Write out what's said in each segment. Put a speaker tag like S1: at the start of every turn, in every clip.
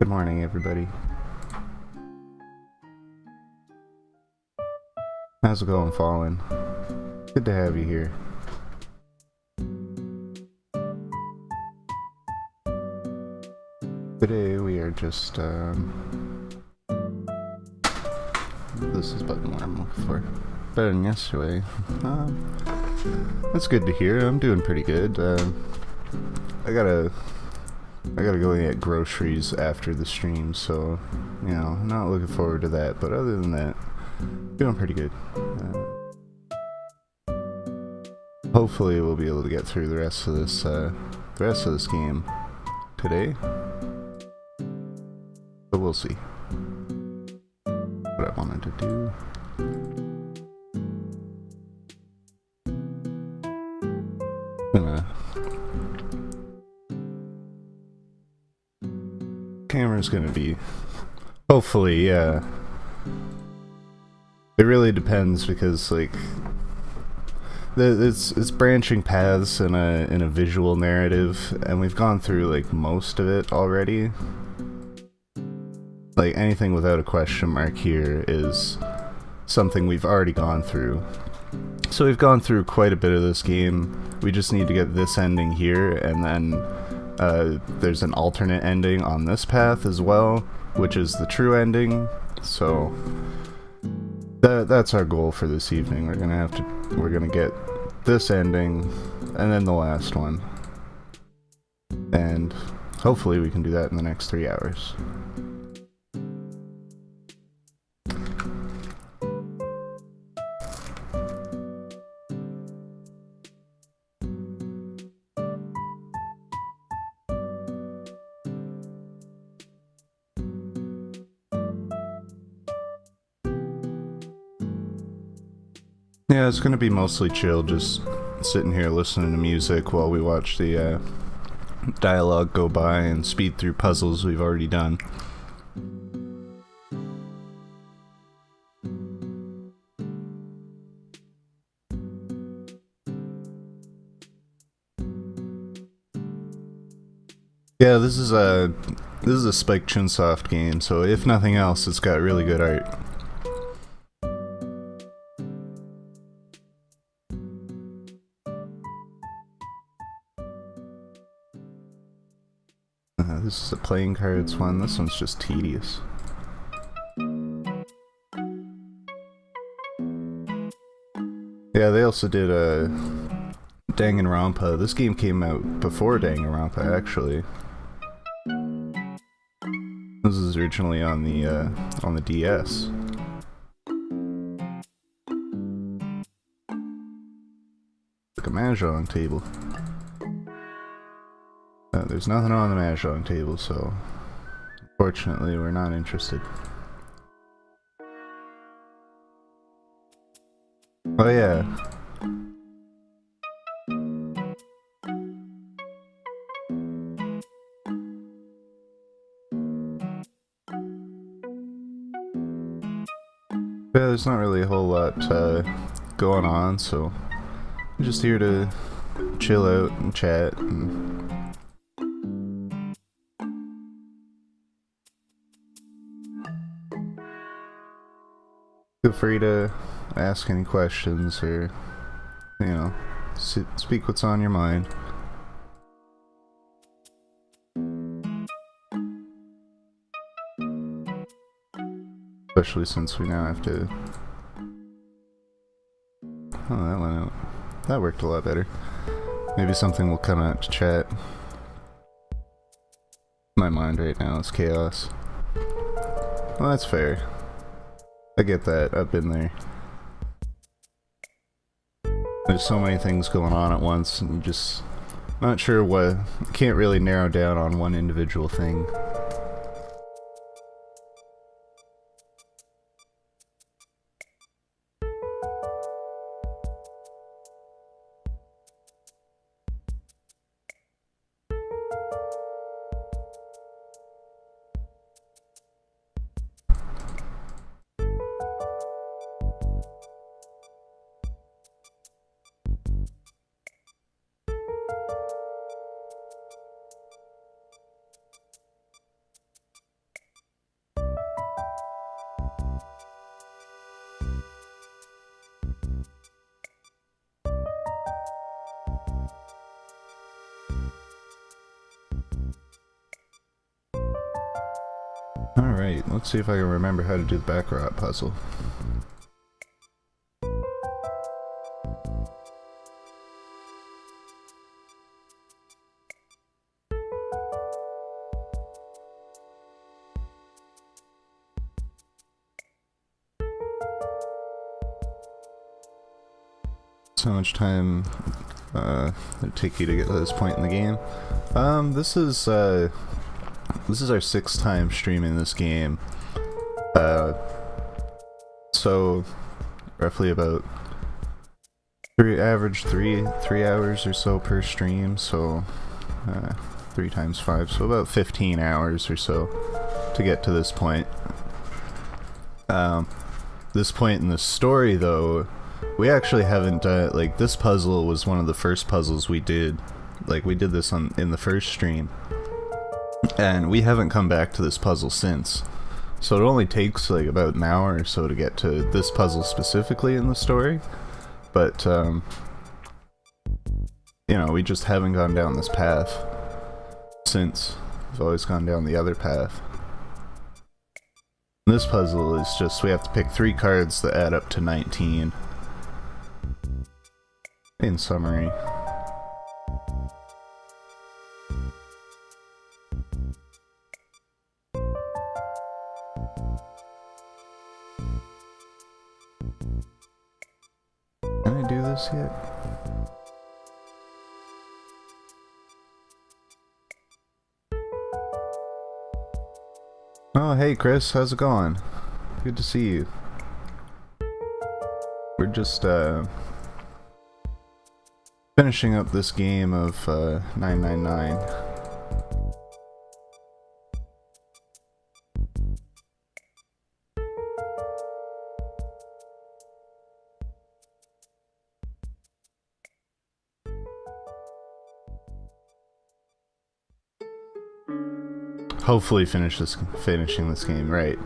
S1: Good morning, everybody. How's it going, Fallen? Good to have you here. Today we are just, this is about what I'm looking for. Better than yesterday. That's good to hear. I'm doing pretty good. I gotta go get groceries after the stream, so, you know, I'm not looking forward to that, but other than that, doing pretty good. Hopefully we'll be able to get through the rest of this game today, but we'll see. What I wanted to do. Camera's gonna be, hopefully, yeah. It really depends because, like, it's branching paths in a visual narrative, and we've gone through like most of it already. Like, anything without a question mark here is something we've already gone through. So we've gone through quite a bit of this game. We just need to get this ending here, and then there's an alternate ending on this path as well, which is the true ending. So that's our goal for this evening. We're gonna get this ending and then the last one, and hopefully we can do that in the next 3 hours. Yeah, it's gonna be mostly chill, just sitting here listening to music while we watch the dialogue go by and speed through puzzles we've already done. Yeah, this is a Spike Chunsoft game, so if nothing else, it's got really good art. This is a playing cards one. This one's just tedious. Yeah, they also did a Danganronpa. This game came out before Danganronpa, actually. This is originally on the DS. Like a mahjong table. There's nothing on the mahjong table, so unfortunately we're not interested. Oh yeah. Yeah, there's not really a whole lot going on, so I'm just here to chill out and chat and feel free to ask any questions or, you know, speak what's on your mind. Especially since we now have to... Oh, that went out. That worked a lot better. Maybe something will come out to chat. My mind right now is chaos. Well, that's fair. I get that. I've been there. There's so many things going on at once, and you just not sure what... Can't really narrow down on one individual thing. Alright, let's see if I can remember how to do the Baccarat puzzle. How much time it'd take you to get to this point in the game. This is our 6th time streaming this game. So roughly about average three hours or so per stream, so 3 times 5, so about 15 hours or so to get to this point. This point in the story though, we actually haven't done, like, this puzzle was one of the first puzzles we did. Like, we did this in the first stream. And we haven't come back to this puzzle since. So it only takes, like, about an hour or so to get to this puzzle specifically in the story. But, you know, we just haven't gone down this path since. We've always gone down the other path. This puzzle is just, we have to pick 3 cards that add up to 19. In summary. Can I do this yet? Oh, hey Chris, how's it going? Good to see you. We're just, finishing up this game of 999. Hopefully finishing this game right.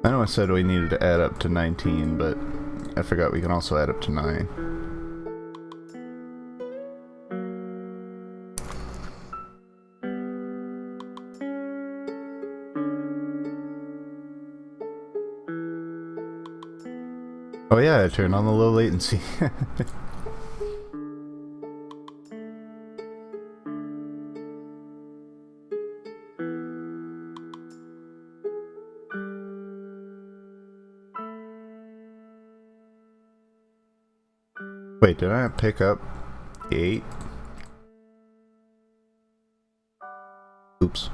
S1: I know I said we needed to add up to 19, but I forgot we can also add up to 9. Oh yeah, I turned on the low latency. Wait, did I pick up 8? Oops.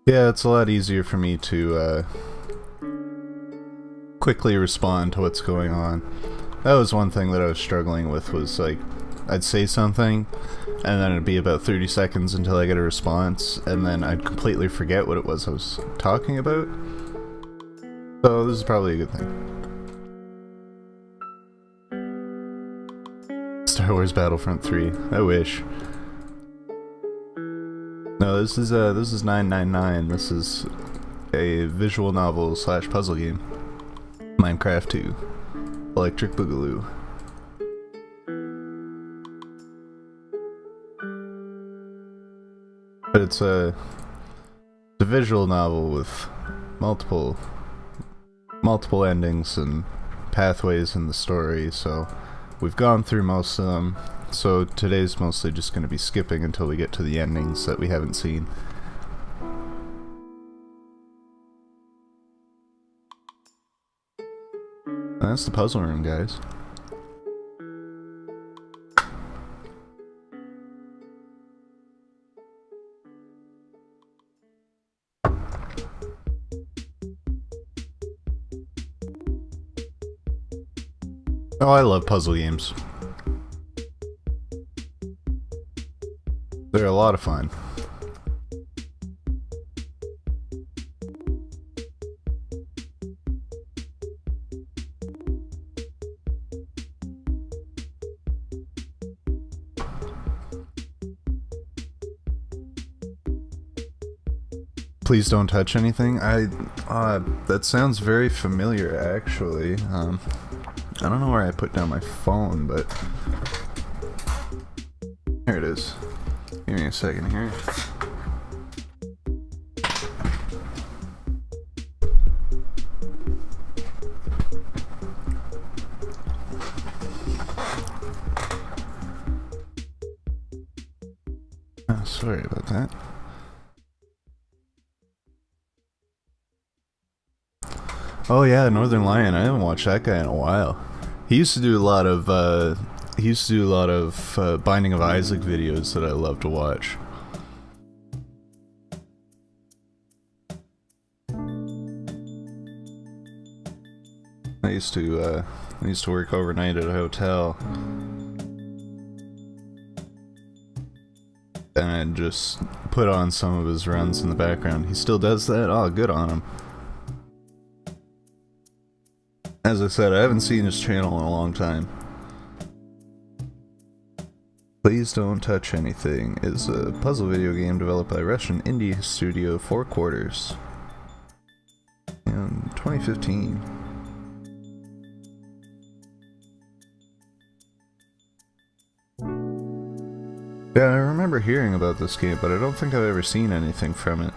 S1: Yeah, it's a lot easier for me to quickly respond to what's going on. That was one thing that I was struggling with, was like, I'd say something, and then it'd be about 30 seconds until I get a response, and then I'd completely forget what it was I was talking about. So this is probably a good thing. Star Wars Battlefront 3. I wish. No, this is 999. This is a visual novel / puzzle game. Minecraft 2. Electric Boogaloo. But it's a visual novel with multiple endings and pathways in the story, so we've gone through most of them. So today's mostly just going to be skipping until we get to the endings that we haven't seen. And that's the puzzle room, guys. Oh, I love puzzle games. They're a lot of fun. Please don't touch anything. That sounds very familiar, actually. I don't know where I put down my phone, but here it is. Give me a second here. Oh, sorry about that. Oh yeah, Northern Lion. I haven't watched that guy in a while. He used to do a lot of Binding of Isaac videos that I love to watch. I used to work overnight at a hotel, and I'd just put on some of his runs in the background. He still does that? Oh, good on him. As I said, I haven't seen his channel in a long time. Please Don't Touch Anything is a puzzle video game developed by Russian indie studio Four Quarters in 2015. Yeah, I remember hearing about this game, but I don't think I've ever seen anything from it.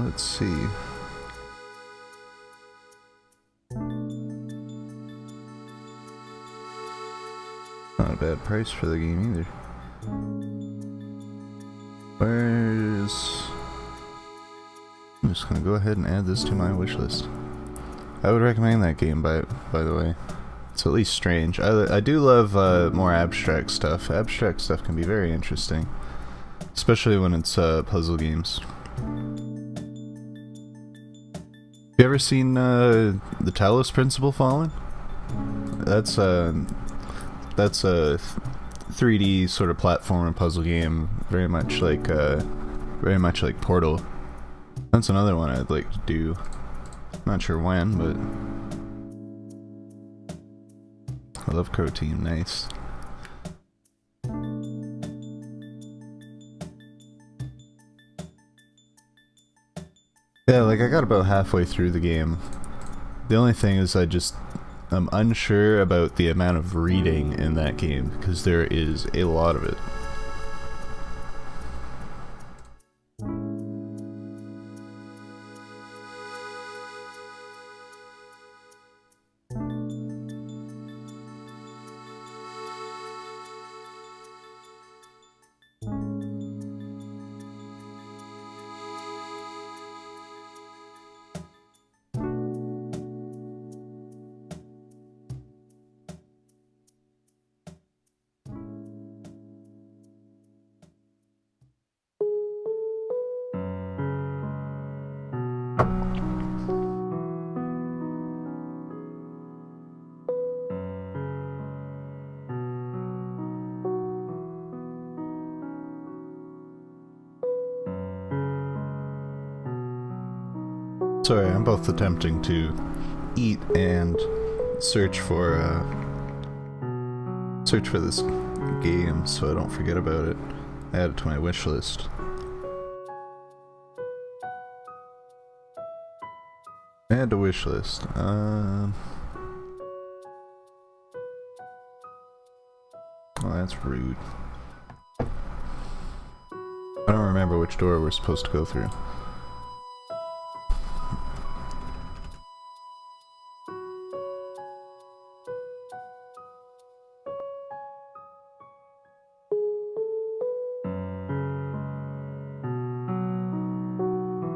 S1: Let's see. Not a bad price for the game either. I'm just gonna go ahead and add this to my wish list. I would recommend that game, by the way. It's at least strange. I do love more abstract stuff. Abstract stuff can be very interesting, especially when it's puzzle games. You ever seen the Talos Principle Fallen? That's a 3D sort of platform and puzzle game, very much like Portal. That's another one I'd like to do. Not sure when, but I love Crow Team. Nice. Yeah, like I got about halfway through the game. The only thing is I'm unsure about the amount of reading in that game, because there is a lot of it. Sorry, I'm both attempting to eat and search for this game so I don't forget about it. Add it to my wish list. Add to wish list. Oh, that's rude. I don't remember which door we're supposed to go through.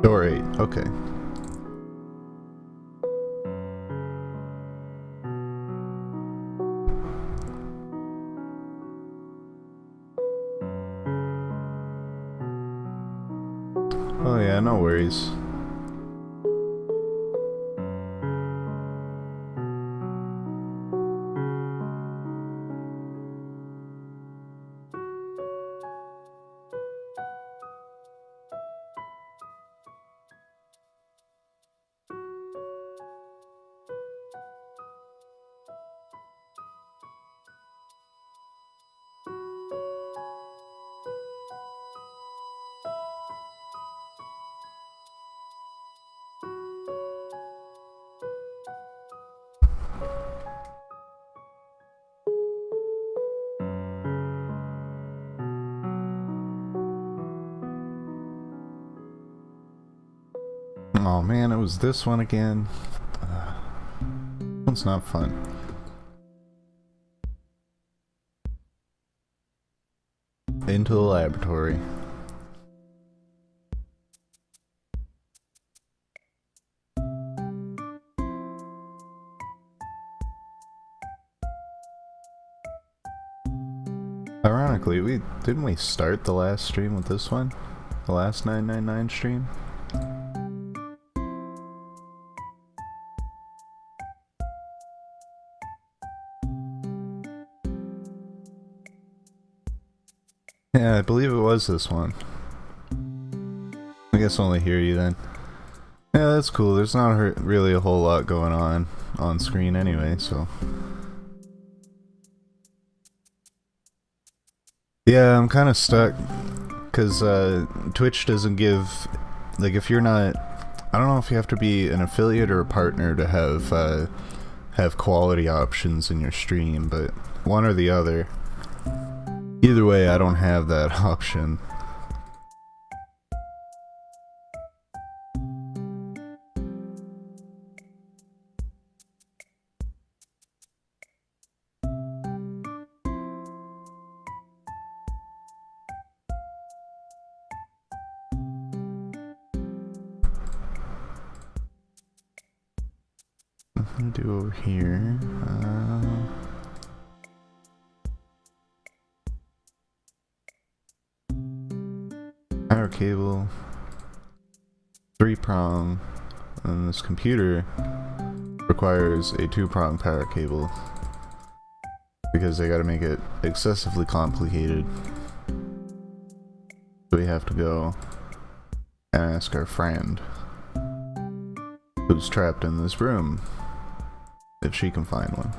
S1: Door 8, okay. Oh yeah, no worries. Oh man, it was this one again. One's not fun. Into the laboratory. Ironically, didn't we start the last stream with this one? The last 999 stream? Yeah, I believe it was this one. I guess I'll only hear you then. Yeah, that's cool. There's not really a whole lot going on screen anyway, so... Yeah, I'm kind of stuck, because Twitch doesn't give... Like, if you're not... I don't know if you have to be an affiliate or a partner to have quality options in your stream, but one or the other. Either way, I don't have that option. Nothing to do over here. Power cable, 3-prong, and this computer requires a 2-prong power cable because they gotta make it excessively complicated. So we have to go and ask our friend who's trapped in this room if she can find one.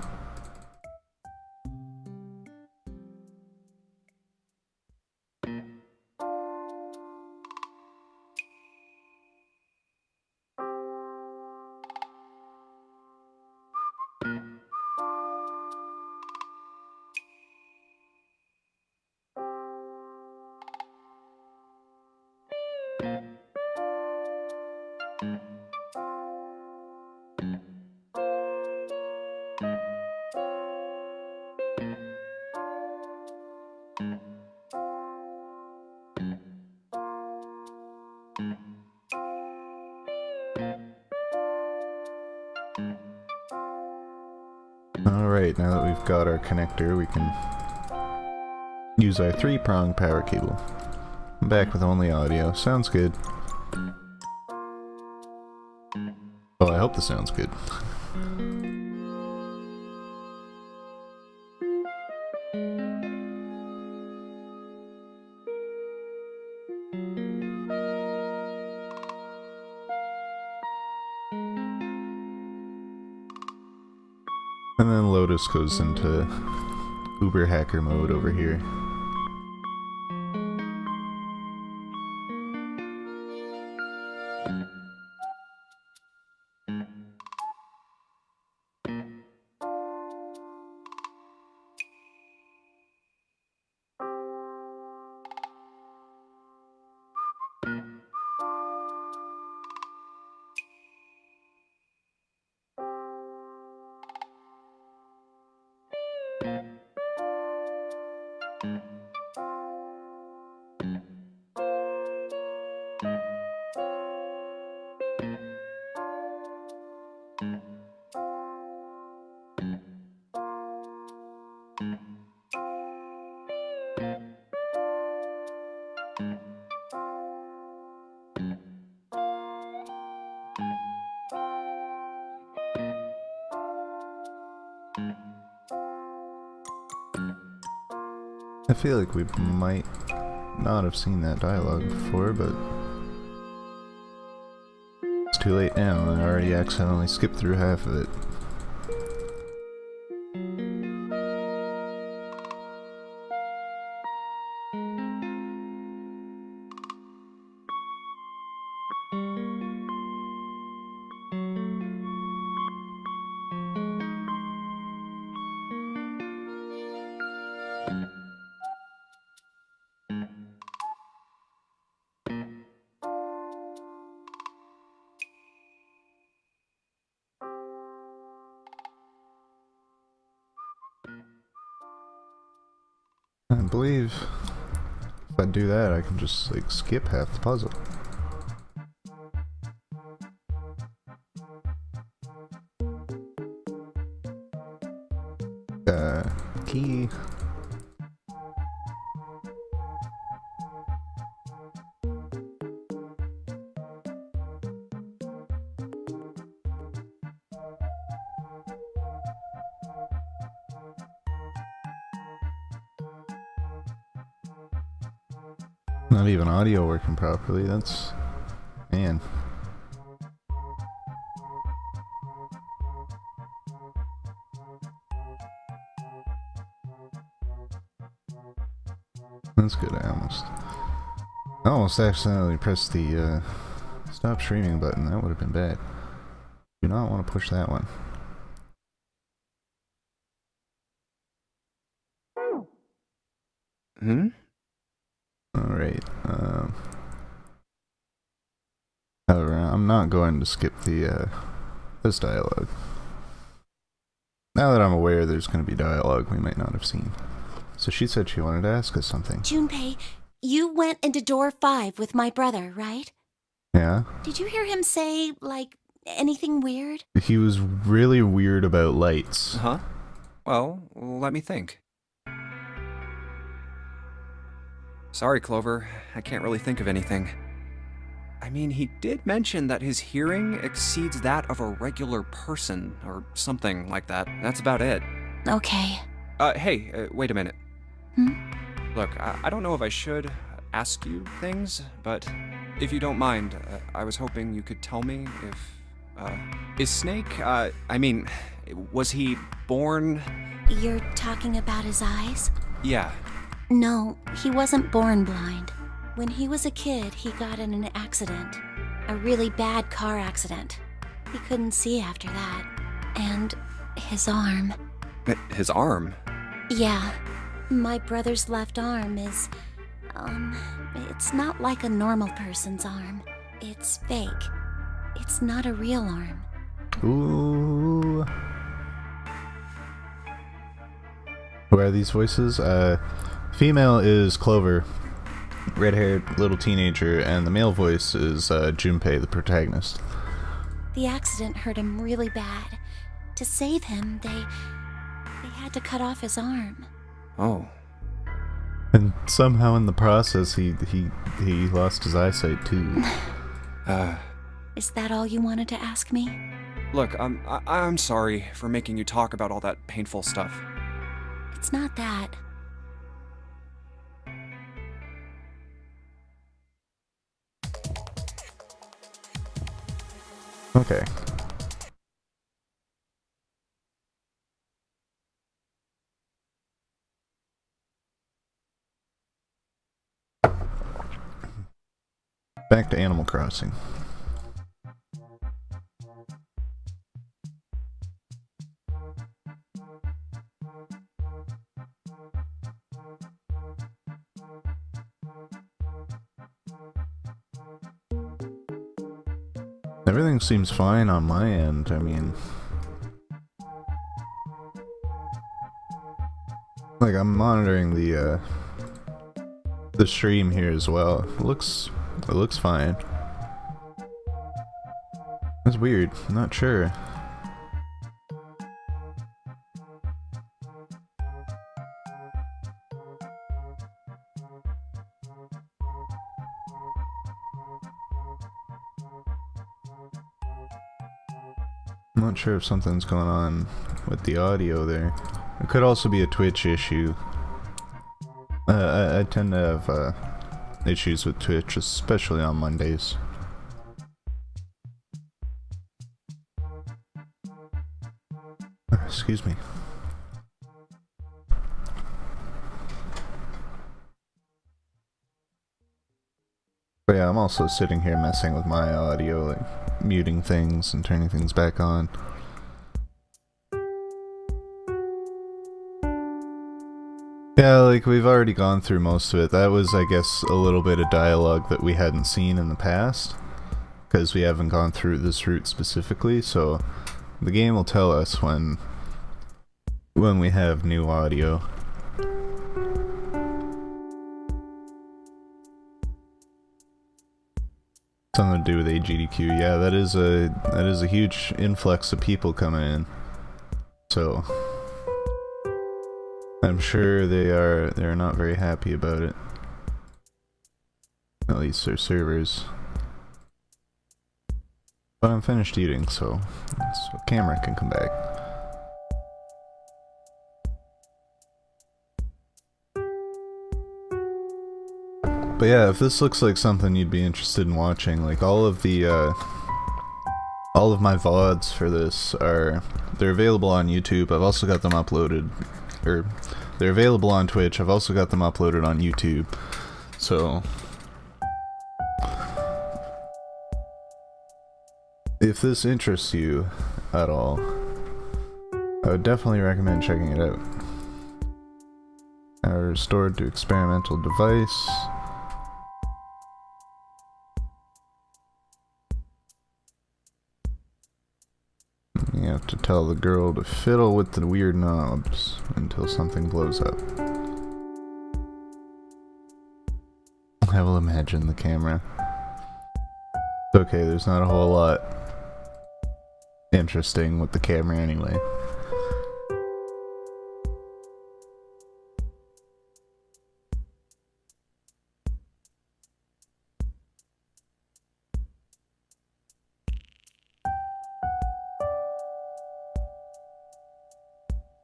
S1: Alright, now that we've got our connector, we can use our 3-prong power cable. I'm back with only audio. Sounds good. Well, I hope this sounds good. And then Lotus goes into Uber hacker mode over here. I feel like we might not have seen that dialogue before, but it's too late now, and I already accidentally skipped through half of it. believe if I do that, I can just, like, skip half the puzzle. Key. Not even audio working properly, that's... man. That's good, I almost accidentally pressed the stop streaming button. That would have been bad. Do not want to push that one. Alright, however, I'm not going to skip the, this dialogue. Now that I'm aware there's going to be dialogue we might not have seen. So she said she wanted to ask us something.
S2: Junpei, you went into door 5 with my brother, right?
S1: Yeah?
S2: Did you hear him say, like, anything weird?
S1: He was really weird about lights.
S3: Huh? Well, let me think. Sorry, Clover. I can't really think of anything. I mean, he did mention that his hearing exceeds that of a regular person, or something like that. That's about it.
S2: Okay.
S3: Hey, wait a minute. Look, I don't know if I should ask you things, but if you don't mind, I was hoping you could tell me if, is Snake, I mean, was he born...
S2: You're talking about his eyes?
S3: Yeah.
S2: No, he wasn't born blind. When he was a kid, he got in an accident. A really bad car accident. He couldn't see after that. And his arm.
S3: His arm?
S2: Yeah. My brother's left arm is, it's not like a normal person's arm. It's fake. It's not a real arm.
S1: Ooh. Who are these voices? Female is Clover, red-haired little teenager, and the male voice is Junpei, the protagonist.
S2: The accident hurt him really bad. To save him, they had to cut off his arm.
S3: Oh.
S1: And somehow in the process, he lost his eyesight too.
S2: Is that all you wanted to ask me?
S3: Look, I'm sorry for making you talk about all that painful stuff.
S2: It's not that.
S1: Okay. Back to Animal Crossing. Everything seems fine on my end, I mean... like, I'm monitoring the stream here as well. It looks fine. That's weird, I'm not sure. I'm not sure if something's going on with the audio there. It could also be a Twitch issue. I tend to have issues with Twitch, especially on Mondays. Excuse me. But yeah, I'm also sitting here messing with my audio, like muting things and turning things back on. Yeah, like we've already gone through most of it. That was, I guess, a little bit of dialogue that we hadn't seen in the past, because we haven't gone through this route specifically, so the game will tell us when we have new audio. Something to do with AGDQ. Yeah, that is a huge influx of people coming in. So I'm sure they're not very happy about it. At least their servers. But I'm finished eating, so camera can come back. But yeah, if this looks like something you'd be interested in watching, like all of my VODs for this they're available on YouTube. I've also got them uploaded, or they're available on Twitch. I've also got them uploaded on YouTube. So if this interests you at all, I would definitely recommend checking it out. Restored to experimental device. You have to tell the girl to fiddle with the weird knobs until something blows up. I will imagine the camera. Okay, there's not a whole lot interesting with the camera anyway.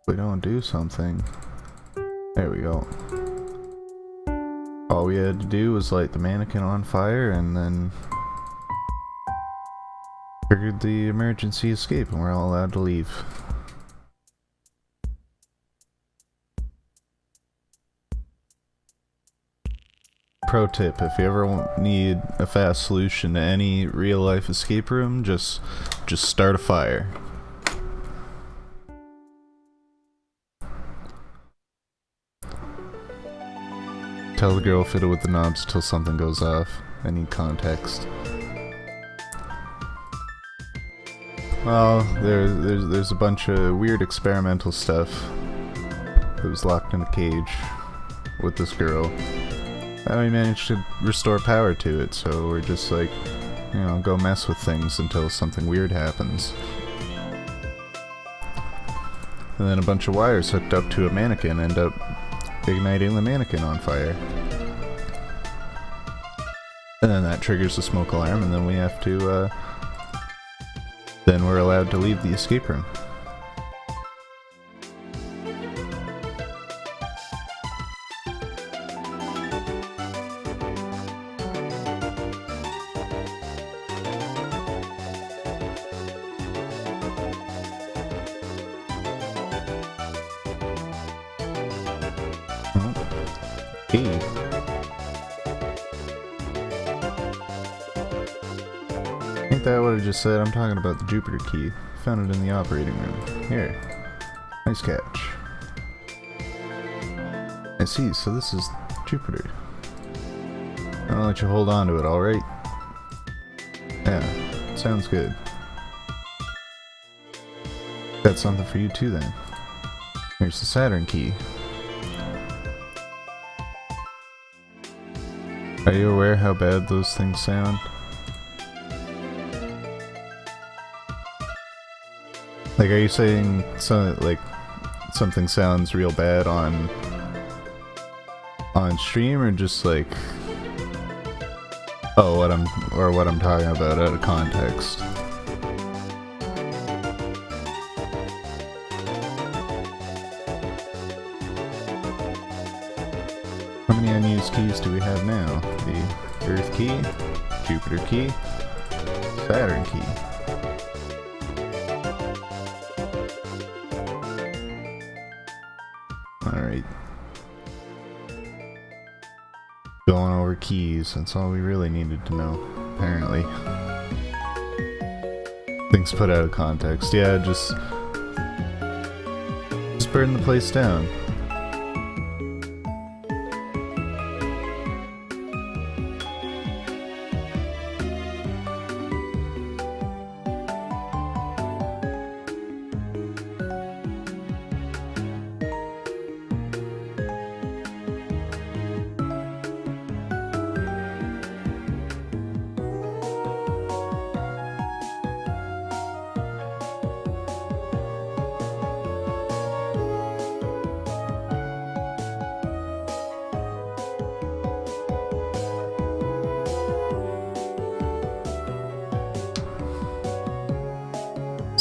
S1: We don't do something. There we go. All we had to do was light the mannequin on fire and then triggered the emergency escape and we're all allowed to leave. Pro tip, if you ever need a fast solution to any real life escape room, just start a fire. Tell the girl fiddle with the knobs till something goes off. I need context. Well, there's a bunch of weird experimental stuff that was locked in a cage with this girl. And we managed to restore power to it, so we're just like, you know, go mess with things until something weird happens. And then a bunch of wires hooked up to a mannequin end up igniting the mannequin on fire. And then that triggers the smoke alarm, and then we have to, then we're allowed to leave the escape room. Key. Ain't that what I just said? I'm talking about the Jupiter key. Found it in the operating room. Here. Nice catch. I see, so this is Jupiter. I'll let you hold on to it, alright? Yeah, sounds good. Got something for you too then. Here's the Saturn key. Are you aware how bad those things sound? Like, are you saying something sounds real bad on stream, or just like, oh, what I'm talking about out of context? How many unused keys do we have now? The Earth key, Jupiter key, Saturn key. Alright. Going over keys, that's all we really needed to know, apparently. Things put out of context. Yeah, just burn the place down.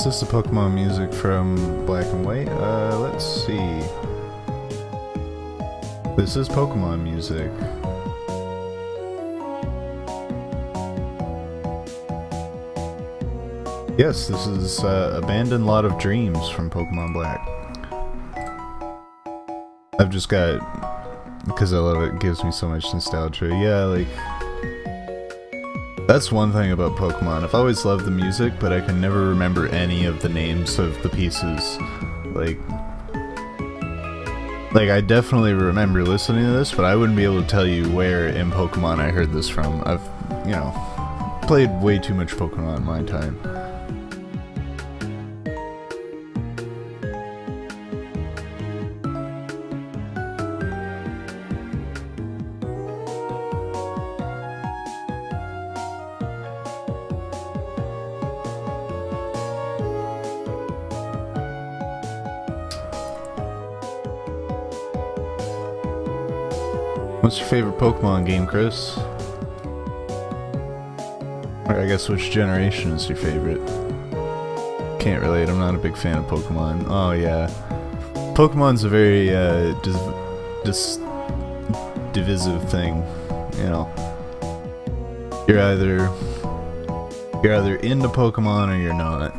S1: Is this the Pokemon music from Black and White? Let's see. This is Pokemon music. Yes, this is Abandoned Lot of Dreams from Pokemon Black. I've just got, because I love it, it gives me so much nostalgia. Yeah, like, that's one thing about Pokemon. I've always loved the music, but I can never remember any of the names of the pieces. Like I definitely remember listening to this, but I wouldn't be able to tell you where in Pokemon I heard this from. I've, you know, played way too much Pokemon in my time. What's your favorite Pokemon game, Chris? Or I guess which generation is your favorite? Can't relate, I'm not a big fan of Pokemon. Oh yeah. Pokemon's a very divisive thing, you know. You're either into Pokemon or you're not.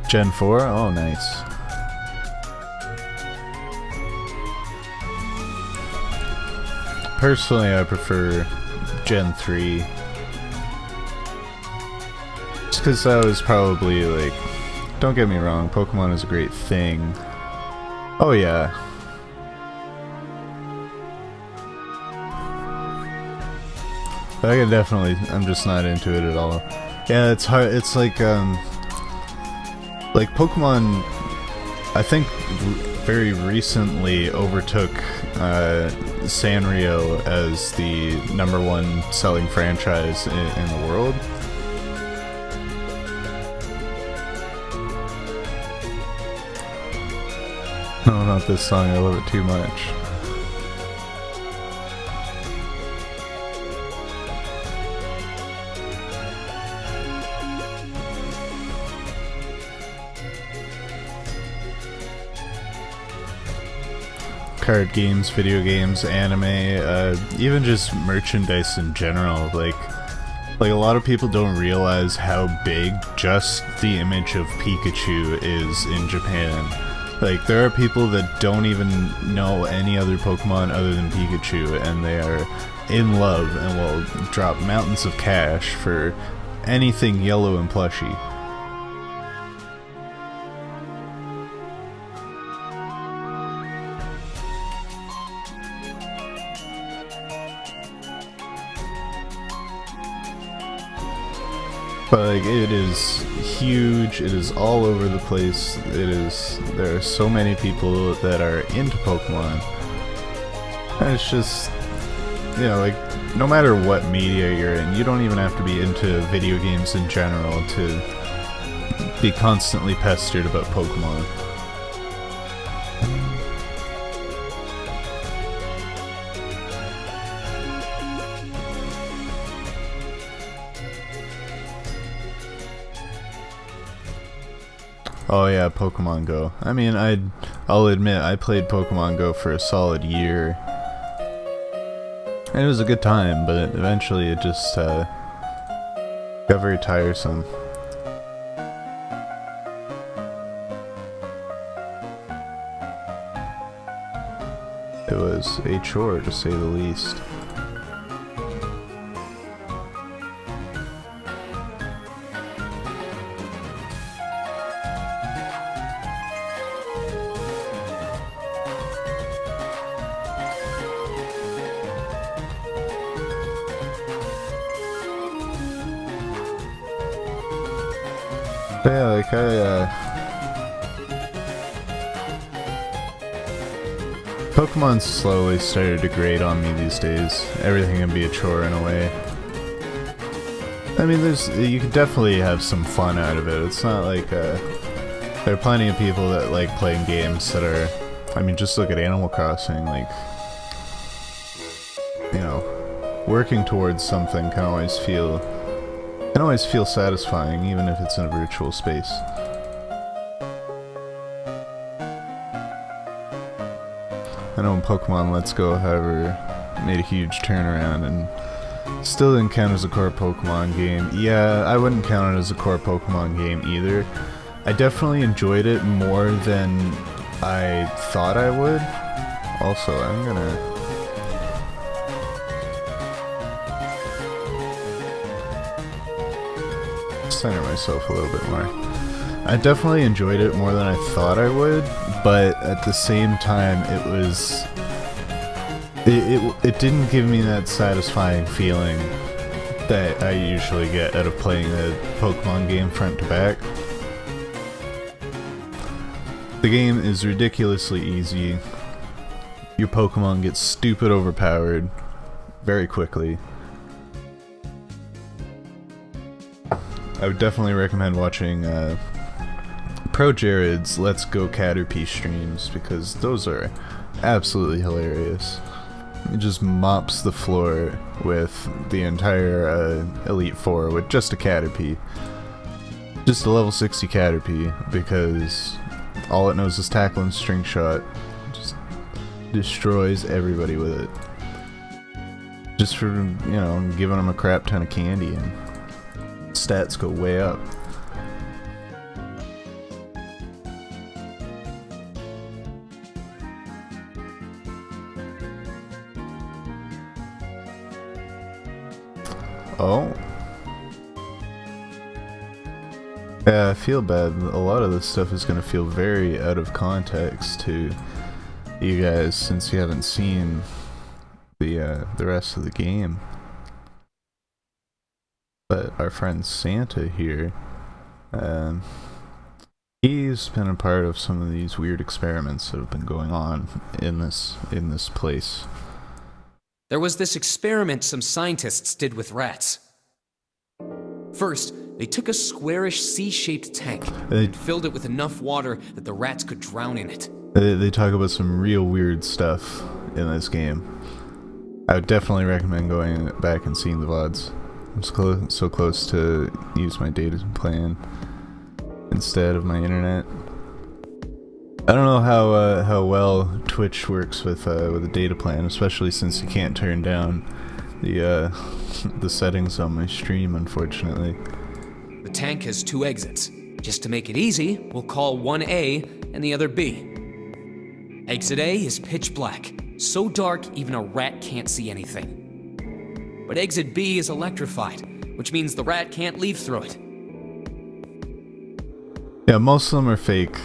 S1: Gen 4? Oh, nice. Personally, I prefer Gen 3. Just because that was probably, like... Don't get me wrong, Pokemon is a great thing. Oh, yeah. But I can definitely... I'm just not into it at all. Yeah, it's hard. It's like Pokemon, I think very recently overtook Sanrio as the #1 selling franchise in the world. No, not this song, I love it too much. Card games, video games, anime, even just merchandise in general. Like a lot of people don't realize how big just the image of Pikachu is in Japan. Like, there are people that don't even know any other Pokemon other than Pikachu, and they are in love and will drop mountains of cash for anything yellow and plushy. But like, it is huge, it is all over the place, there are so many people that are into Pokemon. And it's just, you know, like, no matter what media you're in, you don't even have to be into video games in general to be constantly pestered about Pokemon. Oh yeah, Pokemon Go. I mean, I'll admit, I played Pokemon Go for a solid year. And it was a good time, but eventually it just got very tiresome. It was a chore, to say the least. But yeah, like Pokemon's slowly started to grate on me these days. Everything can be a chore in a way. I mean, you could definitely have some fun out of it. It's not like, there are plenty of people that like playing games that are, I mean, just look at Animal Crossing, like, you know, working towards something can always feel satisfying, even if it's in a virtual space. I know in Pokemon Let's Go, however, made a huge turnaround and still didn't count as a core Pokemon game. Yeah, I wouldn't count it as a core Pokemon game either. I definitely enjoyed it more than I thought I would. Also, I'm gonna... center myself a little bit more. I definitely enjoyed it more than I thought I would, but at the same time, it didn't give me that satisfying feeling that I usually get out of playing a Pokemon game front to back. The game is ridiculously easy. Your Pokemon get stupid overpowered very quickly. I would definitely recommend watching Pro Jared's Let's Go Caterpie streams, because those are absolutely hilarious. He just mops the floor with the entire Elite Four with just a Caterpie. Just a level 60 Caterpie, because all it knows is tackle and string shot. Just destroys everybody with it. Just for, you know, giving them a crap ton of candy, and stats go way up. Oh. Yeah, I feel bad. A lot of this stuff is going to feel very out of context to you guys, since you haven't seen the rest of the game. But our friend Santa here, he's been a part of some of these weird experiments that have been going on in this place.
S4: There was this experiment some scientists did with rats. First, they took a squarish C-shaped tank and filled it with enough water that the rats could drown in it.
S1: They talk about some real weird stuff in this game. I would definitely recommend going back and seeing the VODs. I'm so close to use my data plan instead of my internet. I don't know how well Twitch works with a data plan, especially since you can't turn down the settings on my stream, unfortunately.
S4: The tank has 2 exits. Just to make it easy, we'll call one A and the other B. Exit A is pitch black, so dark even a rat can't see anything. But exit B is electrified, which means the rat can't leave through it.
S1: Yeah, most of them are fake.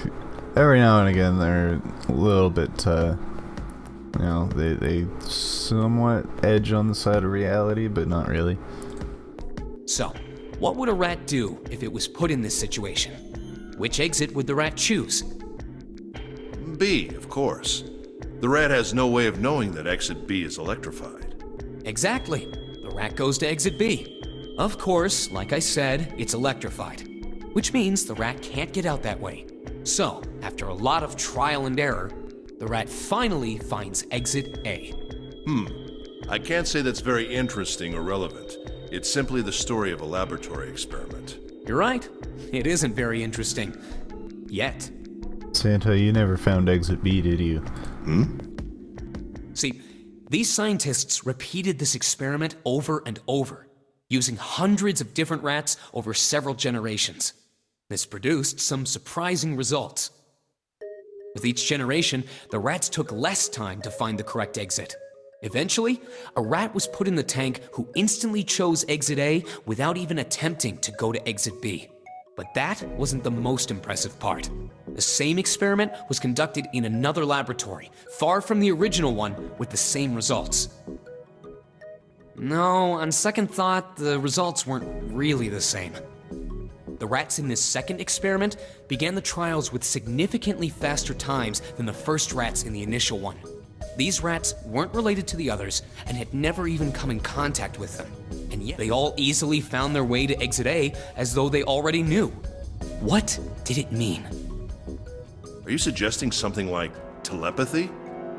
S1: Every now and again they're a little bit, you know, they somewhat edge on the side of reality, but not really.
S4: So, what would a rat do if it was put in this situation? Which exit would the rat choose?
S5: B, of course. The rat has no way of knowing that exit B is electrified.
S4: Exactly. The rat goes to exit B. Of course, like I said, it's electrified, which means the rat can't get out that way. So, after a lot of trial and error, the rat finally finds exit A.
S5: I can't say that's very interesting or relevant. It's simply the story of a laboratory experiment.
S4: You're right. It isn't very interesting. Yet.
S1: Santa, you never found exit B, did you?
S4: See, these scientists repeated this experiment over and over, using hundreds of different rats over several generations. This produced some surprising results. With each generation, the rats took less time to find the correct exit. Eventually, a rat was put in the tank who instantly chose exit A without even attempting to go to exit B. But that wasn't the most impressive part. The same experiment was conducted in another laboratory, far from the original one, with the same results. No, on second thought, the results weren't really the same. The rats in this second experiment began the trials with significantly faster times than the first rats in the initial one. These rats weren't related to the others and had never even come in contact with them. And yet they all easily found their way to Exit A as though they already knew. What did it mean?
S5: Are you suggesting something like telepathy?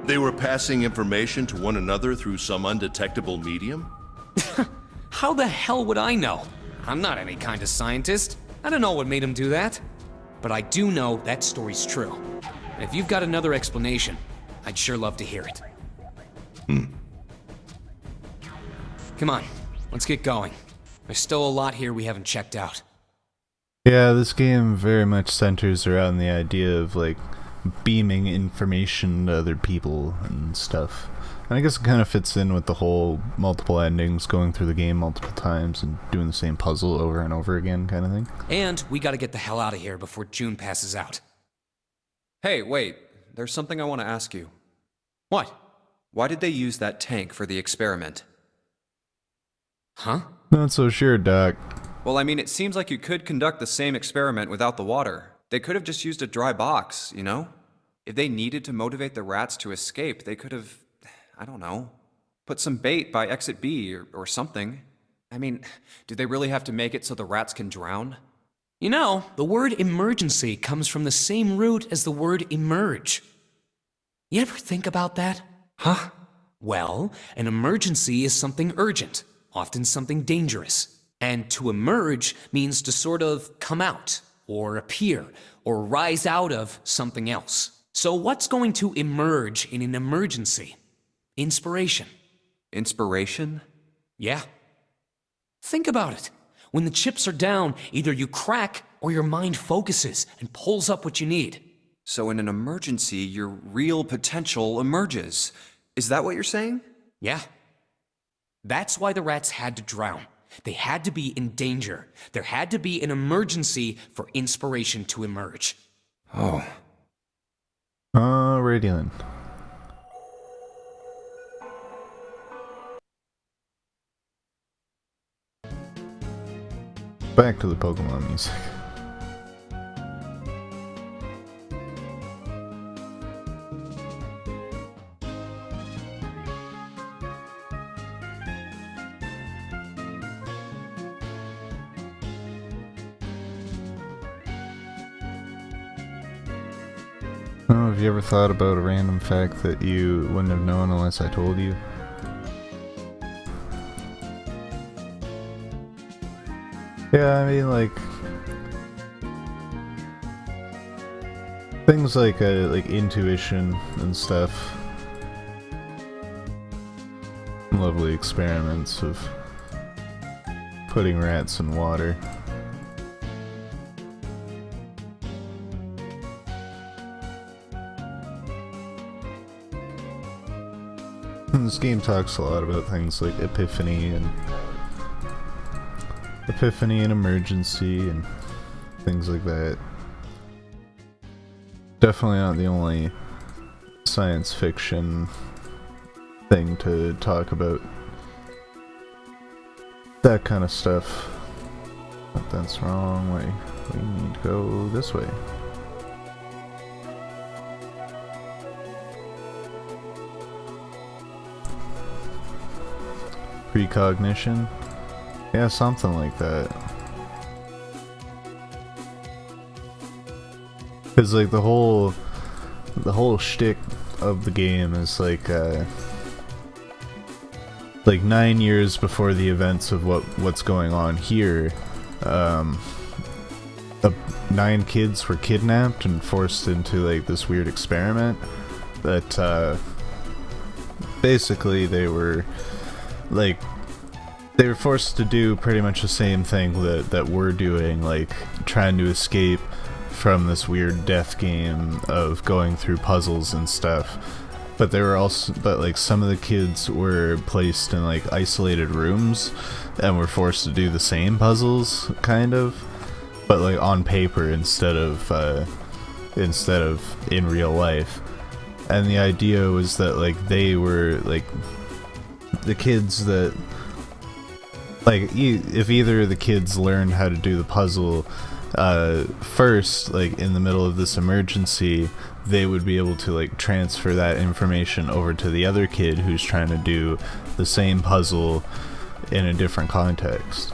S5: They were passing information to one another through some undetectable medium?
S4: How the hell would I know? I'm not any kind of scientist. I don't know what made them do that. But I do know that story's true. And if you've got another explanation, I'd sure love to hear it. Come on, let's get going. There's still a lot here we haven't checked out.
S1: Yeah, this game very much centers around the idea of, like, beaming information to other people and stuff. And I guess it kind of fits in with the whole multiple endings, going through the game multiple times and doing the same puzzle over and over again kind of thing.
S4: And we gotta get the hell out of here before June passes out.
S3: Hey, wait. There's something I want to ask you.
S4: What?
S3: Why did they use that tank for the experiment?
S4: Huh?
S1: Not so sure, Doc.
S3: Well, I mean, it seems like you could conduct the same experiment without the water. They could have just used a dry box, you know? If they needed to motivate the rats to escape, they could have, I don't know, put some bait by exit B or something. I mean, do they really have to make it so the rats can drown?
S4: You know, the word emergency comes from the same root as the word emerge. You ever think about that?
S3: Huh?
S4: Well, an emergency is something urgent, often something dangerous. And to emerge means to sort of come out, or appear, or rise out of something else. So what's going to emerge in an emergency? Inspiration.
S3: Inspiration?
S4: Yeah. Think about it. When the chips are down, either you crack or your mind focuses and pulls up what you need.
S3: So in an emergency, your real potential emerges. Is that what you're saying?
S4: Yeah. That's why the rats had to drown. They had to be in danger. There had to be an emergency for inspiration to emerge.
S3: Oh.
S1: Alrighty then. Back to the Pokemon music. Oh, have you ever thought about a random fact that you wouldn't have known unless I told you? Yeah, I mean, like, things like intuition and stuff. Lovely experiments of putting rats in water. This game talks a lot about things like epiphany and emergency and things like that. Definitely not the only science fiction thing to talk about that kind of stuff. But that's wrong way. We need to go this way. Precognition? Yeah, something like that. Cause like the whole shtick of the game is like 9 years before the events of what's going on here, the 9 kids were kidnapped and forced into like this weird experiment that basically they were forced to do pretty much the same thing that we're doing, like trying to escape from this weird death game of going through puzzles and stuff. But some of the kids were placed in like isolated rooms and were forced to do the same puzzles, kind of, but like on paper instead of in real life. And the idea was that like they were like the kids that if either of the kids learned how to do the puzzle first, like in the middle of this emergency, they would be able to like transfer that information over to the other kid who's trying to do the same puzzle in a different context.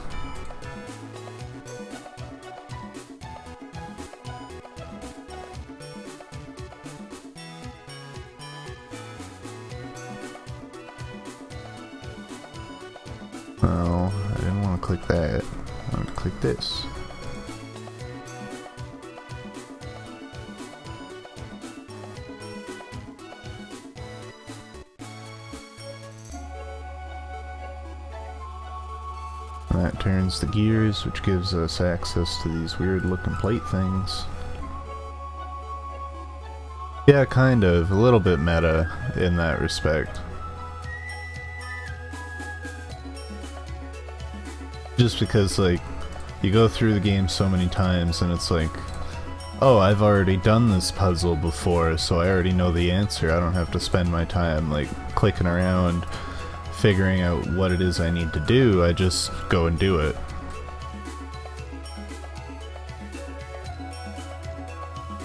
S1: Oh, I didn't want to click that. I want to click this. And that turns the gears, which gives us access to these weird looking plate things. Yeah, kind of. A little bit meta in that respect. Just because, like, you go through the game so many times and it's like, oh, I've already done this puzzle before, so I already know the answer. I don't have to spend my time, like, clicking around, figuring out what it is I need to do. I just go and do it.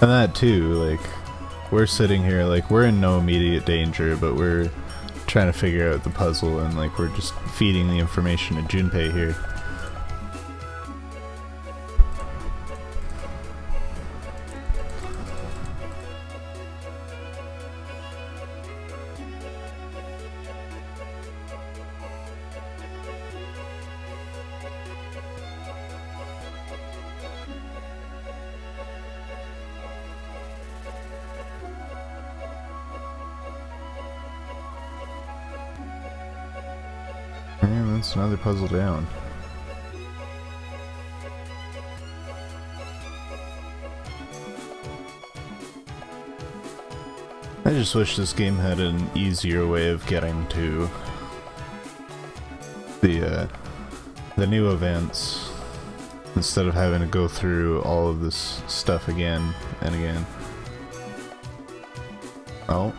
S1: And that too, like, we're sitting here, like, we're in no immediate danger, but we're trying to figure out the puzzle, and, like, we're just feeding the information to Junpei here. And that's another puzzle down. I just wish this game had an easier way of getting to the new events instead of having to go through all of this stuff again and again. Oh.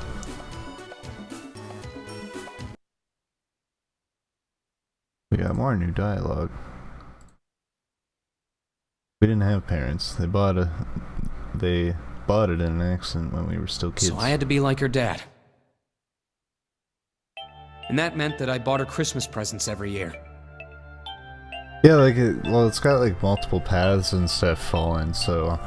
S1: We got more new dialogue. We didn't have parents. They bought it in an accident when we were still kids.
S4: So I had to be like her dad. And that meant that I bought her Christmas presents every year.
S1: Yeah, like, it's got, like, multiple paths and stuff falling, so,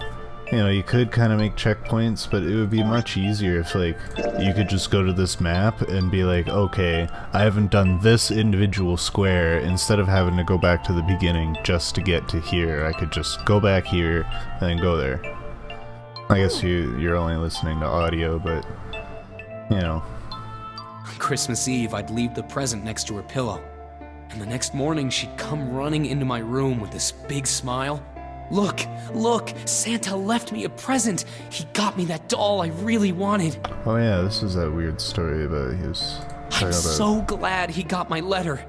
S1: you know, you could kind of make checkpoints, but it would be much easier if, like, you could just go to this map and be like, okay, I haven't done this individual square, instead of having to go back to the beginning just to get to here. I could just go back here and then go there. I guess you're only listening to audio, but, you know.
S4: On Christmas Eve, I'd leave the present next to her pillow. And the next morning, she'd come running into my room with this big smile. Look, Santa left me a present. He got me that doll I really wanted.
S1: Oh yeah, this is that weird story about he was talking
S4: I'm
S1: about...
S4: so glad he got my letter.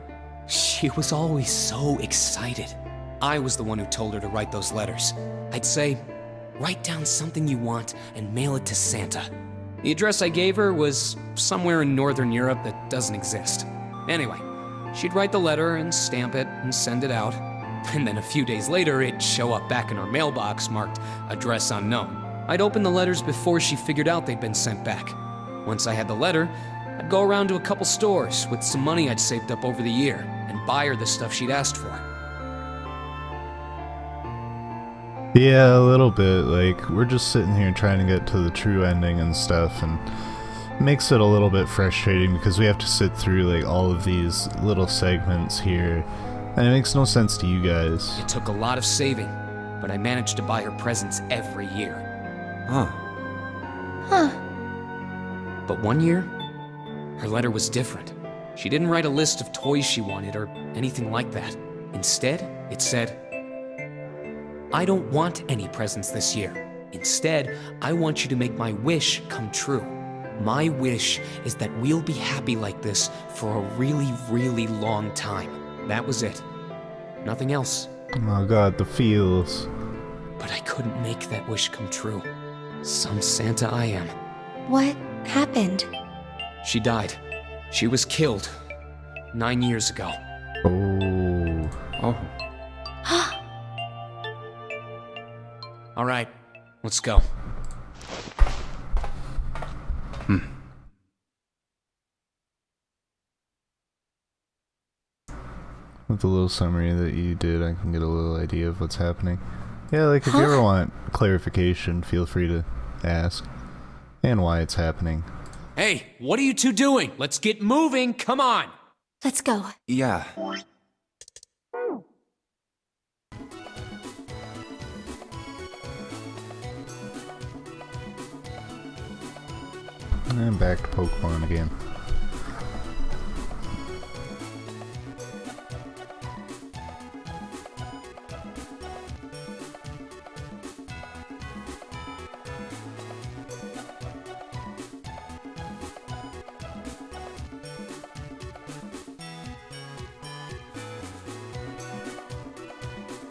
S4: She was always so excited. I was the one who told her to write those letters. I'd say, write down something you want and mail it to Santa. The address I gave her was somewhere in Northern Europe that doesn't exist. Anyway, she'd write the letter and stamp it and send it out. And then a few days later, it'd show up back in her mailbox marked address unknown. I'd open the letters before she figured out they'd been sent back. Once I had the letter, I'd go around to a couple stores with some money I'd saved up over the year and buy her the stuff she'd asked for.
S1: Yeah, a little bit. Like, we're just sitting here trying to get to the true ending and stuff, and it makes it a little bit frustrating because we have to sit through, like, all of these little segments here, and it makes no sense to you guys.
S4: It took a lot of saving, but I managed to buy her presents every year.
S3: Huh.
S4: But one year, her letter was different. She didn't write a list of toys she wanted or anything like that. Instead, it said, I don't want any presents this year. Instead, I want you to make my wish come true. My wish is that we'll be happy like this for a really, really long time. That was it. Nothing else.
S1: Oh god, the feels.
S4: But I couldn't make that wish come true. Some Santa I am.
S2: What happened?
S4: She died. She was killed 9 years ago.
S1: Oh.
S3: Oh.
S4: All right, let's go.
S1: With the little summary that you did, I can get a little idea of what's happening. Yeah, like if you ever want clarification, feel free to ask. And why it's happening.
S4: Hey, what are you two doing? Let's get moving, come on!
S2: Let's go.
S3: Yeah.
S1: And back to Pokemon again.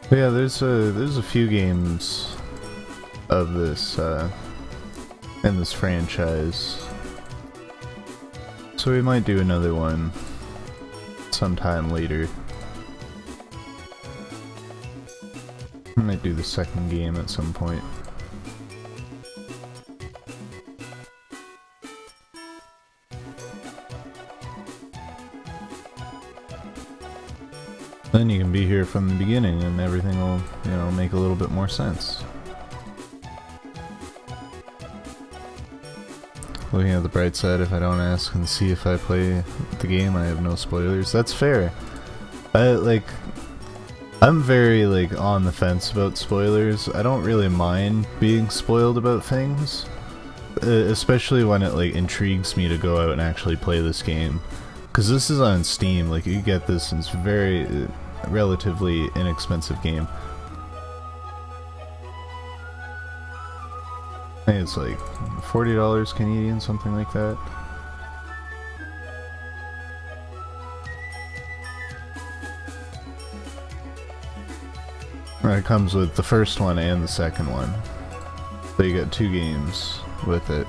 S1: But yeah, there's a few games of this in this franchise, so we might do another one sometime later. I might do the second game at some point. Then you can be here from the beginning and everything will, you know, make a little bit more sense. Looking at the bright side, if I don't ask and see if I play the game, I have no spoilers. That's fair. I'm very, on the fence about spoilers. I don't really mind being spoiled about things. Especially when it, intrigues me to go out and actually play this game. Because this is on Steam, you get this, and it's very relatively inexpensive game. I think it's $40 Canadian, something like that. And it comes with the first one and the second one. So you get 2 games with it.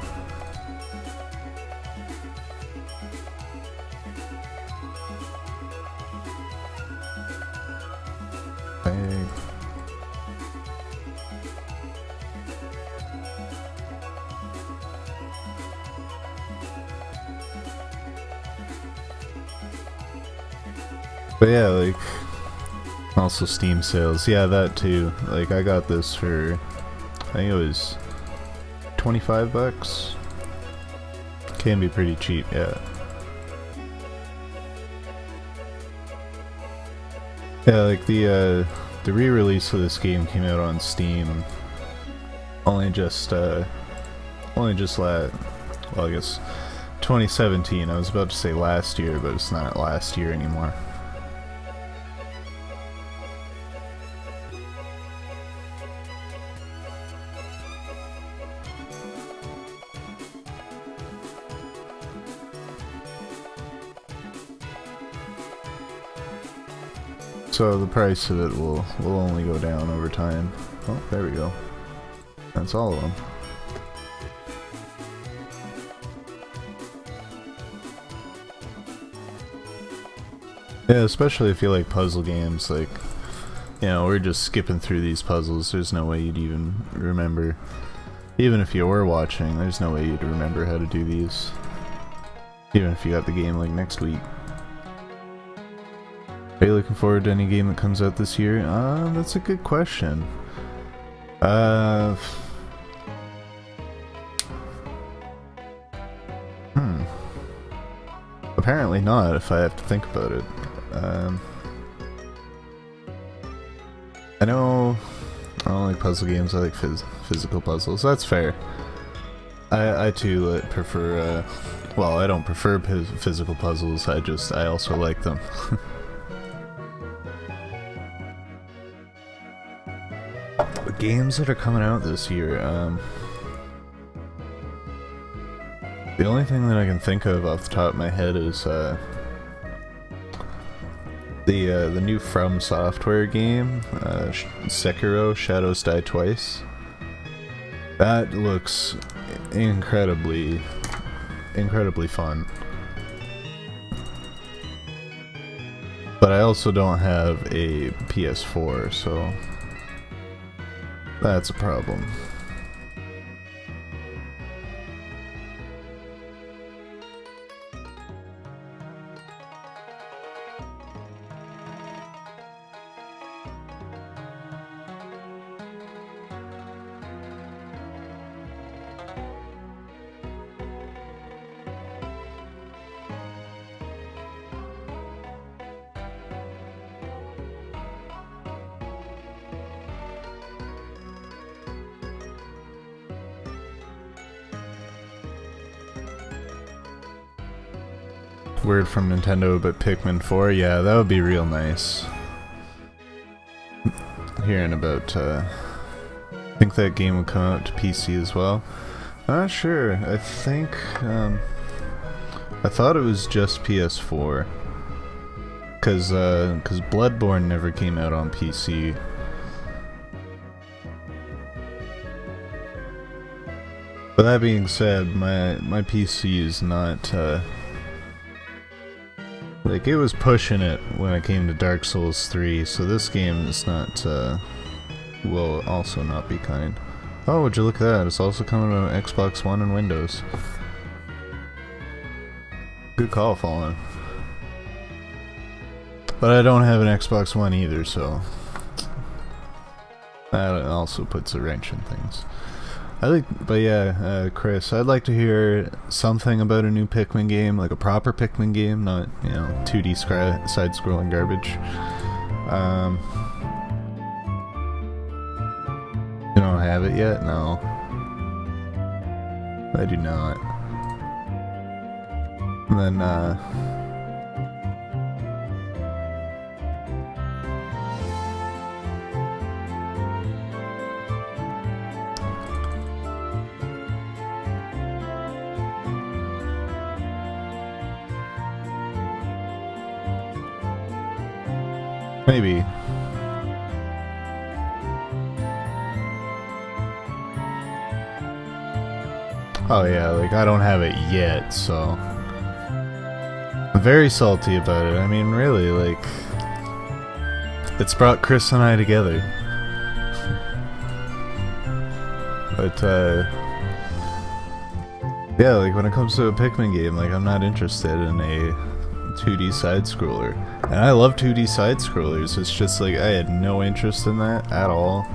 S1: But yeah, also Steam sales. Yeah, that too. I got this for, I think it was $25. Can be pretty cheap, yeah. Yeah, the re-release of this game came out on Steam only just well, I guess 2017. I was about to say last year, but it's not last year anymore. So the price of it will only go down over time. Oh, there we go. That's all of them. Yeah, especially if you like puzzle games, we're just skipping through these puzzles. There's no way you'd even remember. Even if you were watching, there's no way you'd remember how to do these. Even if you got the game next week. Are you looking forward to any game that comes out this year? That's a good question. Apparently not, if I have to think about it. I know I don't like puzzle games, I like physical puzzles. That's fair. I too prefer, well, I don't prefer physical puzzles, I also like them. Games that are coming out this year, the only thing that I can think of off the top of my head is the new From Software game, Sekiro: Shadows Die Twice. That looks incredibly fun. But I also don't have a PS4, so That's a problem. Word from Nintendo, but Pikmin 4, yeah, that would be real nice. Hearing about, I think that game would come out to PC as well. I'm not sure. I think, I thought it was just PS4. Cause Bloodborne never came out on PC. But that being said, my PC is not, like, it was pushing it when it came to Dark Souls 3, so this game is not, will also not be kind. Oh, would you look at that? It's also coming to Xbox One and Windows. Good call, Fallen. But I don't have an Xbox One either, so that also puts a wrench in things. But yeah, Chris, I'd like to hear something about a new Pikmin game, like a proper Pikmin game, not, 2D side-scrolling garbage. You don't have it yet? No. I do not. And then, maybe. Oh yeah, like I don't have it yet, so I'm very salty about it. I mean, really, like, it's brought Chris and I together. But yeah, like when it comes to a Pikmin game, like I'm not interested in a 2D side-scroller. And I love 2D side-scrollers, it's just like I had no interest in that at all.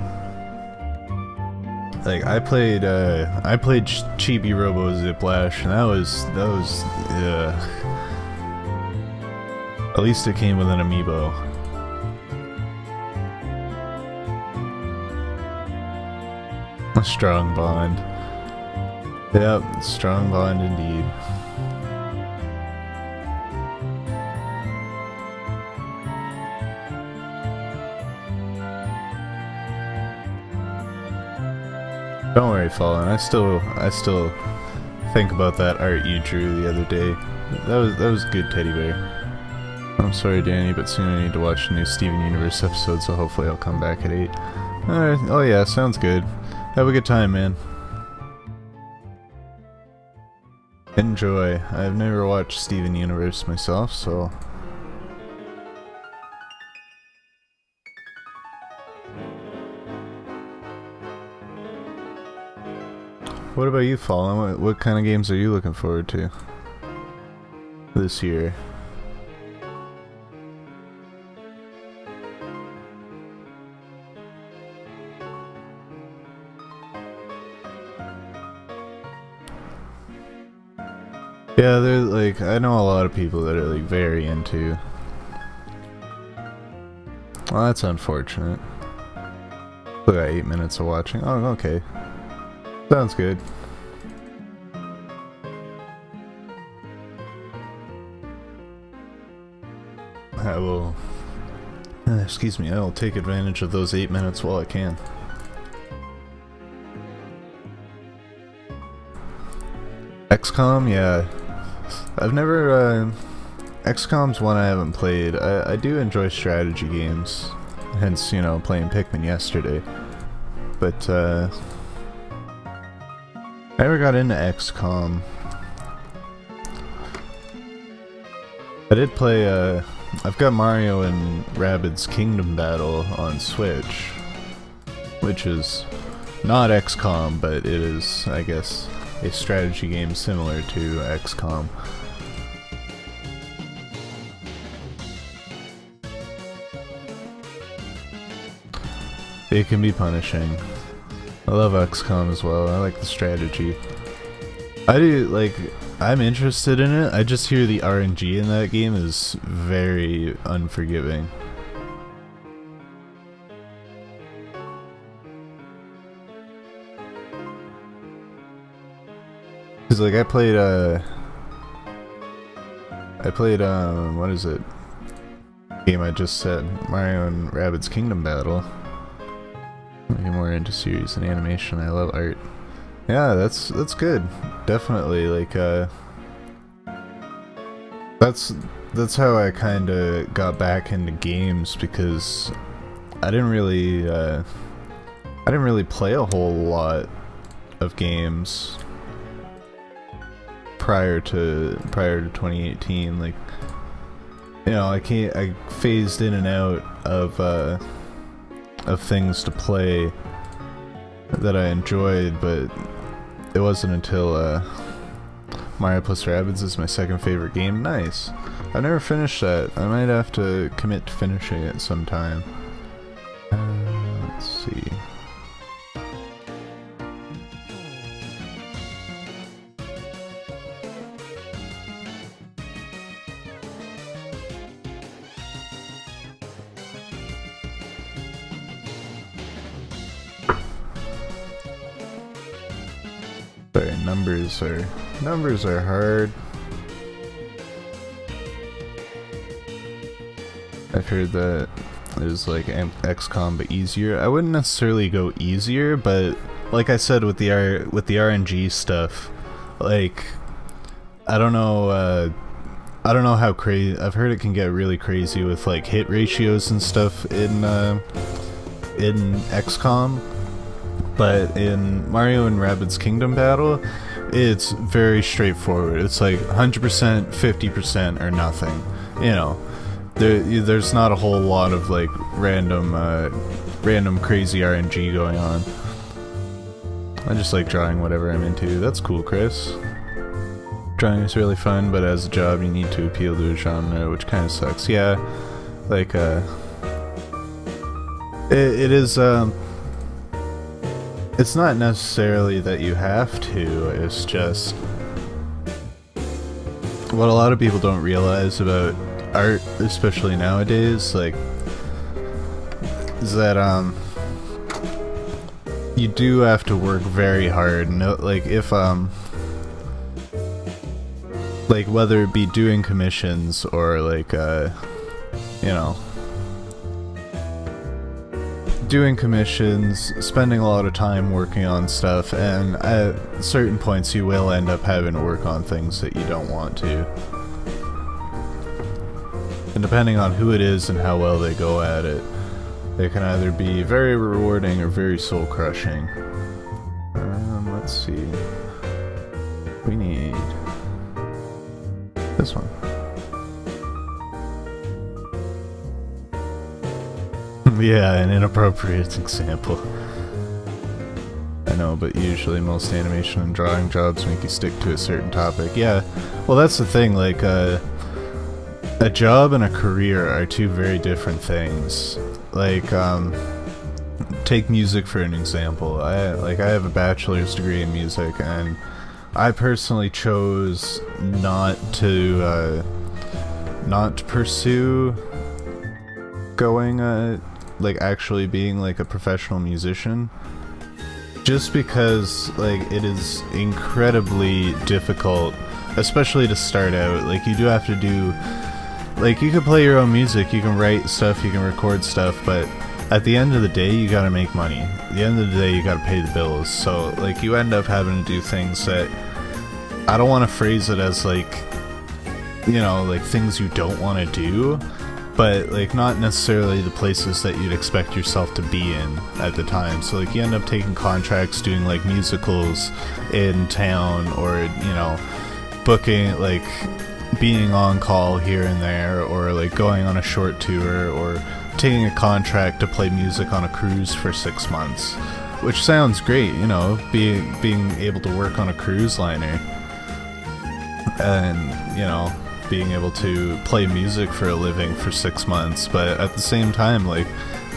S1: Like I played Chibi Robo Ziplash, and that was at least it came with an amiibo. A strong bond. Yep, strong bond indeed. Don't worry, Fallen. I still think about that art you drew the other day. That was good, teddy bear. I'm sorry, Danny, but soon I need to watch the new Steven Universe episode, so hopefully I'll come back at 8. Alright, oh yeah, sounds good. Have a good time, man. Enjoy. I've never watched Steven Universe myself, so... What about you, Fallen? What kind of games are you looking forward to this year? Yeah, they're like, I know a lot of people that are like very into. Well, that's unfortunate. We got 8 minutes of watching. Oh, okay. Sounds good. I will... excuse me, I will take advantage of those 8 minutes while I can. XCOM, yeah. I've never... XCOM's one I haven't played. I do enjoy strategy games. Hence, playing Pikmin yesterday. But, I never got into XCOM. I did play, I've got Mario and Rabbids Kingdom Battle on Switch, which is not XCOM, but it is, I guess, a strategy game similar to XCOM. It can be punishing. I love XCOM as well. I like the strategy. I do, like, I'm interested in it. I just hear the RNG in that game is very unforgiving. Cause like I played what is it? Game I just said, Mario and Rabbids Kingdom Battle. I'm more into series and animation. I love art. Yeah, that's good. Definitely, like that's how I kind of got back into games, because I didn't really play a whole lot of games prior to 2018. Like, you know, I phased in and out of things to play that I enjoyed, but it wasn't until Mario plus Rabbids is my second favorite game. Nice. I've never finished that. I might have to commit to finishing it sometime. Let's see. Sorry, numbers are hard. I've heard that there's like XCOM but easier. I wouldn't necessarily go easier, but like I said with the RNG stuff, like I don't know how crazy. I've heard it can get really crazy with like hit ratios and stuff in XCOM. But in Mario and Rabbids Kingdom Battle, it's very straightforward. It's like 100%, 50%, or nothing. You know, there's not a whole lot of like random crazy RNG going on. I just like drawing whatever I'm into. That's cool, Chris. Drawing is really fun, but as a job you need to appeal to a genre, which kind of sucks. Yeah, like it is. It's not necessarily that you have to, it's just what a lot of people don't realize about art, especially nowadays, like, is that you do have to work very hard. No, like if like whether it be doing commissions or like you know, doing commissions, spending a lot of time working on stuff, and at certain points you will end up having to work on things that you don't want to. And depending on who it is and how well they go at it, they can either be very rewarding or very soul-crushing. Let's see. We need this one. Yeah, an inappropriate example. I know, but usually most animation and drawing jobs make you stick to a certain topic. Yeah, well that's the thing, like, a job and a career are two very different things. Like, take music for an example. I have a bachelor's degree in music, and I personally chose not to pursue going, like actually being like a professional musician, just because like it is incredibly difficult, especially to start out. Like you do have to do, like you can play your own music, you can write stuff, you can record stuff, but at the end of the day you gotta make money. At the end of the day you gotta pay the bills, so like you end up having to do things that, I don't want to phrase it as like, you know, like things you don't want to do, but like not necessarily the places that you'd expect yourself to be in at the time. So like you end up taking contracts, doing like musicals in town, or you know, booking, like being on call here and there, or like going on a short tour, or taking a contract to play music on a cruise for 6 months. which sounds great, you know, being able to work on a cruise liner, and you know, being able to play music for a living for 6 months. But at the same time, like,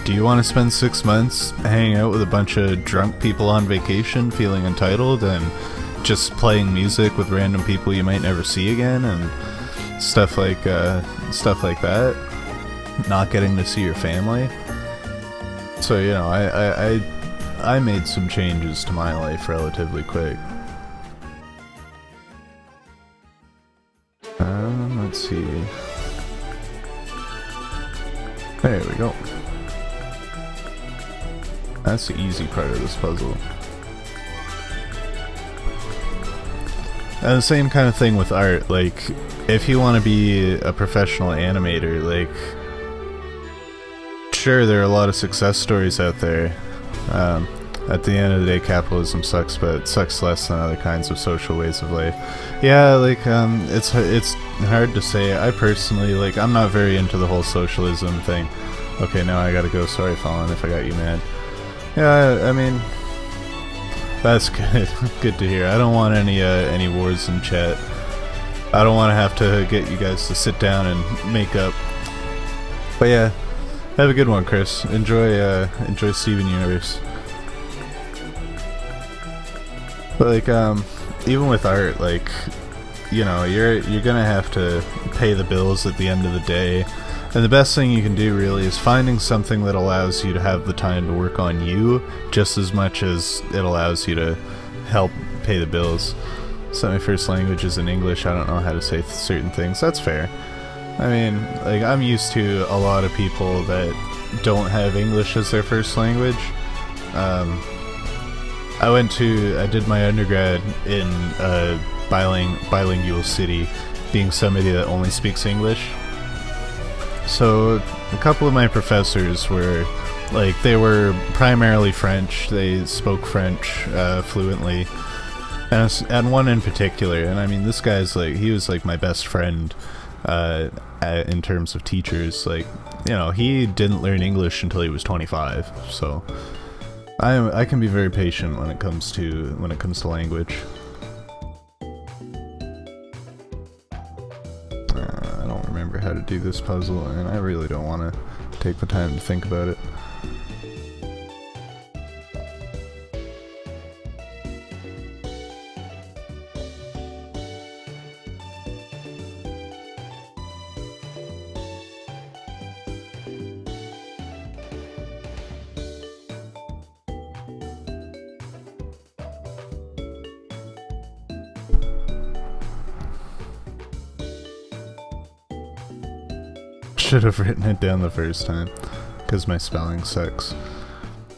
S1: do you want to spend 6 months hanging out with a bunch of drunk people on vacation, feeling entitled, and just playing music with random people you might never see again, and stuff like that? Not getting to see your family. So, you know, I made some changes to my life relatively quick. Let's see. There we go. That's the easy part of this puzzle. And the same kind of thing with art. Like, if you want to be a professional animator, like, sure, there are a lot of success stories out there. At the end of the day, capitalism sucks, but it sucks less than other kinds of social ways of life. Yeah, like, it's hard to say. I personally, like, I'm not very into the whole socialism thing. Okay, now I gotta go. Sorry, Fallen, if I got you mad. Yeah, I mean, that's good. Good to hear. I don't want any wars in chat. I don't want to have to get you guys to sit down and make up. But yeah, have a good one, Chris. Enjoy Steven Universe. But like, even with art, like, you know, you're gonna have to pay the bills at the end of the day, and the best thing you can do really is finding something that allows you to have the time to work on you just as much as it allows you to help pay the bills. So my first language is in English. I don't know how to say certain things. That's fair. I mean, like, I'm used to a lot of people that don't have English as their first language. I did my undergrad in a bilingual city, being somebody that only speaks English. So a couple of my professors were, like, they were primarily French. They spoke French fluently, and one in particular. And I mean, this guy's like, he was like my best friend in terms of teachers. Like, you know, he didn't learn English until he was 25. So I can be very patient when it comes to language. I don't remember how to do this puzzle, and I really don't want to take the time to think about it. Should have written it down the first time, because my spelling sucks.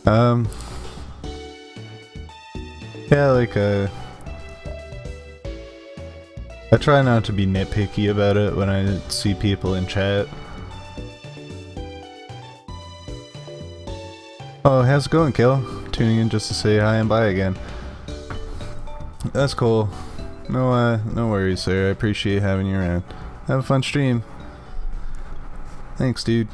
S1: Yeah, like, I try not to be nitpicky about it when I see people in chat. Oh, how's it going, Kill? Tuning in just to say hi and bye again. That's cool. No worries, sir. I appreciate having you around. Have a fun stream. Thanks, dude.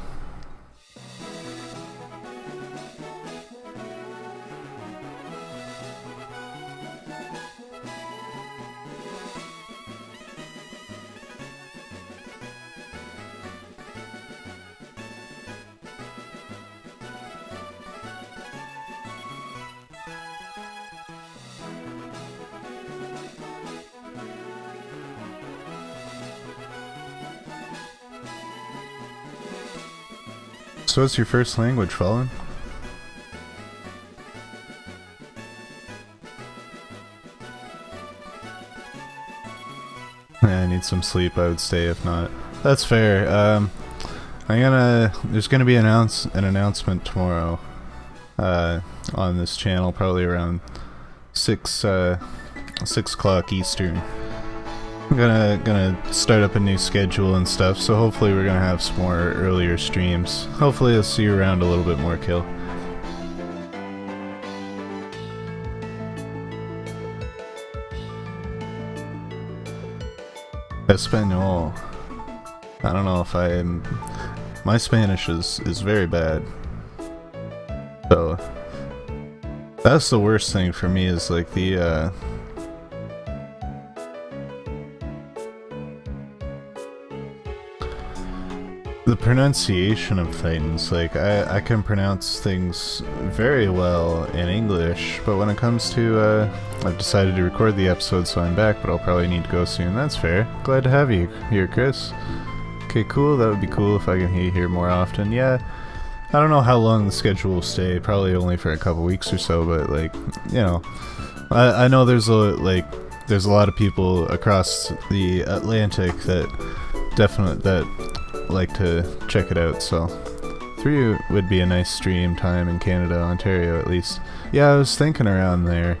S1: So what's your first language, Fallen? Yeah, I need some sleep. I would stay if not. That's fair. There's gonna be an announcement tomorrow on this channel, probably around 6 o'clock Eastern. I'm gonna start up a new schedule and stuff, so hopefully we're gonna have some more earlier streams. Hopefully I'll see you around a little bit more, Kill. Espanol. I don't know if my Spanish is very bad. So That's the worst thing for me is like the pronunciation of things. Like I can pronounce things very well in English, but when it comes to I've decided to record the episode, so I'm back, but I'll probably need to go soon. That's fair. Glad to have you here, Chris. Okay, cool. That would be cool if I can hear you here more often. Yeah, I don't know how long the schedule will stay. Probably only for a couple weeks or so, but like, you know, I know there's a lot of people across the Atlantic that like to check it out, so 3 would be a nice stream time in Canada, Ontario at least. Yeah, I was thinking around there.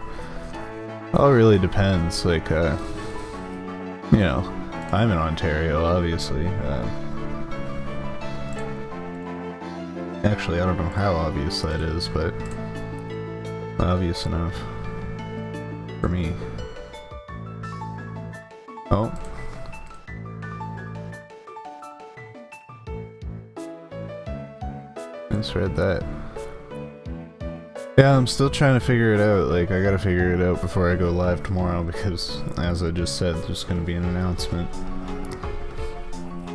S1: All really depends, like, you know, I'm in Ontario, obviously. Actually, I don't know how obvious that is, but obvious enough for me. Oh. Misread that. Yeah, I'm still trying to figure it out. Like, I gotta figure it out before I go live tomorrow because, as I just said, there's gonna be an announcement.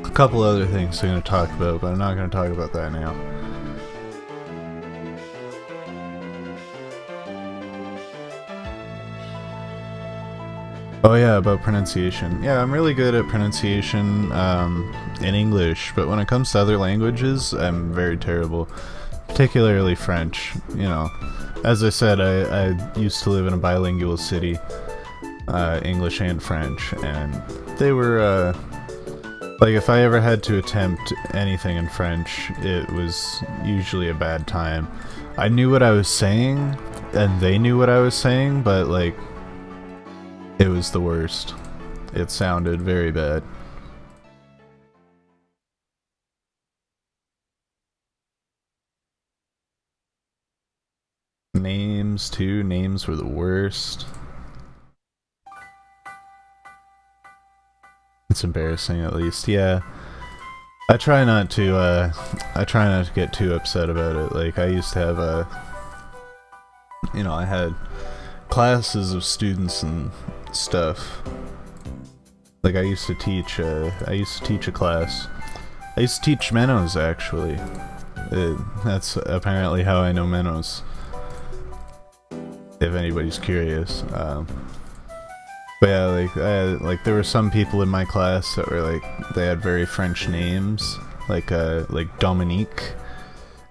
S1: A couple other things I'm gonna talk about, but I'm not gonna talk about that now. Oh yeah, about pronunciation. Yeah, I'm really good at pronunciation in English, but when it comes to other languages, I'm very terrible. Particularly French, you know. As I said, I used to live in a bilingual city, English and French, and they were, like, if I ever had to attempt anything in French, it was usually a bad time. I knew what I was saying, and they knew what I was saying, but, like, it was the worst. It sounded very bad. Names, too. Names were the worst. It's embarrassing, at least. Yeah. I try not to get too upset about it. Like, I used to have you know, I had classes of students and stuff. Like, I used to teach a class. I used to teach Menos, actually. That's apparently how I know Menos, if anybody's curious. But yeah, like there were some people in my class that were like, they had very French names, like Dominique,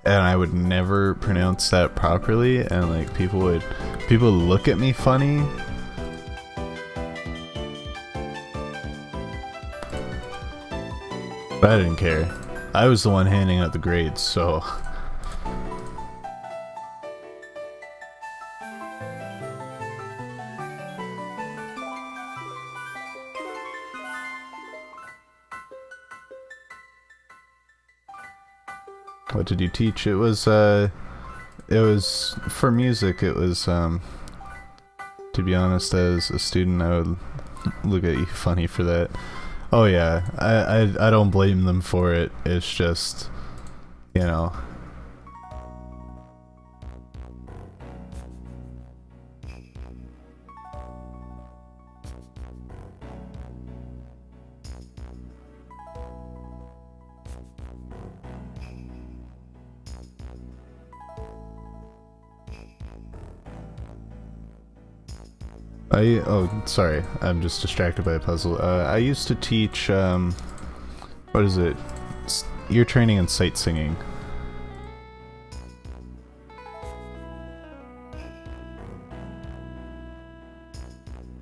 S1: and I would never pronounce that properly, and like people would look at me funny. But I didn't care. I was the one handing out the grades, so. What did you teach? It was for music. It was, to be honest, as a student, I would look at you funny for that. Oh yeah, I don't blame them for it. It's just, you know. Oh, sorry, I'm just distracted by a puzzle. I used to teach, what is it? Ear training and sight singing.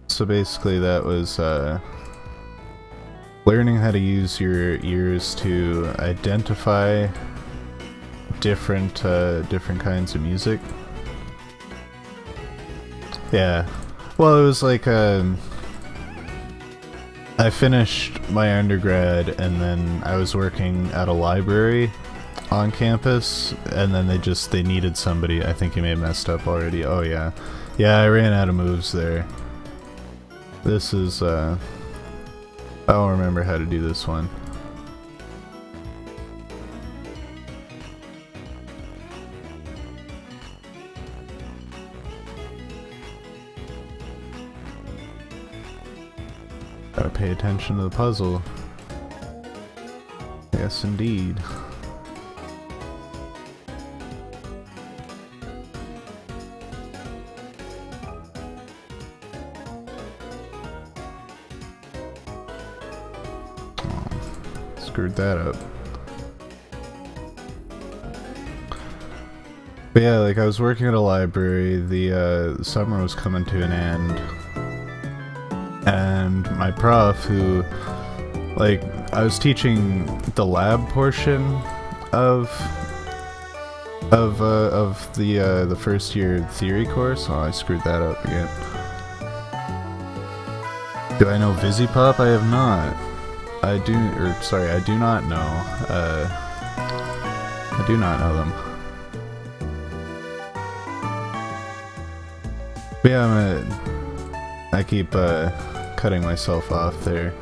S1: So basically that was, learning how to use your ears to identify different kinds of music. Yeah. Well, it was like, I finished my undergrad and then I was working at a library on campus, and then they needed somebody. I think you may have messed up already. Oh yeah. Yeah, I ran out of moves there. This is, I don't remember how to do this one. Gotta pay attention to the puzzle. Yes, indeed. Screwed that up. But yeah, like I was working at a library, the summer was coming to an end, and my prof, who, like, I was teaching the lab portion of the first year theory course. Oh, I screwed that up again. Do I know VisiPop? I have not. I do not know. I do not know them. But yeah, I keep cutting myself off there.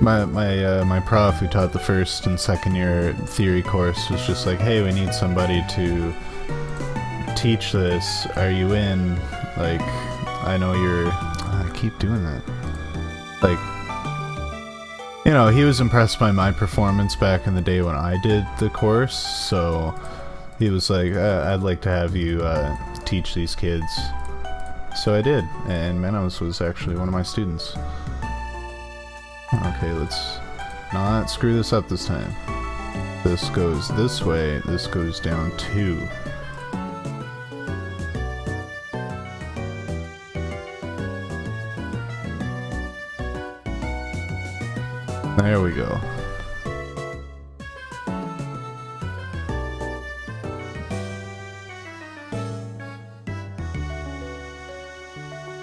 S1: My prof who taught the first and second year theory course was just like, hey, we need somebody to teach this. Are you in? Like, I know you're... I keep doing that. Like, you know, he was impressed by my performance back in the day when I did the course, so he was like, I'd like to have you teach these kids. So I did, and Menos was actually one of my students. Okay, let's not screw this up this time. This goes this way, this goes down 2. There we go.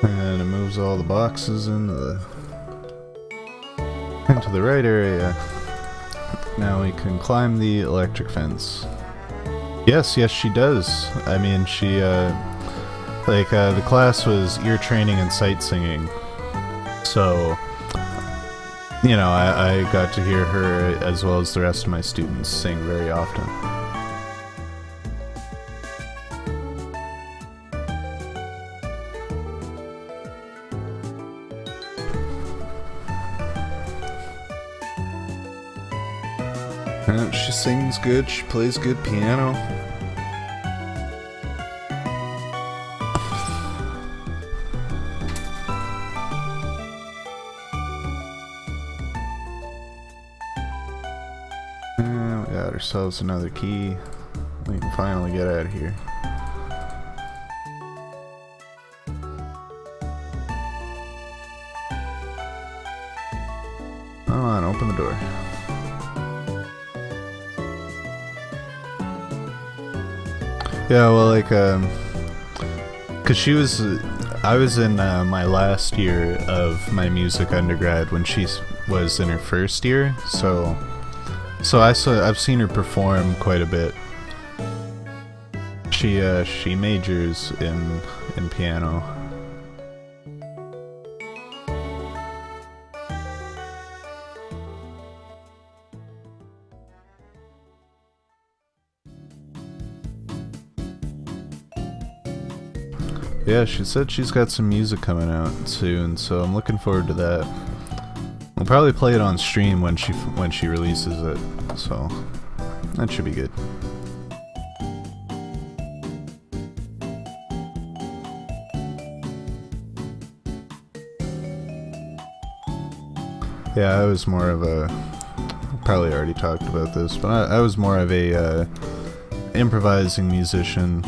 S1: And it moves all the boxes into the right area. Now we can climb the electric fence. Yes, she does. I mean, she, the class was ear training and sight singing. So, you know, I got to hear her as well as the rest of my students sing very often. She sings good, she plays good piano. And we got ourselves another key. We can finally get out of here. Come on, open the door. Yeah, well, like, cause I was in my last year of my music undergrad when she was in her first year, so I've seen her perform quite a bit. She majors in piano. Yeah, she said she's got some music coming out soon, so I'm looking forward to that. We'll probably play it on stream when she releases it, so that should be good. Yeah, I was more of a... probably already talked about this, but I was more of a improvising musician.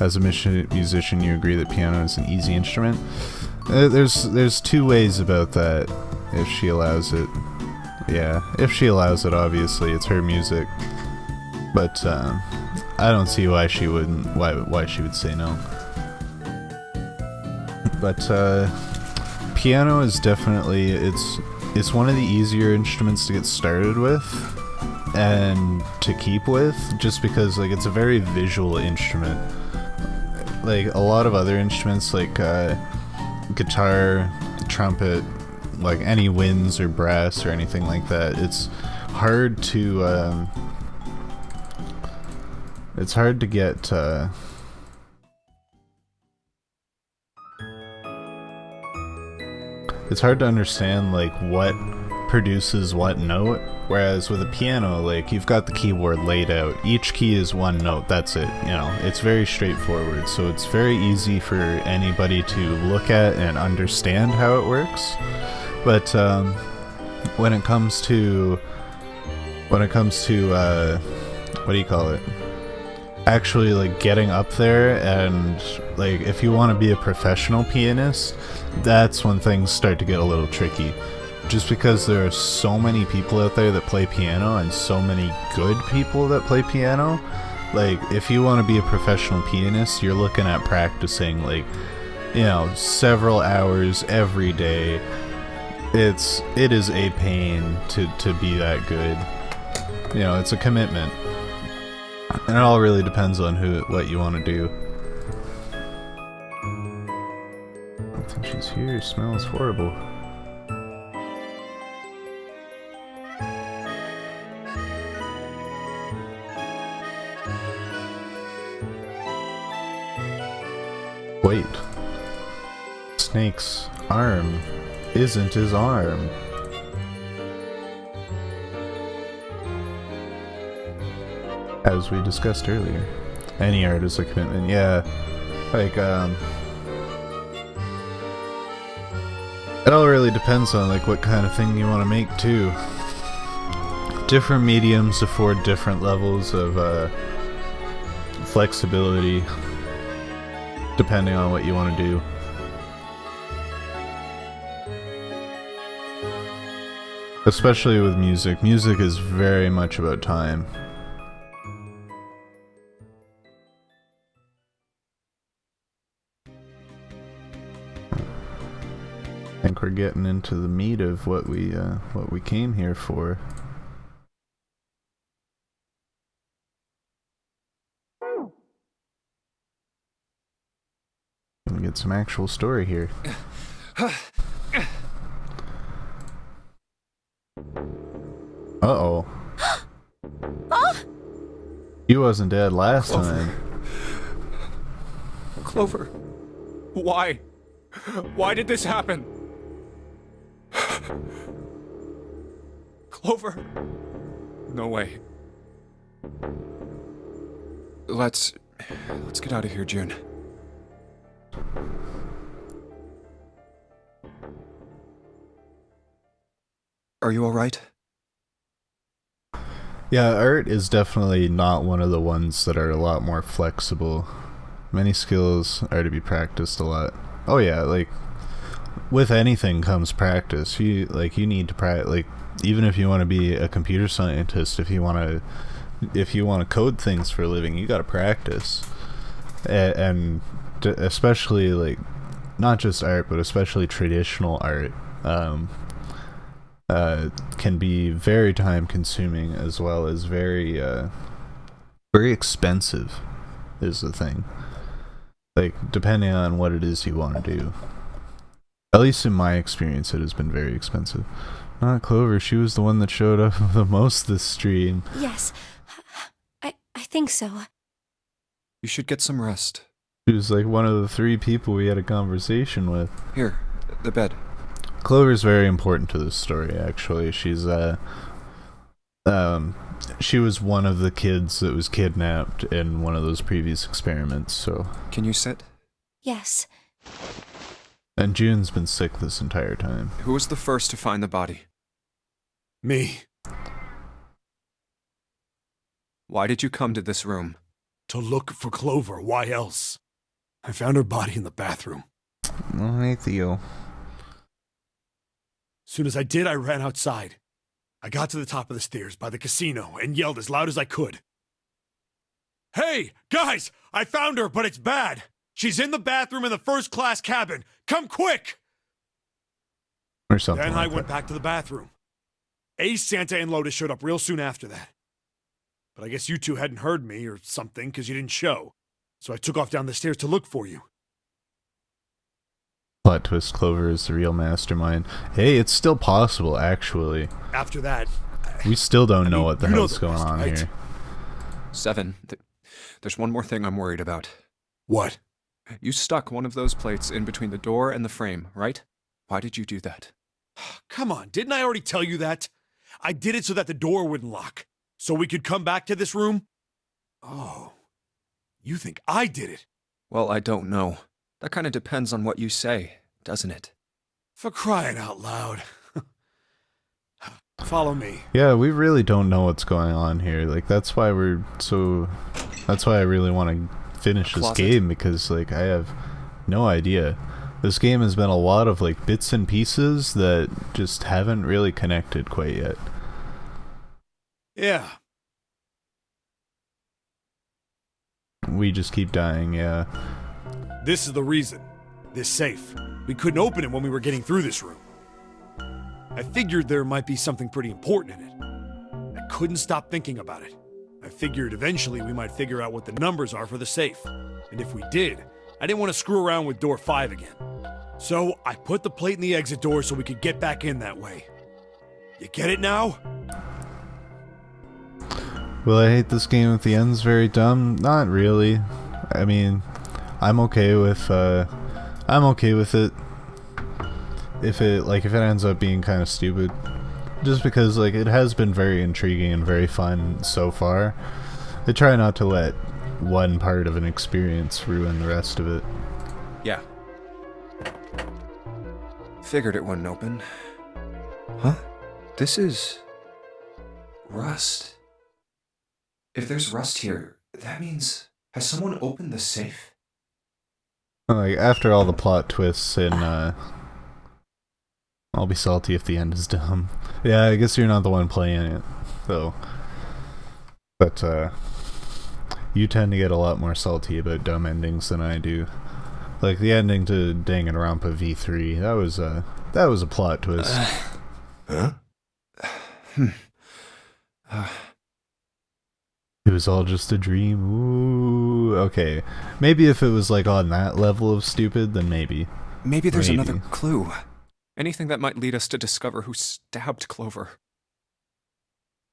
S1: As a musician, you agree that piano is an easy instrument. There's two ways about that, if she allows it. Yeah, if she allows it, obviously, it's her music. But I don't see why she wouldn't. Why she would say no. But piano is definitely it's one of the easier instruments to get started with and to keep with, just because like it's a very visual instrument. Like a lot of other instruments, like guitar, trumpet, like any winds or brass or anything like that, it's hard to get it's hard to understand like what produces what note, whereas with a piano, like, you've got the keyboard laid out. Each key is one note, that's it, you know. It's very straightforward, so it's very easy for anybody to look at and understand how it works. But when it comes to what do you call it, actually like getting up there, and like if you want to be a professional pianist, that's when things start to get a little tricky. Just because there are so many people out there that play piano, and so many good people that play piano, like, if you want to be a professional pianist, you're looking at practicing, like, you know, several hours every day. It is a pain to be that good. You know, it's a commitment. And it all really depends on what you want to do. I don't think she's here. Smells horrible. Wait. Snake's arm isn't his arm. As we discussed earlier. Any art is a commitment, yeah. Like, it all really depends on, like, what kind of thing you want to make, too. Different mediums afford different levels of, flexibility, depending on what you want to do. Especially with music. Music is very much about time. I think we're getting into the meat of what we came here for. Gonna get some actual story here. Uh-oh. You wasn't dead last time.
S3: Clover, why? Why did this happen? Clover? No way. Let's get out of here, June. Are you alright?
S1: Yeah, art is definitely not one of the ones that are a lot more flexible. Many skills are to be practiced a lot. Oh yeah, like, with anything comes practice. You need to practice, like, even if you want to be a computer scientist, if you want to code things for a living, you gotta practice. And especially, like, not just art, but especially traditional art, can be very time consuming, as well as very expensive is the thing. Like, depending on what it is you want to do. At least in my experience, it has been very expensive. Not Clover, she was the one that showed up the most this stream.
S2: Yes, I think so.
S3: You should get some rest.
S1: She was like one of the 3 people we had a conversation with.
S3: Here, the bed.
S1: Clover's very important to this story, actually. She's, she was one of the kids that was kidnapped in one of those previous experiments, so...
S3: Can you sit?
S2: Yes.
S1: And June's been sick this entire time.
S3: Who was the first to find the body?
S6: Me.
S3: Why did you come to this room?
S6: To look for Clover, why else? I found her body in the bathroom.
S1: Oh, hey, Theo.
S6: Soon as I did, I ran outside. I got to the top of the stairs by the casino and yelled as loud as I could. Hey, guys! I found her, but it's bad! She's in the bathroom in the first-class cabin! Come quick!
S1: Or something
S6: Then
S1: like
S6: I went
S1: that.
S6: back to the bathroom. Ace, Santa, and Lotus showed up real soon after that. But I guess you two hadn't heard me or something because you didn't show. So I took off down the stairs to look for you.
S1: Plot twist, Clover is the real mastermind. Hey, it's still possible, actually.
S6: After that...
S1: We still don't know
S6: mean,
S1: what the
S6: you know
S1: hell's
S6: the
S1: going
S6: rest,
S1: on
S6: right?
S1: here.
S3: 7. There's one more thing I'm worried about.
S6: What?
S3: You stuck one of those plates in between the door and the frame, right? Why did you do that?
S6: Come on, didn't I already tell you that? I did it so that the door wouldn't lock. So we could come back to this room? Oh, you think I did it?
S3: Well, I don't know. That kind of depends on what you say, doesn't it?
S6: For crying out loud. Follow me.
S1: Yeah, we really don't know what's going on here. Like, that's why I really want to finish this
S3: Closet?
S1: game, because, like, I have no idea. This game has been a lot of, like, bits and pieces that just haven't really connected quite yet.
S6: Yeah.
S1: We just keep dying, yeah.
S6: This is the reason. This safe. We couldn't open it when we were getting through this room. I figured there might be something pretty important in it. I couldn't stop thinking about it. I figured eventually we might figure out what the numbers are for the safe. And if we did, I didn't want to screw around with door 5 again. So I put the plate in the exit door so we could get back in that way. You get it now?
S1: Will I hate this game if the end's very dumb? Not really. I mean, I'm okay with it if it ends up being kind of stupid. Just because, like, it has been very intriguing and very fun so far. I try not to let one part of an experience ruin the rest of it.
S3: Yeah. Figured it wouldn't open. Huh? This is... rust. If there's rust here, that means... has someone opened the safe?
S1: Like, after all the plot twists in, I'll be salty if the end is dumb. Yeah, I guess you're not the one playing it, though. But, you tend to get a lot more salty about dumb endings than I do. Like, the ending to Danganronpa V3, that was a plot twist.
S5: Huh?
S1: It was all just a dream. Ooh, okay. Maybe if it was, like, on that level of stupid, then maybe.
S3: Maybe there's another clue. Anything that might lead us to discover who stabbed Clover.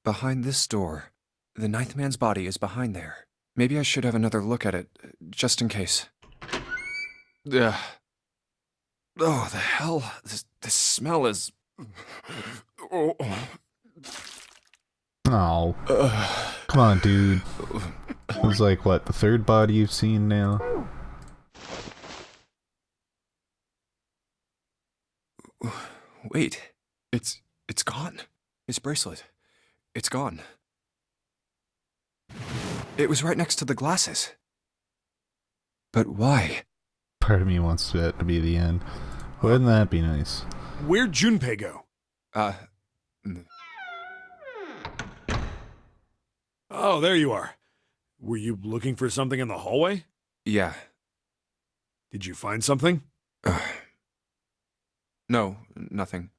S3: Behind this door. The ninth man's body is behind there. Maybe I should have another look at it, just in case. Ugh. Oh, the hell? This smell is... Oh.
S1: Oh. Come on, dude. It was like, what, the third body you've seen now?
S3: Wait. It's gone. His bracelet. It's gone. It was right next to the glasses. But why?
S1: Part of me wants that to be the end. Wouldn't that be nice?
S6: Where'd Junpei go? Oh, there you are. Were you looking for something in the hallway?
S3: Yeah.
S6: Did you find something?
S3: No, nothing.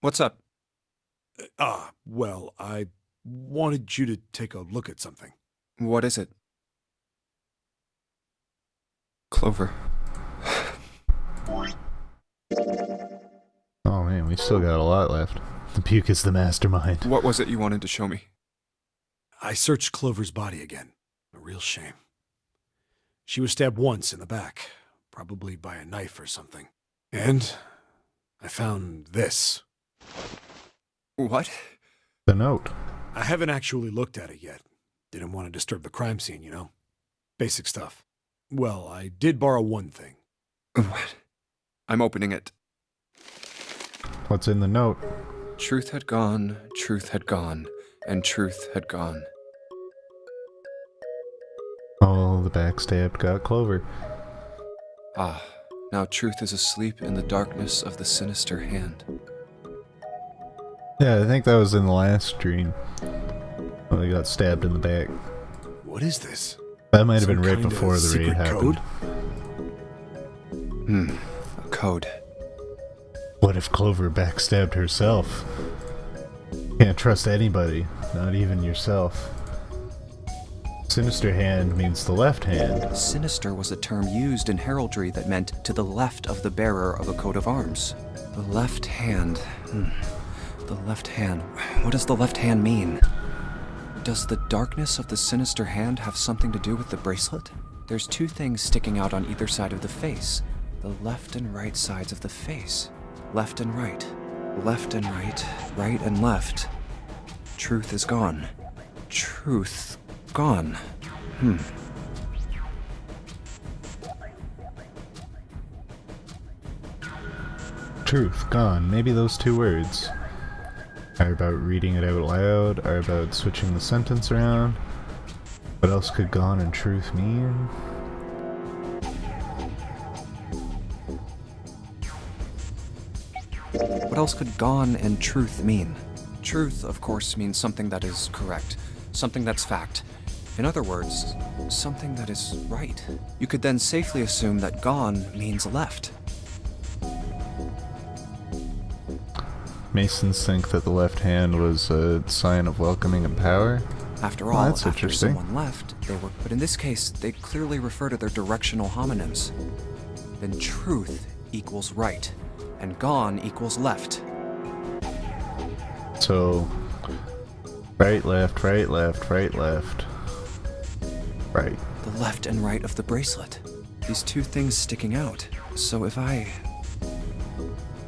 S3: What's up?
S6: Well, I wanted you to take a look at something.
S3: What is it? Clover.
S1: Oh man, we still got a lot left. The puke is the mastermind.
S3: What was it you wanted to show me?
S6: I searched Clover's body again. A real shame. She was stabbed once in the back, probably by a knife or something. And I found this.
S3: What?
S1: The note.
S6: I haven't actually looked at it yet. Didn't want to disturb the crime scene, you know? Basic stuff. Well, I did borrow one thing.
S3: What? I'm opening it.
S1: What's in the note?
S3: Truth had gone, and truth had gone.
S1: Oh, the backstab got Clover.
S3: Ah, now truth is asleep in the darkness of the sinister hand.
S1: Yeah, I think that was in the last dream. When they got stabbed in the back.
S6: What is this?
S1: That might have been
S6: Some
S1: right
S6: kinda
S1: before the raid
S6: secret
S1: happened.
S6: code?
S3: A code.
S1: What if Clover backstabbed herself? Can't trust anybody, not even yourself. Sinister hand means the left hand.
S3: Sinister was a term used in heraldry that meant to the left of the bearer of a coat of arms. The left hand. The left hand. What does the left hand mean? Does the darkness of the sinister hand have something to do with the bracelet? There's two things sticking out on either side of the face. The left and right sides of the face. Left and right. Left and right. Right and left. Truth is gone. Truth gone.
S1: Truth gone. Maybe those two words are about reading it out loud, are about switching the sentence around. What else could gone and truth mean?
S3: What else could gone and truth mean? Truth, of course, means something that is correct, something that's fact. In other words, something that is right. You could then safely assume that gone means left.
S1: Masons think that the left hand was a sign of welcoming and power.
S3: After
S1: Oh,
S3: all,
S1: that's
S3: after
S1: interesting.
S3: someone left, they were. But in this case, they clearly refer to their directional homonyms. Then truth equals right, and gone equals left.
S1: So, right, left, right, left, right, left. Right.
S3: The left and right of the bracelet. These two things sticking out. So if I...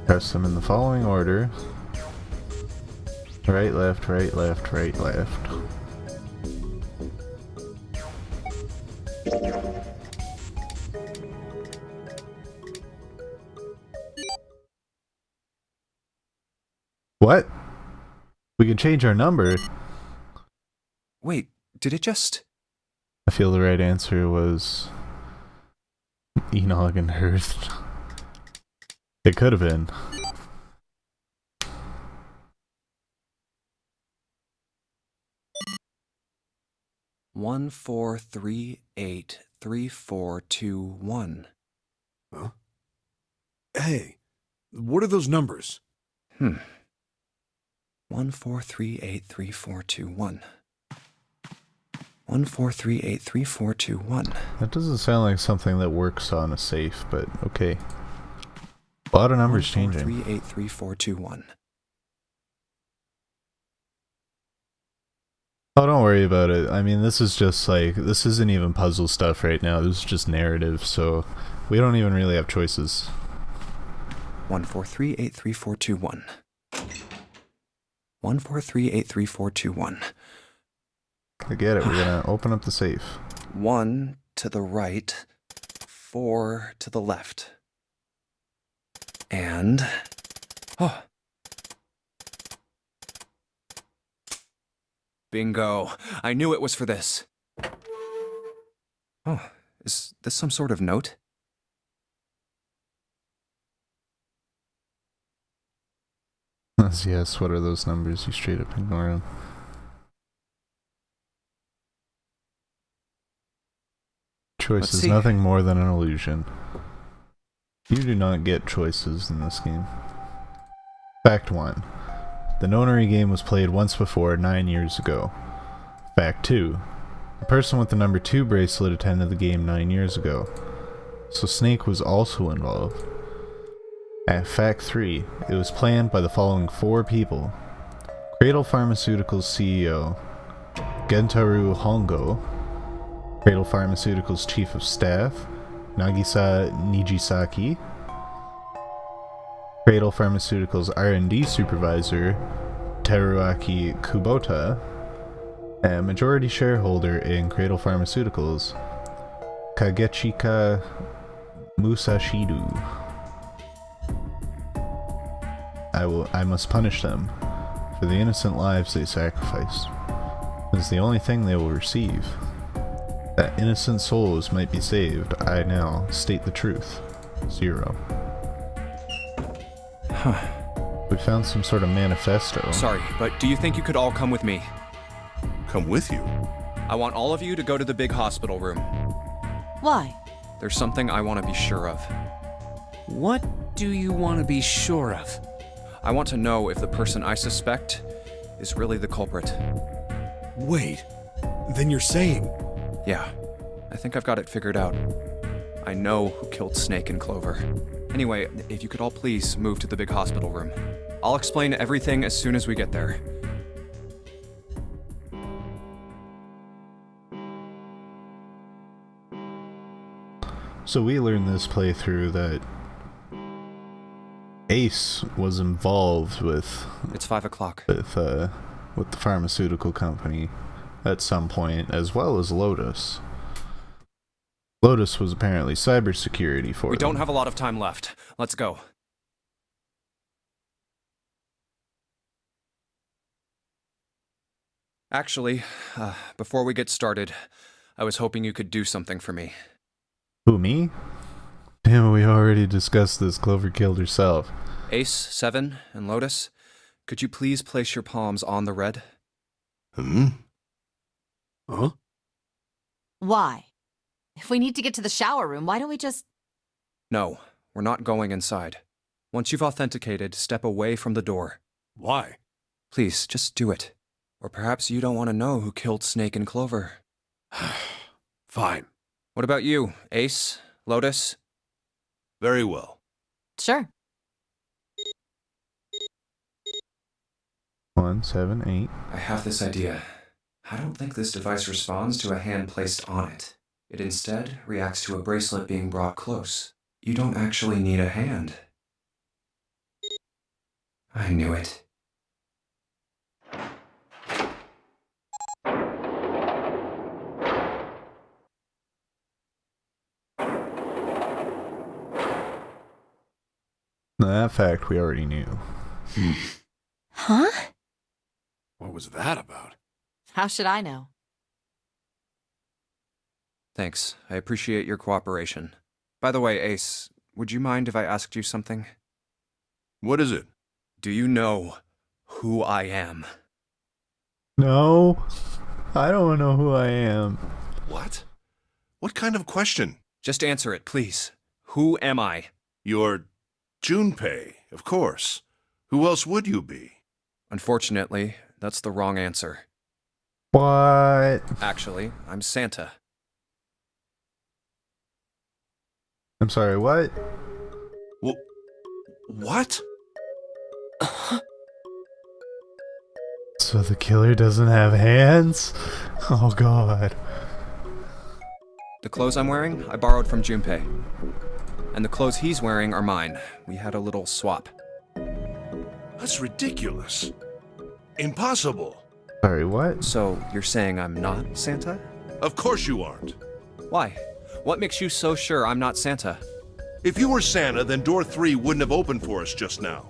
S1: Press them in the following order. Right, left, right, left, right, left. What? We can change our number.
S3: Wait, did it just...
S1: I feel the right answer was Enoch and Hearth. It could have been.
S3: One, 4, 3, 8, 3, 4, 2, 1.
S6: Huh? Hey, what are those numbers?
S3: 1, 4, 3, 8, 3, 4, 2, 1. 1, 4, 3, 8, 3, 4, 2, 1.
S1: That doesn't sound like something that works on a safe, but okay. A lot of numbers
S3: 1, 4,
S1: changing.
S3: 3, 8, 3, 4, 2, 1.
S1: Oh, don't worry about it. I mean, this is just like, this isn't even puzzle stuff right now. This is just narrative, so we don't even really have choices.
S3: 1, 4, 3, 8, 3, 4, 2, 1. 1, 4, 3, 8, 3, 4, 2, 1.
S1: I get it. We're gonna open up the safe.
S3: 1 to the right, 4 to the left. And... Oh. Bingo. I knew it was for this. Oh, is this some sort of note?
S1: Yes, what are those numbers? You straight up ignore them. Choice
S3: Let's
S1: is
S3: see.
S1: nothing more than an illusion. You do not get choices in this game. Fact 1. The nonary game was played once before 9 years ago. Fact 2. The person with the number 2 bracelet attended the game 9 years ago. So Snake was also involved. At Fact 3. It was planned by the following 4 people. Cradle Pharmaceuticals CEO Gentaro Hongo, Cradle Pharmaceuticals Chief of Staff Nagisa Nijisaki, Cradle Pharmaceuticals R&D Supervisor Teruaki Kubota, and majority shareholder in Cradle Pharmaceuticals Kagechika Musashidu. I must punish them for the innocent lives they sacrificed. It is the only thing they will receive. That innocent souls might be saved, I now state the truth. 0. We found some sort of manifesto.
S3: Sorry, but do you think you could all come with me?
S5: Come with you.
S3: I want all of you to go to the big hospital room.
S7: Why?
S3: There's something I want to be sure of.
S4: What do you want to be sure of?
S3: I want to know if the person I suspect is really the culprit.
S6: Wait, then you're saying...
S3: Yeah, I think I've got it figured out. I know who killed Snake and Clover. Anyway, if you could all please move to the big hospital room. I'll explain everything as soon as we get there.
S1: So we learned this playthrough that Ace was involved with
S3: It's 5 o'clock.
S1: the pharmaceutical company at some point, as well as Lotus. Lotus was apparently cybersecurity for
S3: We
S1: them.
S3: don't have a lot of time left. Let's go. Actually, before we get started, I was hoping you could do something for me.
S1: Who, me? Damn, we already discussed this. Clover killed herself.
S3: Ace, Seven, and Lotus, could you please place your palms on the red?
S5: Hmm?
S6: Huh?
S7: Why? If we need to get to the shower room, why don't we just...
S3: No, we're not going inside. Once you've authenticated, step away from the door.
S6: Why?
S3: Please, just do it. Or perhaps you don't want to know who killed Snake and Clover.
S6: Fine.
S3: What about you, Ace, Lotus?
S5: Very well.
S7: Sure.
S1: 178.
S3: I have this idea. I don't think this device responds to a hand placed on it. It instead reacts to a bracelet being brought close. You don't actually need a hand. I knew it.
S1: That fact we already knew.
S2: Huh?
S6: What was that about?
S7: How should I know?
S3: Thanks. I appreciate your cooperation. By the way, Ace, would you mind if I asked you something?
S5: What is it?
S3: Do you know who I am?
S1: No, I don't know who I am.
S5: What? What kind of question?
S3: Just answer it, please. Who am I?
S5: You're Junpei, of course. Who else would you be?
S3: Unfortunately, that's the wrong answer.
S1: What?
S3: Actually, I'm Santa.
S1: I'm sorry, what?
S5: What?
S1: So the killer doesn't have hands? Oh god.
S3: The clothes I'm wearing, I borrowed from Junpei. And the clothes he's wearing are mine. We had a little swap.
S5: That's ridiculous. Impossible.
S1: Sorry, what?
S3: So, you're saying I'm not Santa?
S5: Of course you aren't.
S3: Why? What makes you so sure I'm not Santa?
S5: If you were Santa, then door 3 wouldn't have opened for us just now.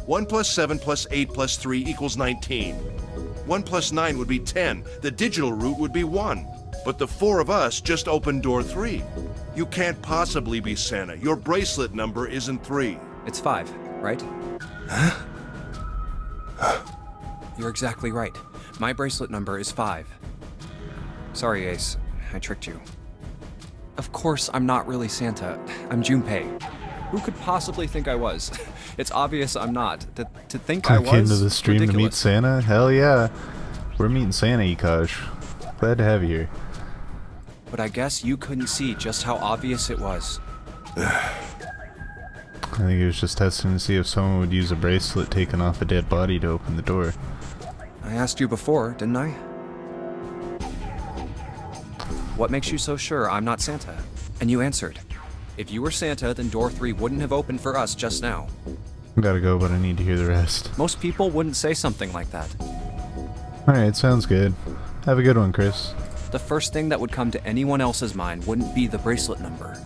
S5: 1 plus 7 plus 8 plus 3 equals 19. 1 plus 9 would be 10. The digital route would be 1. But the 4 of us just opened door 3. You can't possibly be Santa. Your bracelet number isn't 3.
S3: It's 5, right? You're exactly right. My bracelet number is 5. Sorry, Ace. I tricked you. Of course, I'm not really Santa. I'm Junpei. Who could possibly think I was? It's obvious I'm not. To think I
S1: Click
S3: was
S1: into the stream to meet
S3: ridiculous.
S1: Santa? Hell yeah. We're meeting Santa, Ekash. Glad to have you here.
S3: But I guess you couldn't see just how obvious it was.
S1: I think he was just testing to see if someone would use a bracelet taken off a dead body to open the door.
S3: I asked you before, didn't I? What makes you so sure I'm not Santa? And you answered. If you were Santa, then door 3 wouldn't have opened for us just now.
S1: Gotta go, but I need to hear the rest.
S3: Most people wouldn't say something like that.
S1: Alright, sounds good. Have a good one, Chris.
S3: The first thing that would come to anyone else's mind wouldn't be the bracelet number.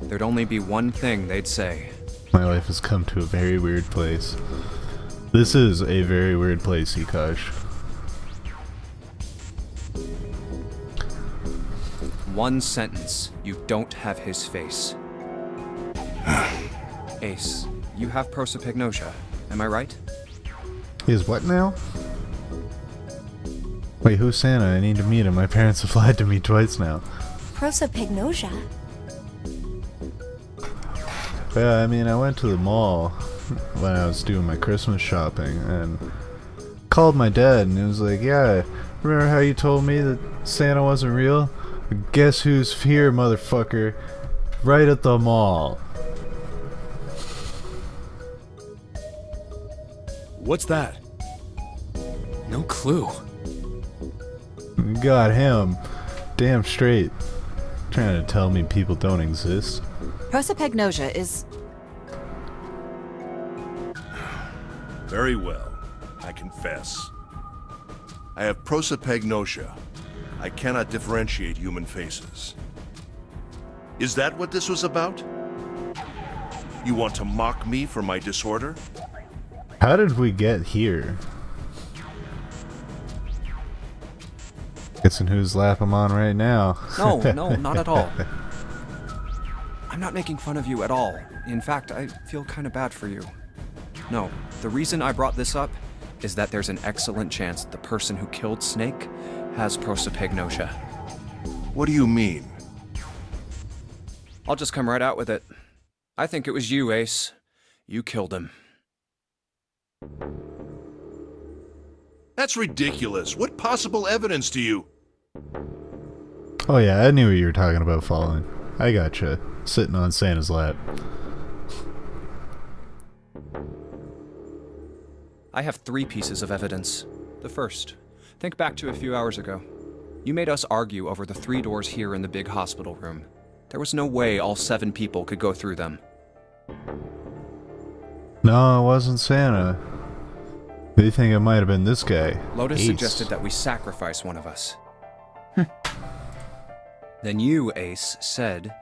S3: There'd only be one thing they'd say.
S1: My life has come to a very weird place. This is a very weird place, Ekash.
S3: One sentence. You don't have his face. Ace, you have prosopagnosia. Am I right?
S1: Is what now? Wait, who's Santa? I need to meet him. My parents have lied to me twice now.
S2: Prosopagnosia.
S1: Yeah, I mean, I went to the mall when I was doing my Christmas shopping and called my dad and he was like, yeah, remember how you told me that Santa wasn't real? Guess who's here, motherfucker? Right at the mall.
S6: What's that?
S4: No clue.
S1: Got him. Damn straight. Trying to tell me people don't exist.
S7: Prosopagnosia is...
S5: Very well. I confess. I have prosopagnosia. I cannot differentiate human faces. Is that what this was about? You want to mock me for my disorder?
S1: How did we get here? Guessing whose lap I'm on right now.
S3: No, no, not at all. I'm not making fun of you at all. In fact, I feel kind of bad for you. No, the reason I brought this up is that there's an excellent chance the person who killed Snake has prosopagnosia.
S5: What do you mean?
S3: I'll just come right out with it. I think it was you, Ace. You killed him.
S5: That's ridiculous. What possible evidence do you...
S1: Oh yeah, I knew what you were talking about, Fallen. I gotcha. Sitting on Santa's lap.
S3: I have 3 pieces of evidence. The first, think back to a few hours ago. You made us argue over the 3 doors here in the big hospital room. There was no way all 7 people could go through them.
S1: No, it wasn't Santa. Do you think it might have been this guy?
S3: Lotus
S1: Ace.
S3: suggested that we sacrifice one of us. Then you, Ace, said,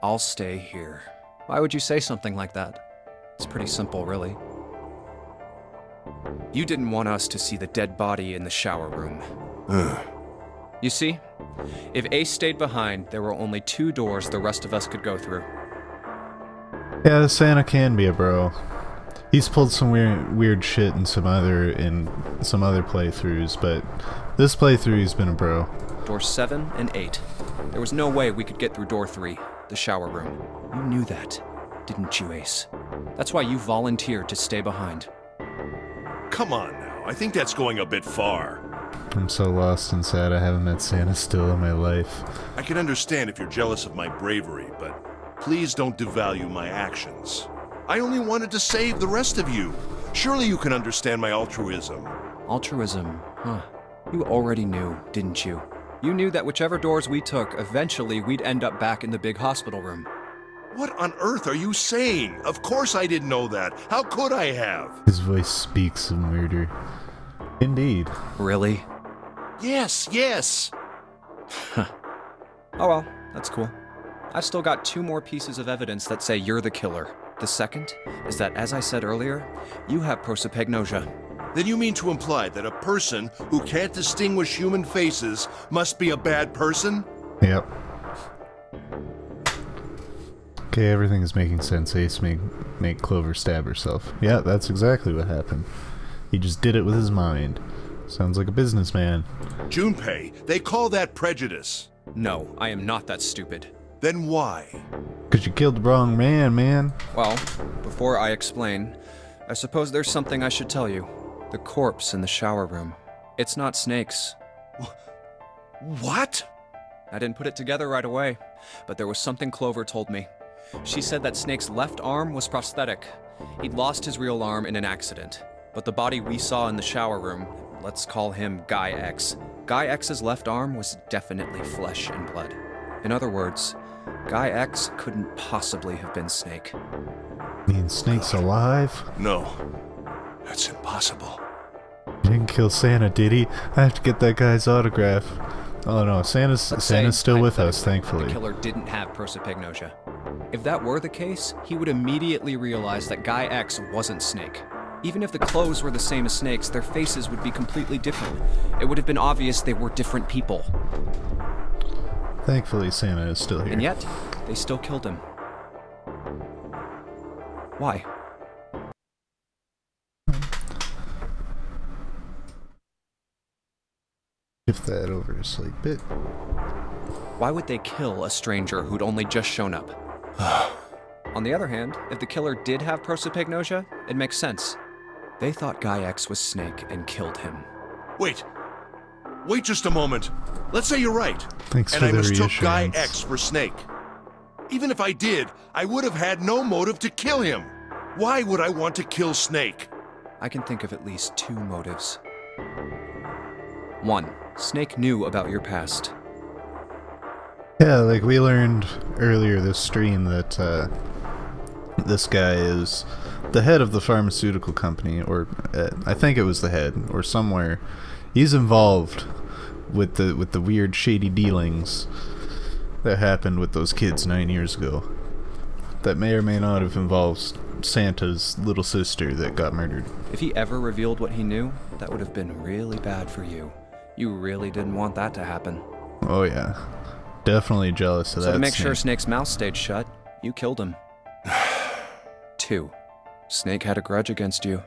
S3: "I'll stay here." Why would you say something like that? It's pretty simple, really. You didn't want us to see the dead body in the shower room. You see, if Ace stayed behind, there were only 2 doors the rest of us could go through.
S1: Yeah, Santa can be a bro. He's pulled some weird shit in some other playthroughs, but this playthrough he's been a bro.
S3: Doors 7 and 8. There was no way we could get through door 3, the shower room. You knew that, didn't you, Ace? That's why you volunteered to stay behind.
S5: Come on now. I think that's going a bit far.
S1: I'm so lost and sad I haven't met Santa still in my life.
S5: I can understand if you're jealous of my bravery, but please don't devalue my actions. I only wanted to save the rest of you. Surely you can understand my altruism.
S3: Altruism, huh? You already knew, didn't you? You knew that whichever doors we took, eventually we'd end up back in the big hospital room.
S5: What on earth are you saying? Of course I didn't know that. How could I have?
S1: His voice speaks of murder. Indeed.
S3: Really?
S5: Yes, yes.
S3: Oh well, that's cool. I've still got 2 more pieces of evidence that say you're the killer. The second is that, as I said earlier, you have prosopagnosia.
S5: Then you mean to imply that a person who can't distinguish human faces must be a bad person?
S1: Yep. Okay, everything is making sense. Ace make Clover stab herself. Yeah, that's exactly what happened. He just did it with his mind. Sounds like a businessman.
S5: Junpei, they call that prejudice.
S3: No, I am not that stupid.
S5: Then why?
S1: Because you killed the wrong man.
S3: Well, before I explain, I suppose there's something I should tell you. The corpse in the shower room. It's not Snake's.
S5: What?
S3: I didn't put it together right away, but there was something Clover told me. She said that Snake's left arm was prosthetic. He'd lost his real arm in an accident. But the body we saw in the shower room, let's call him Guy X. Guy X's left arm was definitely flesh and blood. In other words, Guy X couldn't possibly have been Snake.
S1: Mean Snake's alive?
S5: No, that's impossible.
S1: He didn't kill Santa, did he? I have to get that guy's autograph. Oh no, Santa's still with us, thankfully.
S3: The killer didn't have prosopagnosia. If that were the case, he would immediately realize that Guy X wasn't Snake. Even if the clothes were the same as Snake's, their faces would be completely different. It would have been obvious they were different people.
S1: Thankfully, Santa is still here.
S3: And yet, they still killed him. Why?
S1: Shift that over a slight bit.
S3: Why would they kill a stranger who'd only just shown up? On the other hand, if the killer did have prosopagnosia, it makes sense. They thought Guy X was Snake and killed him.
S5: Wait just a moment. Let's say you're right.
S1: Thanks
S5: and
S1: for
S5: I
S1: the
S5: mistook Guy
S1: reassurance.
S5: X for Snake. Even if I did, I would have had no motive to kill him. Why would I want to kill Snake?
S3: I can think of at least 2 motives. 1. Snake knew about your past.
S1: Yeah, like we learned earlier this stream that this guy is the head of the pharmaceutical company, or I think it was the head, or somewhere. He's involved with the weird shady dealings that happened with those kids 9 years ago. That may or may not have involved Santa's little sister that got murdered.
S3: If he ever revealed what he knew, that would have been really bad for you. You really didn't want that to happen.
S1: Oh yeah. Definitely jealous of that.
S3: So to make sure
S1: Snake.
S3: Snake's mouth stayed shut, you killed him. 2. Snake had a grudge against you.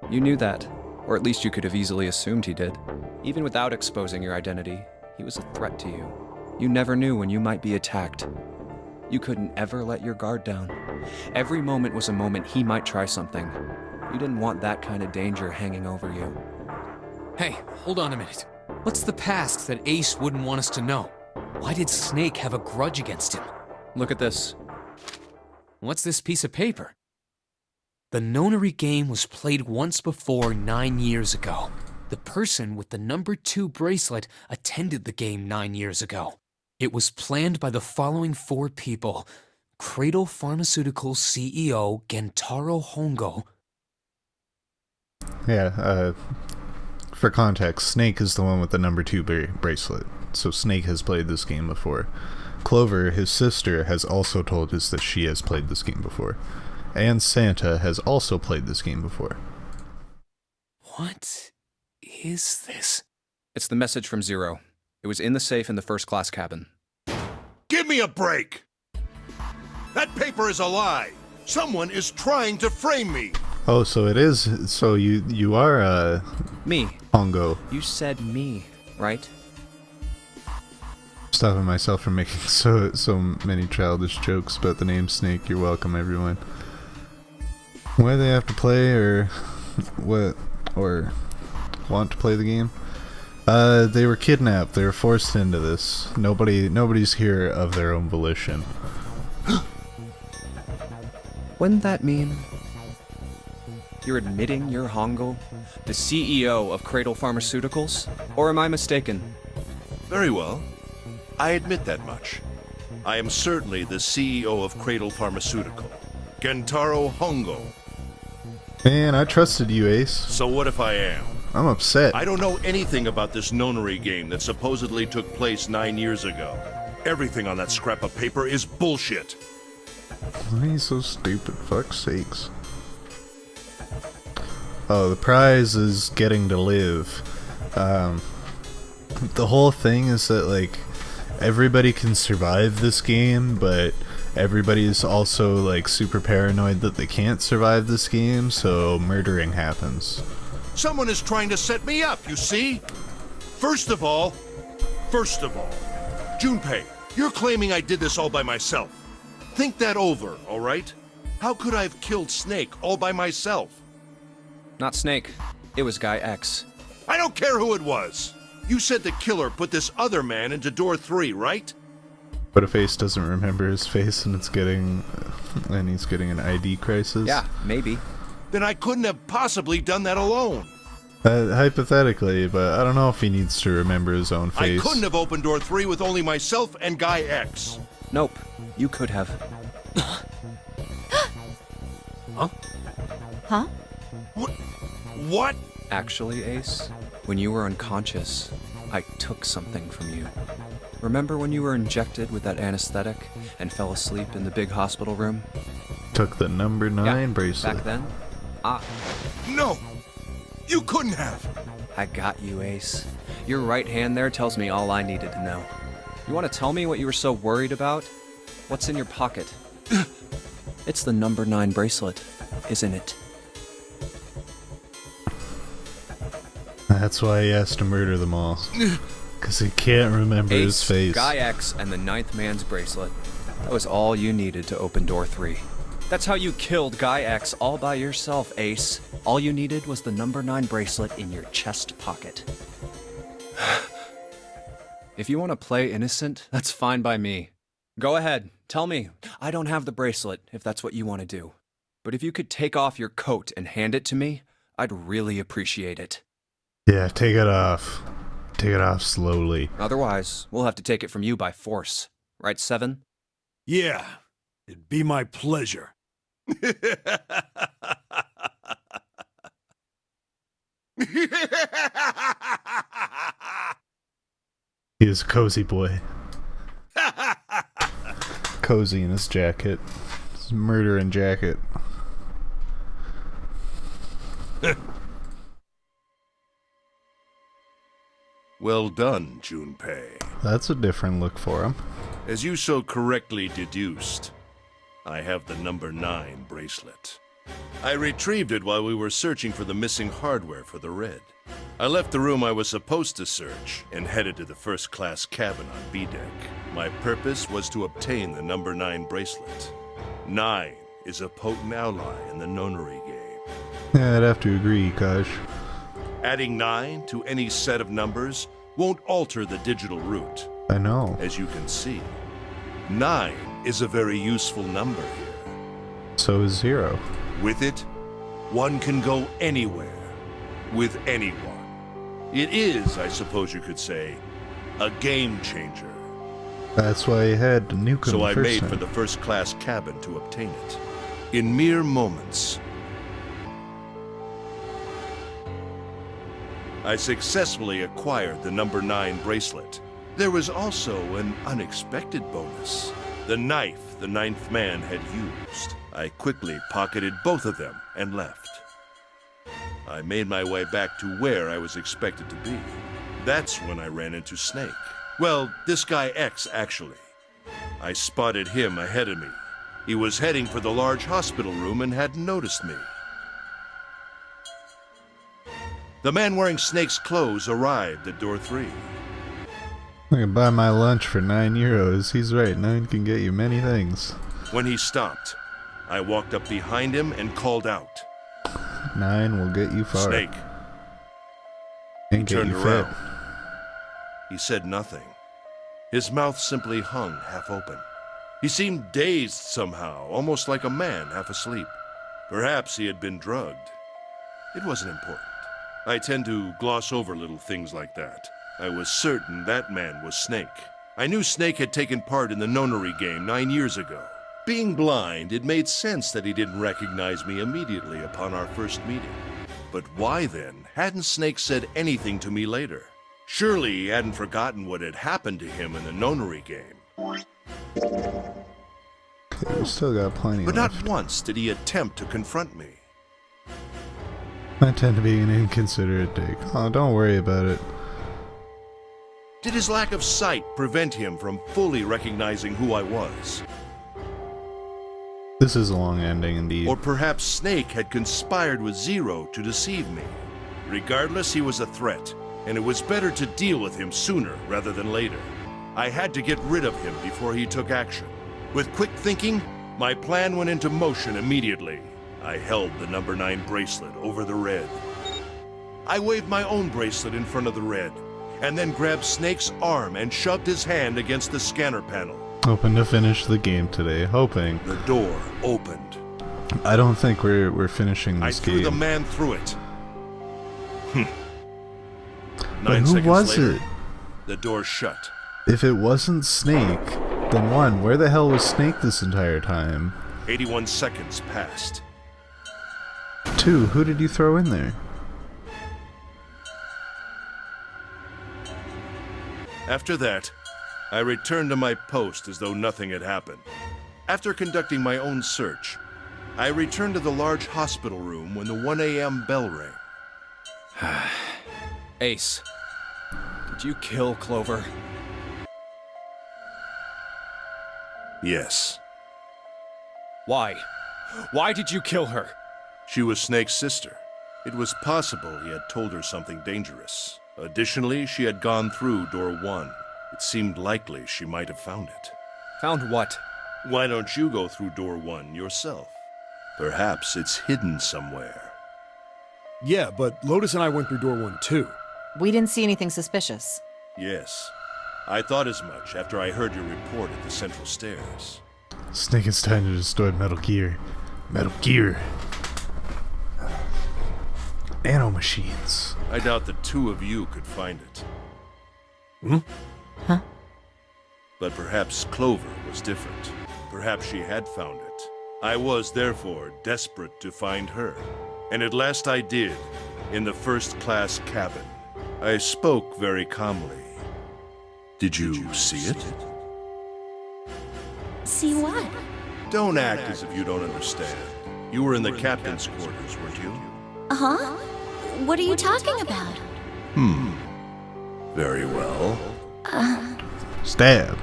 S3: You knew that, or at least you could have easily assumed he did. Even without exposing your identity, he was a threat to you. You never knew when you might be attacked. You couldn't ever let your guard down. Every moment was a moment he might try something. You didn't want that kind of danger hanging over you.
S4: Hey, hold on a minute. What's the past that Ace wouldn't want us to know? Why did Snake have a grudge against him?
S3: Look at this.
S4: What's this piece of paper? The nonary game was played once before 9 years ago. The person with the number 2 bracelet attended the game 9 years ago. It was planned by the following 4 people: Cradle Pharmaceuticals CEO Gentaro Hongo.
S1: Yeah, for context, Snake is the one with the number 2 bracelet. So Snake has played this game before. Clover, his sister, has also told us that she has played this game before. And Santa has also played this game before.
S4: What is this?
S3: It's the message from Zero. It was in the safe in the first class cabin.
S5: Give me a break! That paper is a lie! Someone is trying to frame me!
S1: Oh, so it is. So you are
S3: Me.
S1: Hongo.
S3: You said me, right?
S1: Stopping myself from making so many childish jokes about the name Snake. You're welcome, everyone. Why they have to play, or what, or want to play the game? They were kidnapped. They were forced into this. Nobody's here of their own volition.
S3: Wouldn't that mean you're admitting you're Hongo, the CEO of Cradle Pharmaceuticals? Or am I mistaken?
S5: Very well. I admit that much. I am certainly the CEO of Cradle Pharmaceutical, Gentaro Hongo.
S1: Man, I trusted you, Ace.
S5: So what if I am?
S1: I'm upset.
S5: I don't know anything about this nonary game that supposedly took place 9 years ago. Everything on that scrap of paper is bullshit.
S1: Why are you so stupid? Fuck's sakes. Oh, the prize is getting to live. The whole thing is that, like, everybody can survive this game, but everybody's also, like, super paranoid that they can't survive this game, so murdering happens.
S5: Someone is trying to set me up, you see? First of all, Junpei, you're claiming I did this all by myself. Think that over, all right? How could I have killed Snake all by myself?
S3: Not Snake. It was Guy X.
S5: I don't care who it was. You said the killer put this other man into door 3, right?
S1: But if Ace doesn't remember his face and he's getting an ID crisis?
S3: Yeah, maybe.
S5: Then I couldn't have possibly done that alone.
S1: Hypothetically, but I don't know if he needs to remember his own face.
S5: I couldn't have opened door 3 with only myself and Guy X.
S3: Nope. You could have.
S7: Huh?
S5: What?
S3: Actually, Ace, when you were unconscious, I took something from you. Remember when you were injected with that anesthetic and fell asleep in the big hospital room?
S1: Took the number 9 bracelet.
S3: Back then,
S5: No! You couldn't have!
S3: I got you, Ace. Your right hand there tells me all I needed to know. You want to tell me what you were so worried about? What's in your pocket? It's the number 9 bracelet, isn't it?
S1: That's why he has to murder them all. Because he can't remember his
S3: Ace,
S1: face.
S3: Guy X, and the 9th man's bracelet. That was all you needed to open door 3. That's how you killed Guy X all by yourself, Ace. All you needed was the number 9 bracelet in your chest pocket. If you want to play innocent, that's fine by me. Go ahead, tell me. I don't have the bracelet, if that's what you want to do. But if you could take off your coat and hand it to me, I'd really appreciate it.
S1: Yeah, take it off. Take it off slowly.
S3: Otherwise, we'll have to take it from you by force. Right, Seven?
S6: Yeah, it'd be my pleasure.
S1: He is a cozy boy. Cozy in his jacket. His murdering jacket.
S5: Well done, Junpei.
S1: That's a different look for him.
S5: As you so correctly deduced, I have the number 9 bracelet. I retrieved it while we were searching for the missing hardware for the Red. I left the room I was supposed to search and headed to the first-class cabin on B-Deck. My purpose was to obtain the number 9 bracelet. 9 is a potent ally in the nonary game.
S1: Yeah, I'd have to agree, Kosh.
S5: Adding 9 to any set of numbers won't alter the digital root.
S1: I know.
S5: As you can see, 9 is a very useful number here.
S1: So is 0.
S5: With it, one can go anywhere, with anyone. It is, I suppose you could say, a game changer.
S1: That's why he had to nuke him
S5: So I
S1: the first
S5: made
S1: time.
S5: for the first-class cabin to obtain it. In mere moments, I successfully acquired the number 9 bracelet. There was also an unexpected bonus. The knife the 9th man had used. I quickly pocketed both of them and left. I made my way back to where I was expected to be. That's when I ran into Snake. Well, this guy X, actually. I spotted him ahead of me. He was heading for the large hospital room and hadn't noticed me. The man wearing Snake's clothes arrived at door 3.
S1: I can buy my lunch for 9 euros. He's right, 9 can get you many things.
S5: When he stopped, I walked up behind him and called out.
S1: 9 will get you far.
S5: Snake.
S1: And
S5: He
S1: get
S5: turned
S1: you
S5: around.
S1: fit.
S5: He said nothing. His mouth simply hung half open. He seemed dazed somehow, almost like a man half asleep. Perhaps he had been drugged. It wasn't important. I tend to gloss over little things like that. I was certain that man was Snake. I knew Snake had taken part in the nonary game 9 years ago. Being blind, it made sense that he didn't recognize me immediately upon our first meeting. But why then hadn't Snake said anything to me later? Surely he hadn't forgotten what had happened to him in the nonary game.
S1: Okay, we still got plenty
S5: But
S1: left.
S5: not once did he attempt to confront me.
S1: I tend to be an inconsiderate dick. Oh, don't worry about it.
S5: Did his lack of sight prevent him from fully recognizing who I was?
S1: This is a long ending indeed.
S5: Or perhaps Snake had conspired with Zero to deceive me. Regardless, he was a threat, and it was better to deal with him sooner rather than later. I had to get rid of him before he took action. With quick thinking, my plan went into motion immediately. I held the number 9 bracelet over the Red. I waved my own bracelet in front of the Red, and then grabbed Snake's arm and shoved his hand against the scanner panel.
S1: Hoping to finish the game today. Hoping.
S5: The door opened.
S1: I don't think we're finishing
S5: I
S1: this
S5: threw
S1: game.
S5: the man through it.
S1: But
S5: 9
S1: who
S5: seconds
S1: was
S5: later,
S1: it?
S5: the door shut.
S1: If it wasn't Snake, then 1, where the hell was Snake this entire time?
S5: 81 seconds passed.
S1: 2, who did you throw in there?
S5: After that, I returned to my post as though nothing had happened. After conducting my own search, I returned to the large hospital room when the 1 a.m. bell rang.
S3: Ace, did you kill Clover?
S5: Yes,
S3: Why? Why did you kill her?
S5: she was Snake's sister. It was possible he had told her something dangerous. Additionally, she had gone through door 1. It seemed likely she might have found it.
S3: Found what?
S5: Why don't you go through door 1 yourself? Perhaps it's hidden somewhere.
S6: Yeah, but Lotus and I went through door 1 too.
S7: We didn't see anything suspicious.
S5: Yes, I thought as much after I heard your report at the central stairs.
S1: Snake, it's time to destroy Metal Gear. Metal Gear. Nano machines.
S5: I doubt the 2 of you could find it.
S7: Huh?
S5: But perhaps Clover was different. Perhaps she had found it. I was, therefore, desperate to find her. And at last I did, in the first-class cabin. I spoke very calmly. Did you see it?
S2: See what?
S5: Don't act as if you don't understand. You were in the captain's quarters, weren't you?
S2: Huh? What are you talking about?
S5: Very well.
S1: Stab.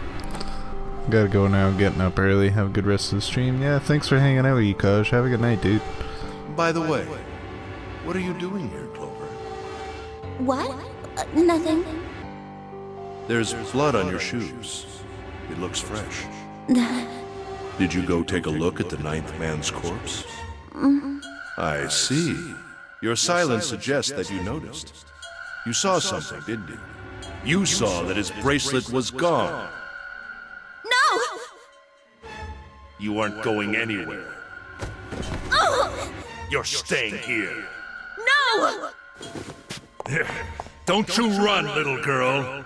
S1: Gotta go now, getting up early. Have a good rest of the stream. Yeah, thanks for hanging out with you, Coach. Have a good night, dude.
S5: By the way, what are you doing here, Clover?
S2: What? Nothing.
S5: There's blood on your shoes. It looks fresh. Did you go take a look at the ninth man's corpse? I see. Your silence suggests that you noticed. You saw something, didn't you? You saw that his bracelet was gone.
S2: No!
S5: You aren't going anywhere. You're staying here.
S2: No!
S5: Don't you run, little girl.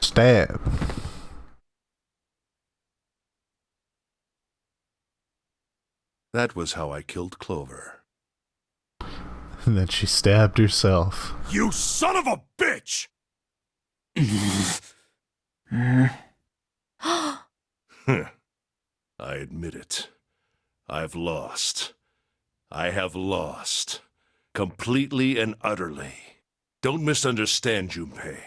S1: Stab.
S5: That was how I killed Clover.
S1: And then she stabbed herself.
S6: You son of a bitch!
S5: I admit it. I've lost. I have lost. Completely and utterly. Don't misunderstand, Junpei.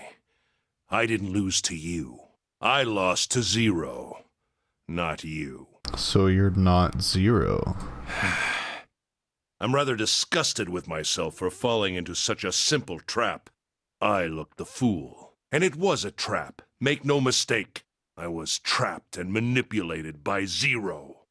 S5: I didn't lose to you. I lost to Zero. Not you.
S1: So you're not Zero.
S5: I'm rather disgusted with myself for falling into such a simple trap. I looked the fool. And it was a trap. Make no mistake. I was trapped and manipulated by Zero.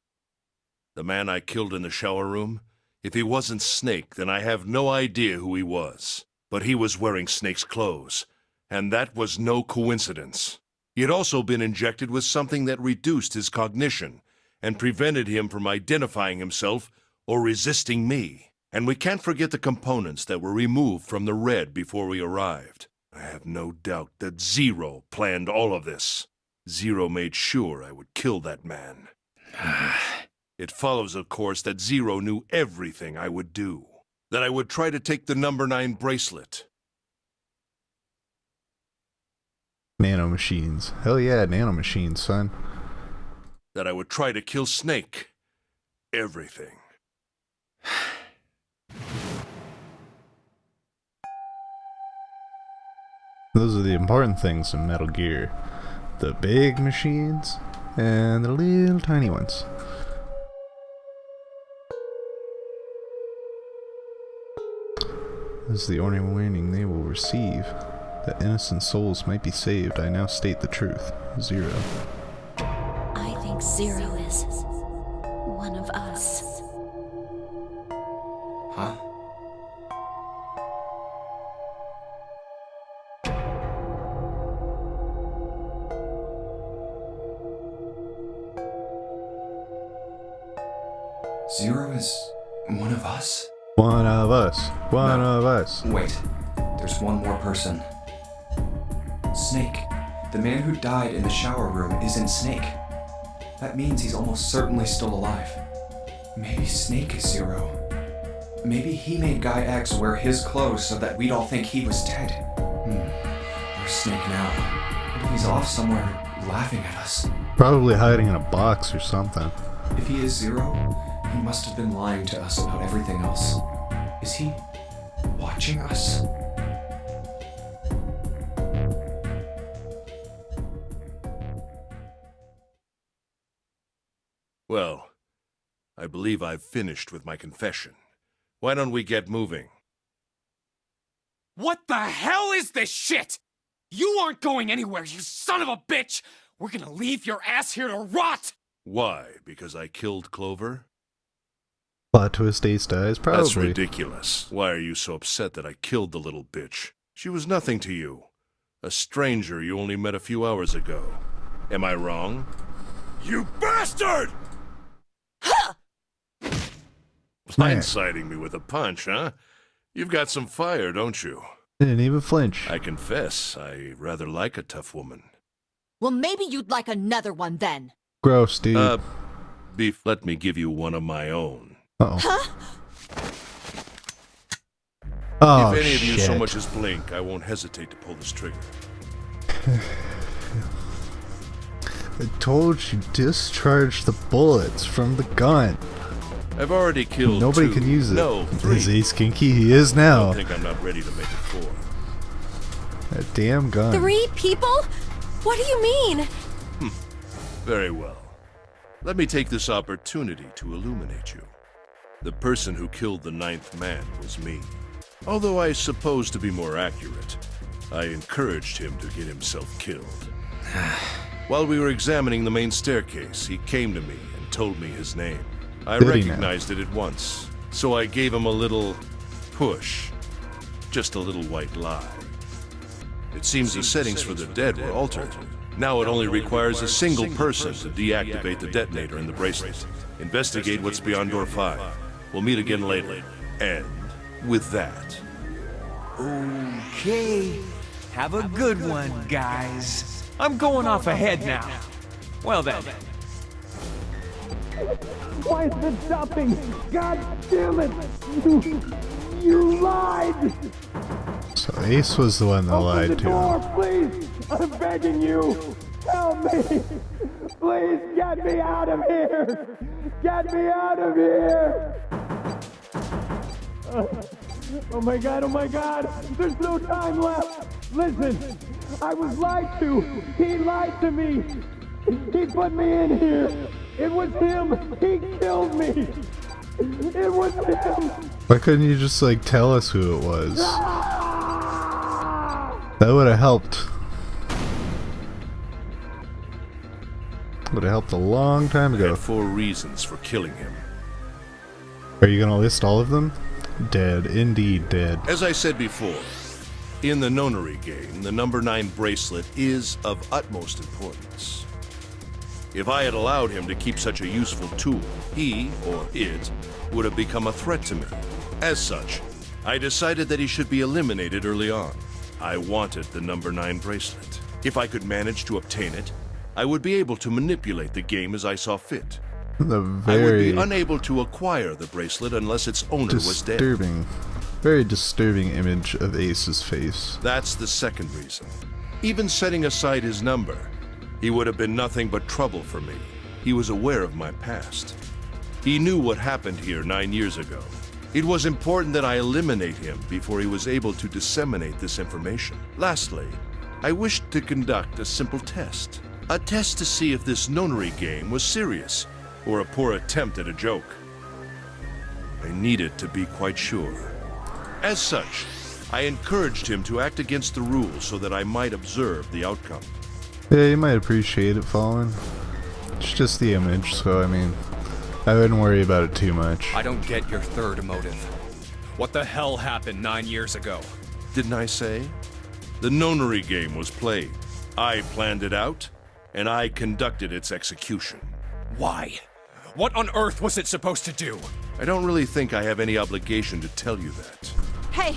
S5: The man I killed in the shower room, if he wasn't Snake, then I have no idea who he was. But he was wearing Snake's clothes, and that was no coincidence. He had also been injected with something that reduced his cognition and prevented him from identifying himself or resisting me. And we can't forget the components that were removed from the Red before we arrived. I have no doubt that Zero planned all of this. Zero made sure I would kill that man. It follows, of course, that Zero knew everything I would do. That I would try to take the number 9 bracelet.
S1: Nanomachines. Hell yeah, nanomachines, son.
S5: That I would try to kill Snake. Everything.
S1: Those are the important things in Metal Gear. The big machines and the little tiny ones. This is the only warning they will receive. That innocent souls might be saved. I now state the truth. Zero.
S2: I think Zero is one of us.
S3: Huh? Zero is one of us?
S1: One of us. One
S3: No.
S1: of us.
S3: Wait, there's one more person. Snake. The man who died in the shower room isn't Snake. That means he's almost certainly still alive. Maybe Snake is Zero. Maybe he made Guy X wear his clothes so that we'd all think he was dead. Where's Snake now? Maybe he's off somewhere laughing at us.
S1: Probably hiding in a box or something.
S3: If he is Zero, he must have been lying to us about everything else. Is he watching us?
S5: Well, I believe I've finished with my confession. Why don't we get moving?
S4: What the hell is this shit? You aren't going anywhere, you son of a bitch! We're gonna leave your ass here to rot!
S5: Why? Because I killed Clover?
S1: Plot twist Ace dies, probably.
S5: That's ridiculous. Why are you so upset that I killed the little bitch? She was nothing to you. A stranger you only met a few hours ago. Am I wrong?
S6: You bastard!
S5: Blindsiding me with a punch, huh? You've got some fire, don't you?
S1: Didn't even flinch.
S5: I confess, I rather like a tough woman.
S7: Well, maybe you'd like another one then.
S1: Gross, dude.
S5: Beef, let me give you one of my own.
S1: Uh-oh.
S7: Huh?
S1: Oh,
S5: If any of you so
S1: shit.
S5: much as blink, I won't hesitate to pull this trigger.
S1: I told you, discharge the bullets from the gun.
S5: I've already killed
S1: Nobody
S5: 2.
S1: can use it.
S5: No, 3.
S1: Is Ace kinky? He is
S5: I
S1: now.
S5: don't think I'm not ready to make it 4.
S1: That damn gun.
S2: 3 people? What do you mean?
S5: Very well. Let me take this opportunity to illuminate you. The person who killed the 9th man was me. Although I suppose to be more accurate, I encouraged him to get himself killed. While we were examining the main staircase, he came to me and told me his name. I
S1: Did he now?
S5: recognized it at once, so I gave him a little push. Just a little white lie. It seems the settings for the dead were altered. Now it only requires a single person to deactivate the detonator in the bracelet. Investigate what's beyond door 5. We'll meet again later. And with that,
S8: Okay. Have a good one, guys. I'm going off ahead now. Well then.
S9: Why is it stopping? God damn it! You lied!
S1: So Ace was the one that
S9: Open
S1: lied
S9: the
S1: to
S9: door,
S1: him.
S9: please! I'm begging you! Help me! Please get me out of here! Get me out of here! Oh my god, oh my god! There's no time left! Listen! I was lied to! He lied to me! He put me in here! It was him! He killed me! It was him!
S1: Why couldn't you just like tell us who it was? That would have helped. Would have helped a long time
S5: I
S1: ago.
S5: had 4 reasons for killing him.
S1: Are you gonna list all of them? Dead, indeed dead.
S5: As I said before, in the nonary game, the number 9 bracelet is of utmost importance. If I had allowed him to keep such a useful tool, he, or it, would have become a threat to me. As such, I decided that he should be eliminated early on. I wanted the number 9 bracelet. If I could manage to obtain it, I would be able to manipulate the game as I saw fit.
S1: The
S5: I would
S1: very
S5: be unable to acquire the bracelet unless its owner was dead.
S1: very disturbing image of Ace's face.
S5: That's the second reason. Even setting aside his number, he would have been nothing but trouble for me. He was aware of my past. He knew what happened here 9 years ago. It was important that I eliminate him before he was able to disseminate this information. Lastly, I wished to conduct a simple test. A test to see if this nonary game was serious, or a poor attempt at a joke. I needed to be quite sure. As such, I encouraged him to act against the rules so that I might observe the outcome.
S1: Yeah, you might appreciate it falling. It's just the image, so I mean, I wouldn't worry about it too much.
S3: I don't get your third motive. What the hell happened 9 years ago?
S5: Didn't I say? The nonary game was played. I planned it out, and I conducted its execution.
S3: Why? What on earth was it supposed to do?
S5: I don't really think I have any obligation to tell you that.
S7: Hey,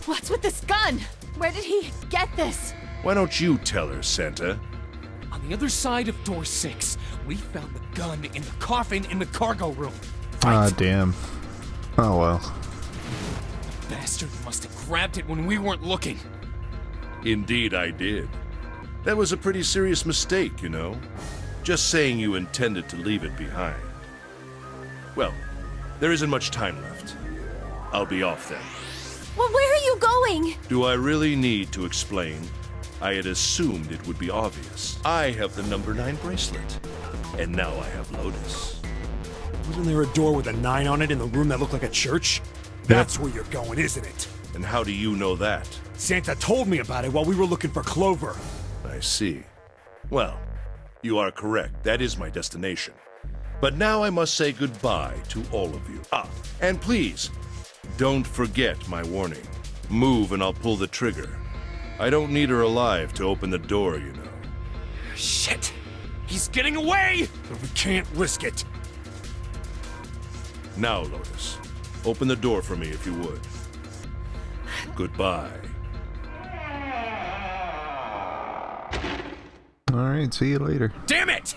S7: what's with this gun? Where did he get this?
S5: Why don't you tell her, Santa?
S4: On the other side of door 6, we found the gun in the coffin in the cargo room.
S1: Ah, damn. Oh well.
S4: Bastard must have grabbed it when we weren't looking.
S5: Indeed, I did. That was a pretty serious mistake, you know. Just saying you intended to leave it behind. Well, there isn't much time left. I'll be off then.
S2: Well, where are you going?
S5: Do I really need to explain? I had assumed it would be obvious. I have the number 9 bracelet. And now I have Lotus.
S6: Wasn't there a door with a 9 on it in the room that looked like a church? That's where you're going, isn't it?
S5: And how do you know that?
S6: Santa told me about it while we were looking for Clover.
S5: I see. Well, you are correct. That is my destination. But now I must say goodbye to all of you. Ah, and please, don't forget my warning. Move and I'll pull the trigger. I don't need her alive to open the door, you know.
S4: Shit! He's getting away!
S6: But we can't risk it.
S5: Now, Lotus, open the door for me if you would. Goodbye.
S1: Alright Alright, see you later.
S4: Damn it!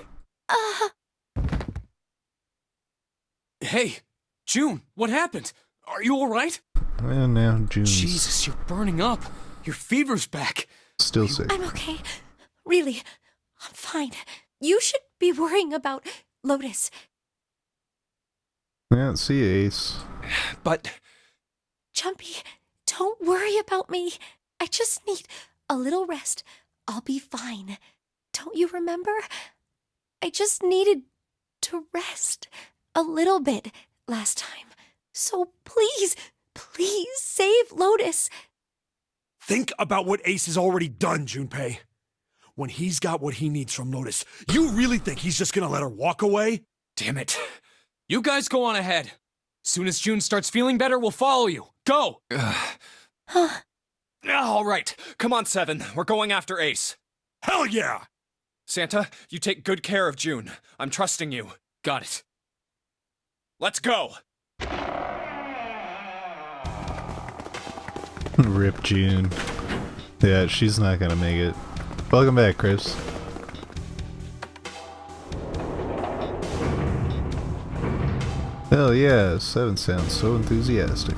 S4: Hey, June, what happened? Are you alright?
S1: And now June's
S4: Jesus, you're burning up. Your fever's back.
S1: still sick.
S2: I'm okay. Really, I'm fine. You should be worrying about Lotus.
S1: Yeah, see you, Ace.
S4: But
S2: Jumpy, don't worry about me. I just need a little rest. I'll be fine. Don't you remember? I just needed to rest a little bit last time. So please, please save Lotus.
S6: Think about what Ace has already done, Junpei. When he's got what he needs from Lotus, you really think he's just gonna let her walk away?
S4: damn it. You guys go on ahead. Soon as June starts feeling better, we'll follow you. Go! All right. Come on, Seven. We're going after Ace.
S6: Hell yeah!
S3: Santa, you take good care of June. I'm trusting you.
S4: Got it.
S3: Let's go!
S1: Rip June. Yeah, she's not gonna make it. Welcome back, Chris. Hell yeah, Seven sounds so enthusiastic.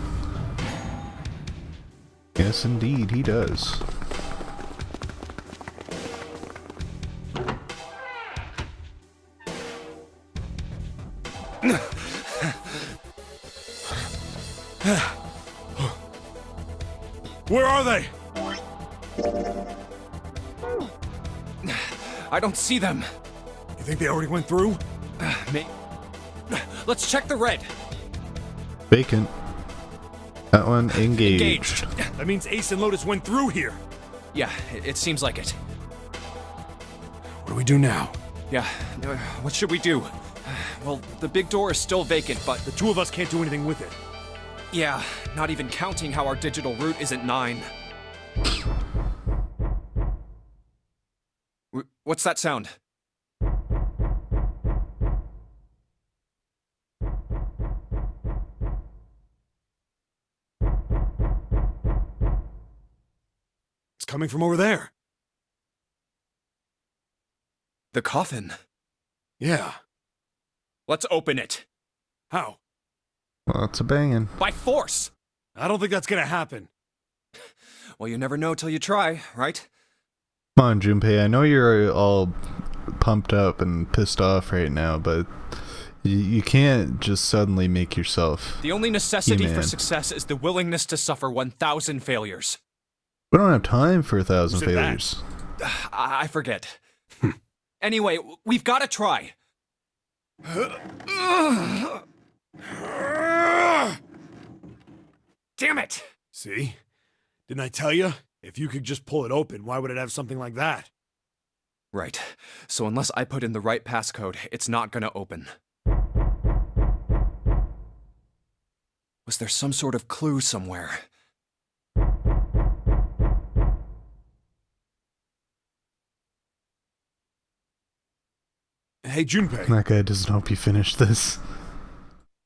S1: Yes, indeed, he does.
S6: Where are they?
S3: I don't see them.
S6: You think they already went through?
S3: Let's check the red.
S1: Vacant. That one engaged.
S6: That means Ace and Lotus went through here.
S3: Yeah, it seems like it.
S6: What do we do now?
S3: Yeah, what should we do? Well, the big door is still vacant, but
S6: The two of us can't do anything with it.
S3: yeah, not even counting how our digital route isn't 9. What's that sound?
S6: It's coming from over there.
S3: The coffin.
S6: Yeah.
S3: Let's open it.
S6: How?
S1: Lots of banging.
S3: By force!
S6: I don't think that's gonna happen.
S3: Well, you never know till you try, right?
S1: Come on, Junpei, I know you're all pumped up and pissed off right now, but you can't just suddenly make yourself.
S3: The only necessity for
S1: He-Man.
S3: success is the willingness to suffer 1,000 failures.
S1: We don't have time for 1,000
S6: Who said that?
S1: failures.
S3: I forget. Anyway, we've got to try. Damn it!
S6: See? Didn't I tell you? If you could just pull it open, why would it have something like that?
S3: Right. So unless I put in the right passcode, it's not gonna open. Was there some sort of clue somewhere?
S6: Hey, Junpei,
S1: That guy doesn't hope you finish this.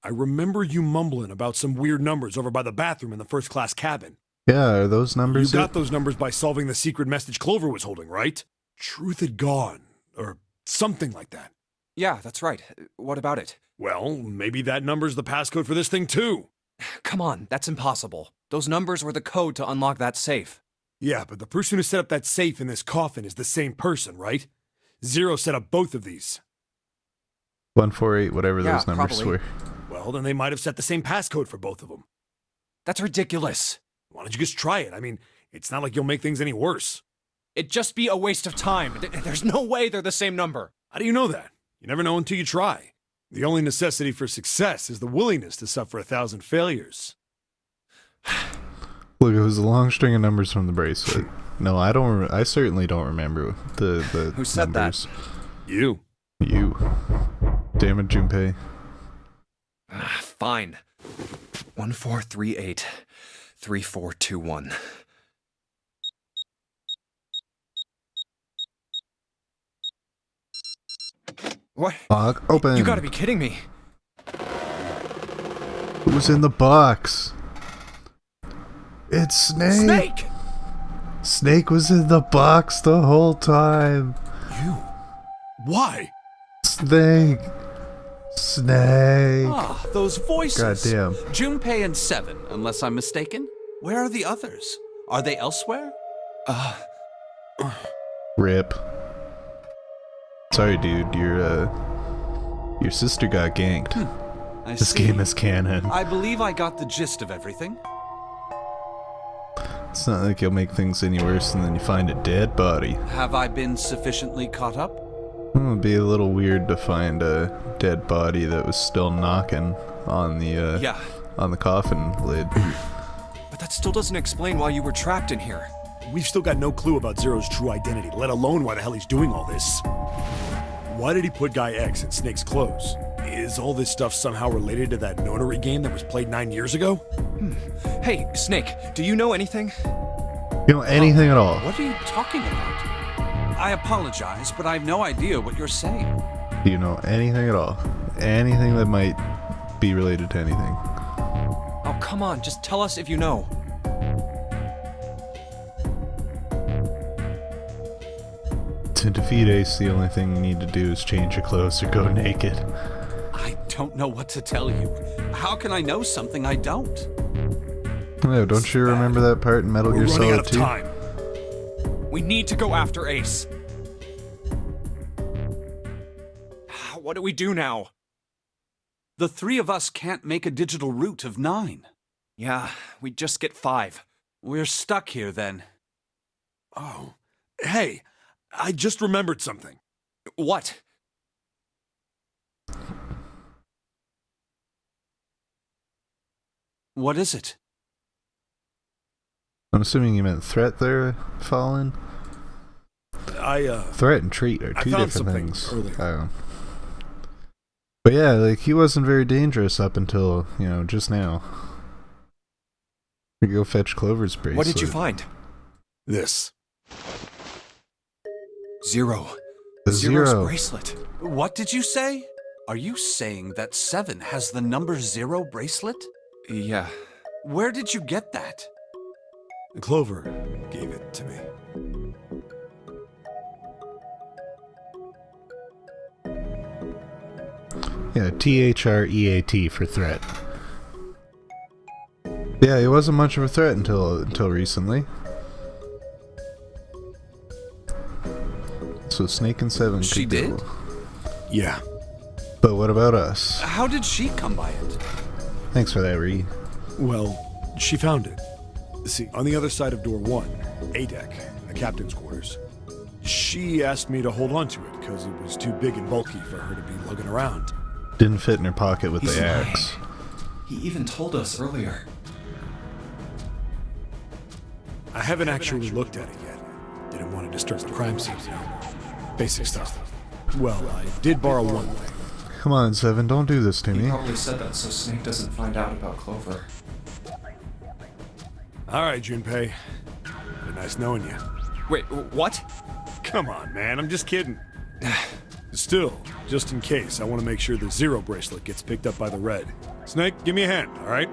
S6: I remember you mumbling about some weird numbers over by the bathroom in the first class cabin.
S1: Yeah, are those
S6: You
S1: numbers
S6: got
S1: it?
S6: those numbers by solving the secret message Clover was holding, right? Truth had gone, or something like that.
S3: Yeah, that's right. What about it?
S6: Well, maybe that number's the passcode for this thing too.
S3: Come on, that's impossible. Those numbers were the code to unlock that safe.
S6: Yeah, but the person who set up that safe in this coffin is the same person, right? Zero set up both of these.
S1: 148, whatever
S3: Yeah,
S1: those numbers
S3: probably.
S1: were.
S6: Well, then they might have set the same passcode for both of them.
S3: That's ridiculous.
S6: Why don't you just try it? I mean, it's not like you'll make things any worse.
S3: It'd just be a waste of time. There's no way they're the same number.
S6: How do you know that? You never know until you try. The only necessity for success is the willingness to suffer 1,000 failures.
S1: Look, it was a long string of numbers from the bracelet. No, I don't. I certainly don't remember the
S3: Who said that?
S1: numbers.
S6: You.
S1: You. Damn it, Junpei.
S3: Fine. 1438 3421. What?
S1: Lock open.
S3: You gotta be kidding me.
S1: Who's in the box? It's Snake.
S3: Snake!
S1: Snake was in the box the whole time.
S6: You. Why?
S1: Snake! Snake!
S10: Ah, those voices.
S1: Goddamn.
S10: Junpei and Seven, unless I'm mistaken. Where are the others? Are they elsewhere?
S1: Rip. Sorry, dude. Your sister got ganked.
S10: I
S1: This
S10: see.
S1: game is canon.
S10: I believe I got the gist of everything.
S1: It's not like you'll make things any worse and then you find a dead body.
S10: Have I been sufficiently caught up?
S1: It would be a little weird to find a dead body that was still knocking on the
S3: Yeah,
S1: on the coffin lid.
S3: but that still doesn't explain why you were trapped in here.
S6: We've still got no clue about Zero's true identity, let alone why the hell he's doing all this. Why did he put Guy X in Snake's clothes? Is all this stuff somehow related to that notary game that was played 9 years ago?
S3: Hey, Snake, do you know anything?
S1: You know anything at all?
S10: What are you talking about? I apologize, but I have no idea what you're saying.
S1: Do you know anything at all? Anything that might be related to anything?
S3: Oh, come on, just tell us if you know.
S1: To defeat Ace, the only thing you need to do is change your clothes or go naked.
S10: I don't know what to tell you. How can I know something I don't?
S1: Oh, don't you remember that part in Metal
S6: We're
S1: Gear
S6: running out
S1: Solid 2?
S6: of time.
S3: We need to go after Ace. What do we do now?
S10: The three of us can't make a digital route of 9.
S3: Yeah, we just get 5.
S10: We're stuck here then.
S6: Oh. Hey, I just remembered something.
S3: What?
S10: What is it?
S1: I'm assuming you meant threat there, Fallen? Threat and treat are
S6: I
S1: two
S6: found
S1: different
S6: something
S1: things.
S6: earlier.
S1: Oh. But yeah, like, he wasn't very dangerous up until, just now. We go fetch Clover's bracelet.
S3: What did you find?
S6: This.
S3: Zero.
S1: The
S3: Zero's
S1: zero.
S3: bracelet.
S10: What did you say? Are you saying that 7 has the number 0 bracelet?
S3: Yeah.
S10: Where did you get that?
S6: Clover gave it to me.
S1: Yeah, THREAT for threat. Yeah, he wasn't much of a threat until recently. So Snake and 7
S10: She
S1: could go.
S10: did?
S6: Yeah.
S1: But what about us?
S10: How did she come by it?
S1: Thanks for that, Ree.
S6: Well, she found it. See, on the other side of door 1, A deck, the captain's quarters. She asked me to hold on to it because it was too big and bulky for her to be lugging around.
S1: Didn't fit in her pocket with
S3: He's
S1: the
S3: lying.
S1: axe.
S3: He even told us earlier.
S6: I haven't actually looked at it yet. Didn't want to disturb the crime scene. Basic stuff. Well, I did borrow one thing.
S1: Come on, 7, don't do this to
S3: He
S1: me.
S3: probably said that so Snake doesn't find out about Clover.
S6: All right, Junpei. Been nice knowing you.
S3: Wait, what?
S6: Come on, man. I'm just kidding. Still, just in case, I want to make sure the 0 bracelet gets picked up by the red. Snake, give me a hand, all right?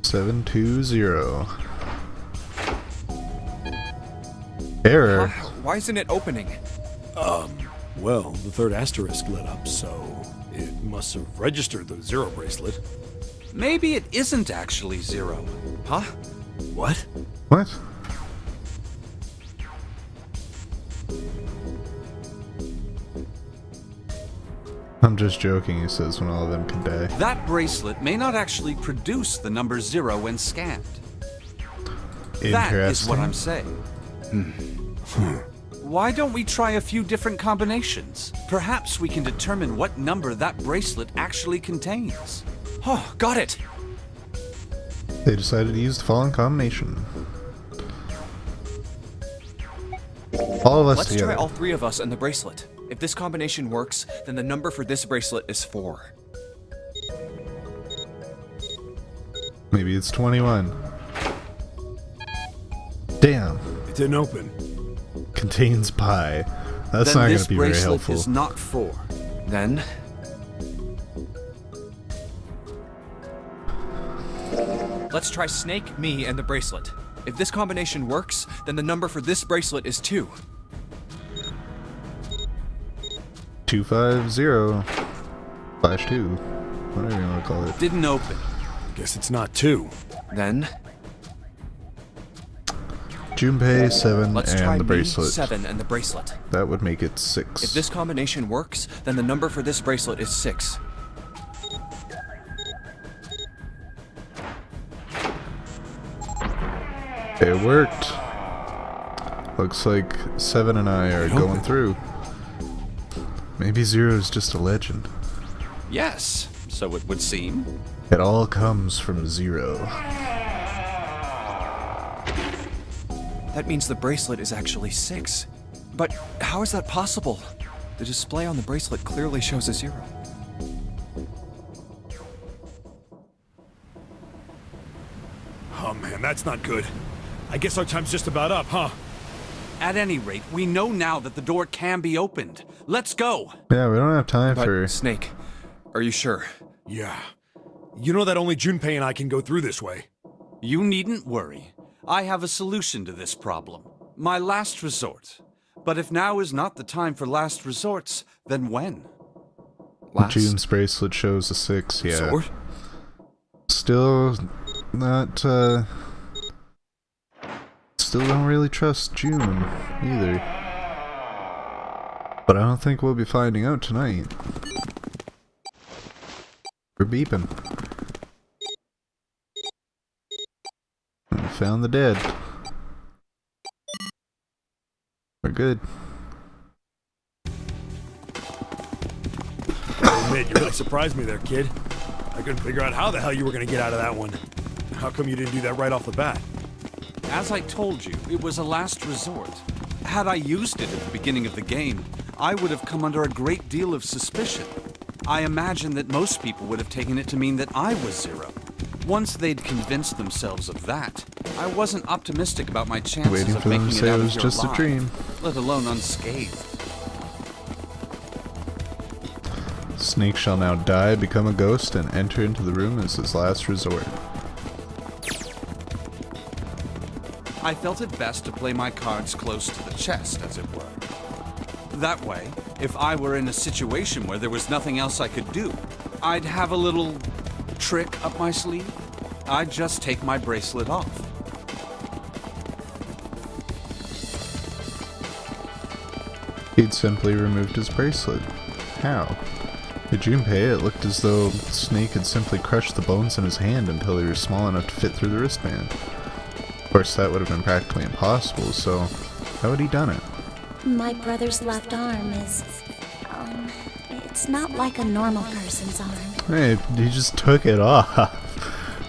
S1: Seven 2-0. Error.
S3: Why isn't it opening?
S6: Well, the third asterisk lit up, so it must have registered the 0 bracelet.
S10: Maybe it isn't actually 0.
S3: Huh?
S6: What?
S1: What? I'm just joking, he says when all of them can die.
S10: That bracelet may not actually produce the number 0 when scanned. That is what I'm saying. Why don't we try a few different combinations? Perhaps we can determine what number that bracelet actually contains.
S3: Oh, got it!
S1: They decided to use the following combination. All of us
S3: Let's
S1: together.
S3: try all 3 of us and the bracelet. If this combination works, then the number for this bracelet is 4.
S1: Maybe it's 21. Damn.
S6: It didn't open.
S1: Contains pi. That's
S10: Then
S1: not going
S10: this
S1: to be very
S10: bracelet
S1: helpful.
S10: is not 4.
S3: Then, Let's try Snake, me, and the bracelet. If this combination works, then the number for this bracelet is 2.
S1: 250/2. Whatever you want to call it.
S10: Didn't open.
S6: Guess it's not 2.
S3: Then,
S1: Junpei, 7,
S3: let's try
S1: and the
S3: me,
S1: bracelet.
S3: 7, and the bracelet.
S1: That would make it 6.
S3: If this combination works, then the number for this bracelet is 6.
S1: It worked. Looks like 7 and I are going through. Maybe 0 is just a legend.
S10: Yes, so it would seem.
S1: It all comes from 0.
S3: That means the bracelet is actually 6. But how is that possible? The display on the bracelet clearly shows a 0.
S6: Oh man, that's not good. I guess our time's just about up, huh?
S10: At any rate, we know now that the door can be opened. Let's go!
S1: Yeah, we don't have time
S3: But,
S1: for...
S3: Snake, are you sure?
S6: Yeah. You know that only Junpei and I can go through this way.
S10: You needn't worry. I have a solution to this problem. My last resort. But if now is not the time for last resorts, then when?
S1: June's bracelet shows a 6, yeah.
S3: Sword?
S1: Still not, still don't really trust June, either. But I don't think we'll be finding out tonight. We're beeping. We found the dead. We're good.
S6: Admit, you really surprised me there, kid. I couldn't figure out how the hell you were gonna get out of that one. How come you didn't do that right off the bat?
S10: As I told you, it was a last resort. Had I used it at the beginning of the game, I would have come under a great deal of suspicion. I imagine that most people would have taken it to mean that I was 0. Once they'd convinced themselves of that, I wasn't optimistic about my chances
S1: Waiting
S10: of
S1: for them
S10: making
S1: to
S10: it
S1: say
S10: out
S1: it
S10: of
S1: was
S10: here
S1: just a
S10: alive,
S1: dream.
S10: let alone unscathed.
S1: Snake shall now die, become a ghost, and enter into the room as his last resort.
S10: I felt it best to play my cards close to the chest, as it were. That way, if I were in a situation where there was nothing else I could do, I'd have a little trick up my sleeve. I'd just take my bracelet off.
S1: He'd simply removed his bracelet. How? To Junpei, it looked as though Snake had simply crushed the bones in his hand until they were small enough to fit through the wristband. Of course, that would have been practically impossible, so how had he done it?
S2: My brother's left arm is, it's not like a normal person's arm.
S1: Hey, he just took it off.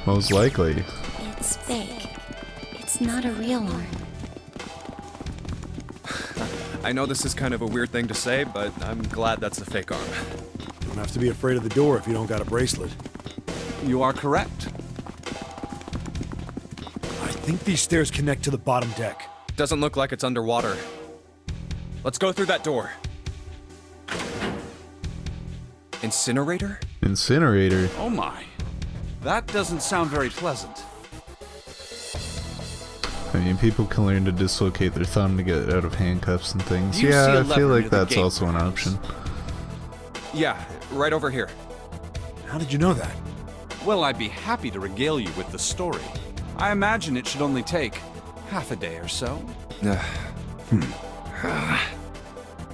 S1: Most likely.
S2: It's fake. It's not a real arm.
S3: I know this is kind of a weird thing to say, but I'm glad that's a fake arm.
S6: You don't have to be afraid of the door if you don't got a bracelet.
S10: You are correct.
S6: I think these stairs connect to the bottom deck.
S3: Doesn't look like it's underwater. Let's go through that door. Incinerator?
S1: Incinerator?
S10: Oh my. That doesn't sound very pleasant.
S1: I mean, people can learn to dislocate their thumb to get out of handcuffs and things.
S10: You see
S1: Yeah,
S10: a
S1: I feel
S10: lever
S1: like
S10: near the
S1: that's
S10: gate,
S1: also an
S10: perhaps?
S1: option.
S3: Yeah, right over here.
S6: How did you know that?
S10: Well, I'd be happy to regale you with the story. I imagine it should only take half a day or so.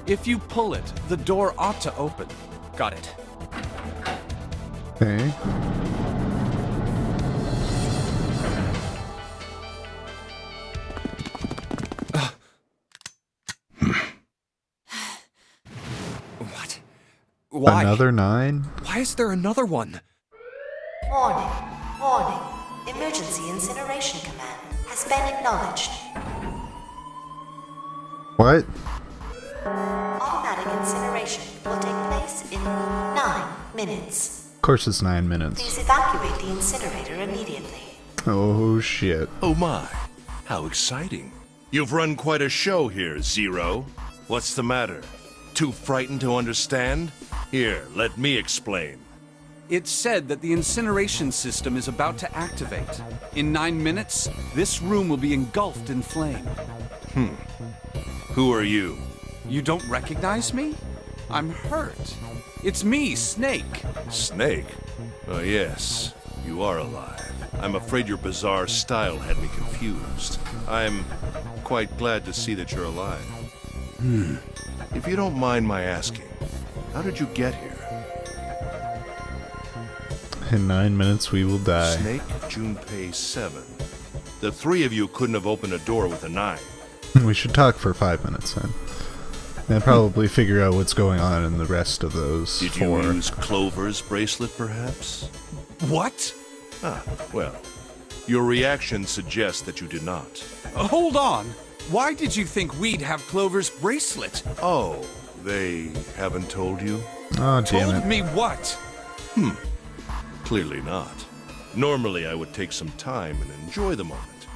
S10: If you pull it, the door ought to open.
S3: Got it.
S1: Okay.
S3: What? Why?
S1: Another 9?
S3: Why is there another one?
S11: Warning. Warning. Emergency incineration command has been acknowledged.
S1: What?
S11: Automatic incineration will take place in 9 minutes.
S1: Of course it's 9 minutes.
S11: Please evacuate the incinerator immediately.
S1: Oh shit.
S5: Oh my, how exciting. You've run quite a show here, Zero. What's the matter? Too frightened to understand? Here, let me explain.
S10: It said that the incineration system is about to activate. In 9 minutes, this room will be engulfed in flame.
S5: Who are you?
S10: You don't recognize me? I'm hurt. It's me, Snake.
S5: Snake? Oh, yes. You are alive. I'm afraid your bizarre style had me confused. I'm quite glad to see that you're alive. If you don't mind my asking, how did you get here?
S1: In 9 minutes, we will die.
S5: Snake, Junpei 7. The three of you couldn't have opened a door with a 9.
S1: We should talk for 5 minutes then. And probably figure out what's going on in the rest of those
S5: Did you
S1: 4.
S5: use Clover's bracelet, perhaps?
S10: What?
S5: Ah, well, your reaction suggests that you did not.
S10: Hold on. Why did you think we'd have Clover's bracelet?
S5: Oh, they haven't told you?
S1: Oh, damn
S10: Told
S1: it.
S10: me what?
S5: Clearly not. Normally, I would take some time and enjoy the moment.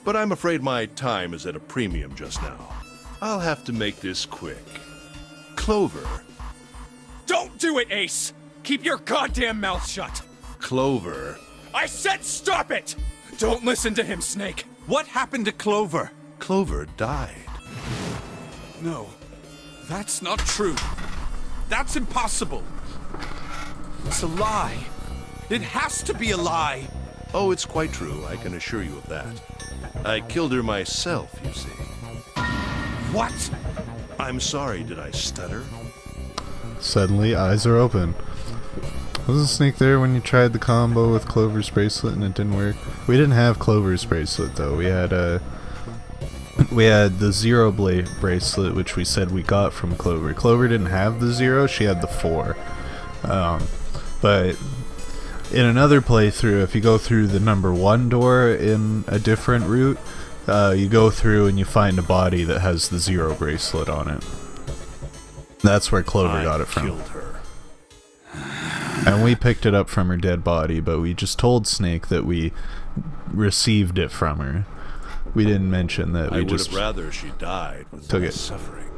S5: But I'm afraid my time is at a premium just now. I'll have to make this quick. Clover.
S8: Don't do it, Ace! Keep your goddamn mouth shut!
S5: Clover.
S8: I said stop it! Don't listen to him, Snake!
S10: What happened to Clover?
S5: Clover died.
S10: No, that's not true. That's impossible. It's a lie. It has to be a lie.
S5: Oh, it's quite true. I can assure you of that. I killed her myself, you see.
S10: What?
S5: I'm sorry, did I stutter?
S1: Suddenly, eyes are open. Wasn't Snake there when you tried the combo with Clover's bracelet and it didn't work? We didn't have Clover's bracelet though. We had the Zero Blade bracelet, which we said we got from Clover. Clover didn't have the 0; she had the 4. But in another playthrough, if you go through the number 1 door in a different route, you go through and you find a body that has the 0 bracelet on it. That's where Clover got it from.
S5: Killed her.
S1: And we picked it up from her dead body, but we just told Snake that we received it from her. We didn't mention that
S5: I
S1: we
S5: would
S1: just
S5: have rather she died with
S1: took
S5: less
S1: it.
S5: suffering.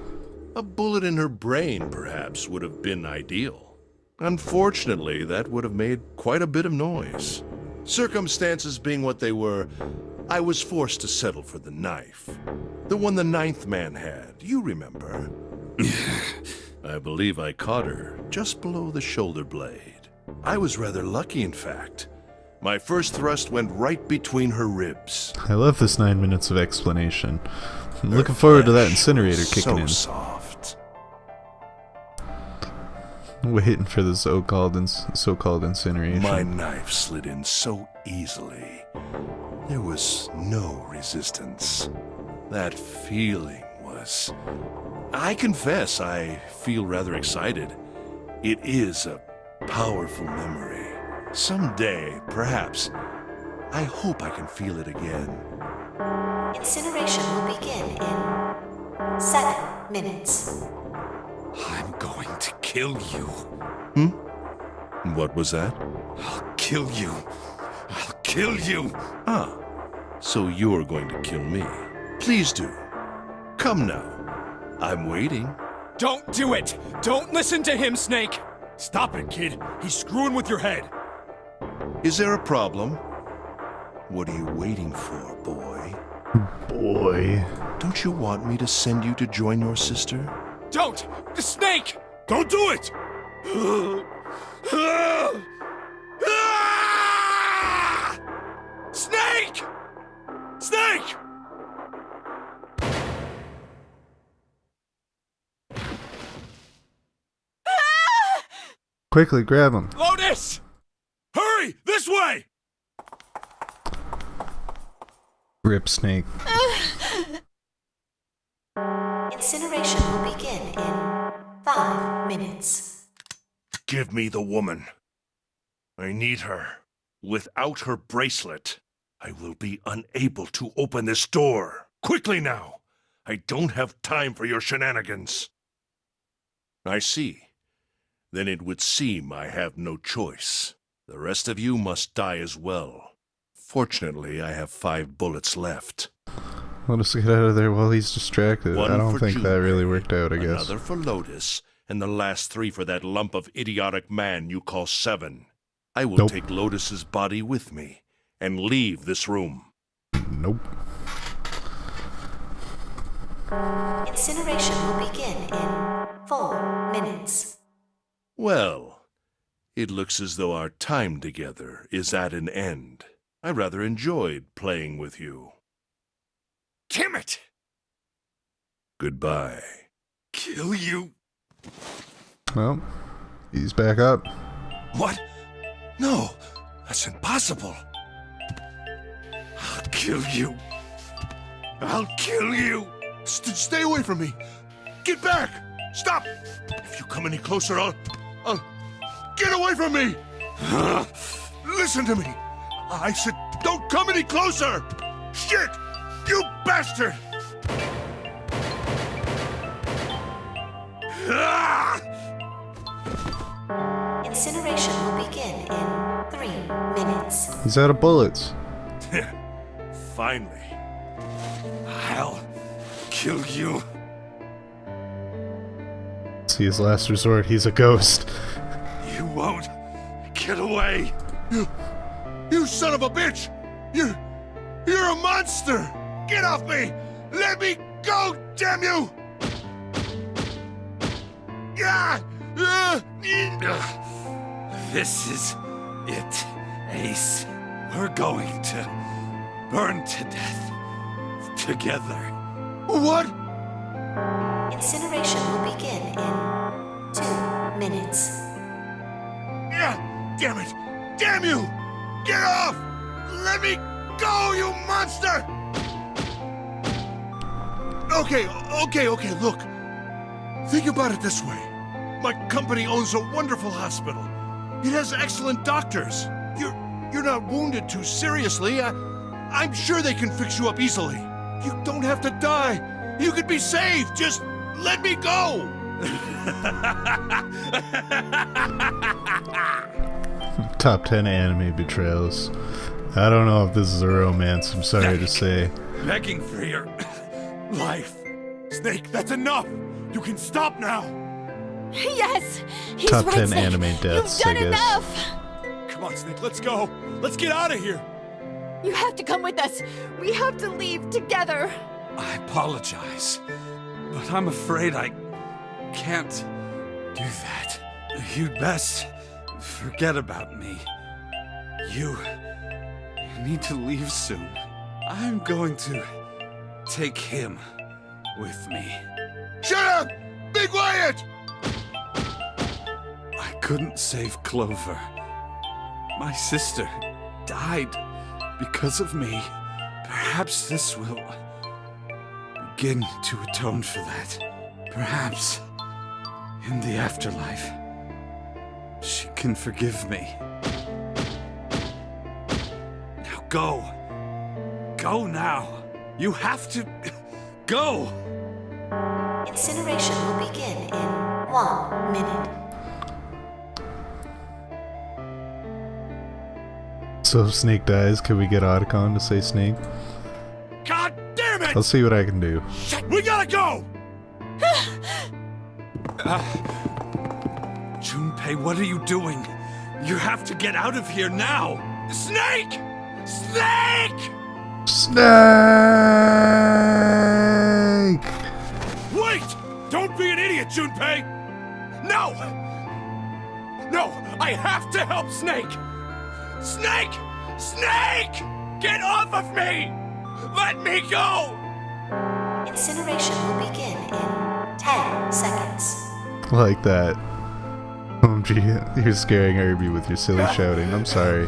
S5: A bullet in her brain, perhaps, would have been ideal. Unfortunately, that would have made quite a bit of noise. Circumstances being what they were, I was forced to settle for the knife. The one the 9th man had, you remember. I believe I caught her just below the shoulder blade. I was rather lucky, in fact. My first thrust went right between her ribs.
S1: I love this 9 minutes of explanation. I'm looking forward to that incinerator kicking
S5: so
S1: in.
S5: Soft.
S1: Waiting for the so-called incineration.
S5: My knife slid in so easily. There was no resistance. That feeling was... I confess, I feel rather excited. It is a powerful memory. Someday, perhaps, I hope I can feel it again.
S11: Incineration will begin in 7 minutes.
S10: I'm going to kill you.
S5: What was that?
S10: I'll kill you. I'll kill you.
S5: Ah, so you're going to kill me. Please do. Come now. I'm waiting.
S8: Don't do it! Don't listen to him, Snake!
S6: Stop it, kid. He's screwing with your head.
S5: Is there a problem? What are you waiting for, boy?
S1: Boy.
S5: Don't you want me to send you to join your sister?
S8: Don't! The Snake!
S6: Don't do it!
S8: Snake!
S6: Snake!
S1: Quickly, grab him.
S8: Lotus!
S6: Hurry! This way!
S1: Rip Snake.
S11: Incineration will begin in 5 minutes.
S5: Give me the woman. I need her. Without her bracelet, I will be unable to open this door. Quickly now! I don't have time for your shenanigans. I see. Then it would seem I have no choice. The rest of you must die as well. Fortunately, I have 5 bullets left.
S1: Let us get out of there while he's distracted.
S5: One
S1: I don't
S5: for
S1: think that really
S5: Junpei,
S1: worked out, I guess.
S5: Another for Lotus, and the last 3 for that lump of idiotic man you call 7. I will
S1: Nope.
S5: take Lotus's body with me and leave this room.
S1: Nope.
S11: Incineration will begin in 4 minutes.
S5: Well, it looks as though our time together is at an end. I rather enjoyed playing with you.
S6: Damn it!
S5: Goodbye.
S6: Kill you.
S1: Well, he's back up.
S6: What? No, that's impossible. I'll kill you. I'll kill you.
S5: Stay away from me. Get back. Stop. If you come any closer, I'll... Get away from me. Listen to me. I said don't come any closer. Shit. You bastard.
S11: Incineration will begin in 3 minutes.
S1: He's out of bullets.
S6: Finally. I'll kill you.
S1: See his last resort. He's a ghost.
S6: You won't get away.
S5: You son of a bitch. You're a monster. Get off me. Let me go, damn you.
S6: This is it, Ace. We're going to burn to death together.
S5: What?
S11: Incineration will begin in 2 minutes.
S5: Damn it. Damn you. Get off. Let me go, you monster. Okay, look. Think about it this way. My company owns a wonderful hospital. It has excellent doctors. You're not wounded too seriously. I'm sure they can fix you up easily. You don't have to die. You could be saved. Just let me go.
S1: Top 10 anime betrayals. I don't know if this is a romance, I'm sorry to say.
S6: Begging for your life. Snake, that's enough. You can stop now.
S2: Yes! He's
S1: Top
S2: right,
S1: 10
S2: Snake.
S1: anime deaths,
S2: You've done
S1: I guess.
S2: enough!
S6: Come on, Snake, let's go. Let's get out of here.
S2: You have to come with us. We have to leave together.
S10: I apologize, but I'm afraid I can't do that. You'd best forget about me. You need to leave soon. I'm going to take him with me.
S5: Shut up. Be quiet.
S10: I couldn't save Clover. My sister died because of me. Perhaps this will begin to atone for that. Perhaps in the afterlife, she can forgive me. Now go. Go now. You have to go.
S11: Incineration will begin in 1 minute.
S1: So if Snake dies, can we get Otacon to say Snake?
S6: God damn it!
S1: I'll see what I can do.
S6: Shit, we gotta go!
S10: Junpei, what are you doing? You have to get out of here now.
S6: Snake! Snake!
S1: Snake!
S6: Wait! Don't be an idiot, Junpei! No! No, I have to help Snake! Snake! Snake! Get off of me! Let me go!
S11: Incineration will begin in 10 seconds.
S1: Like that. Oh gee, you're scaring Irby with your silly shouting. I'm sorry.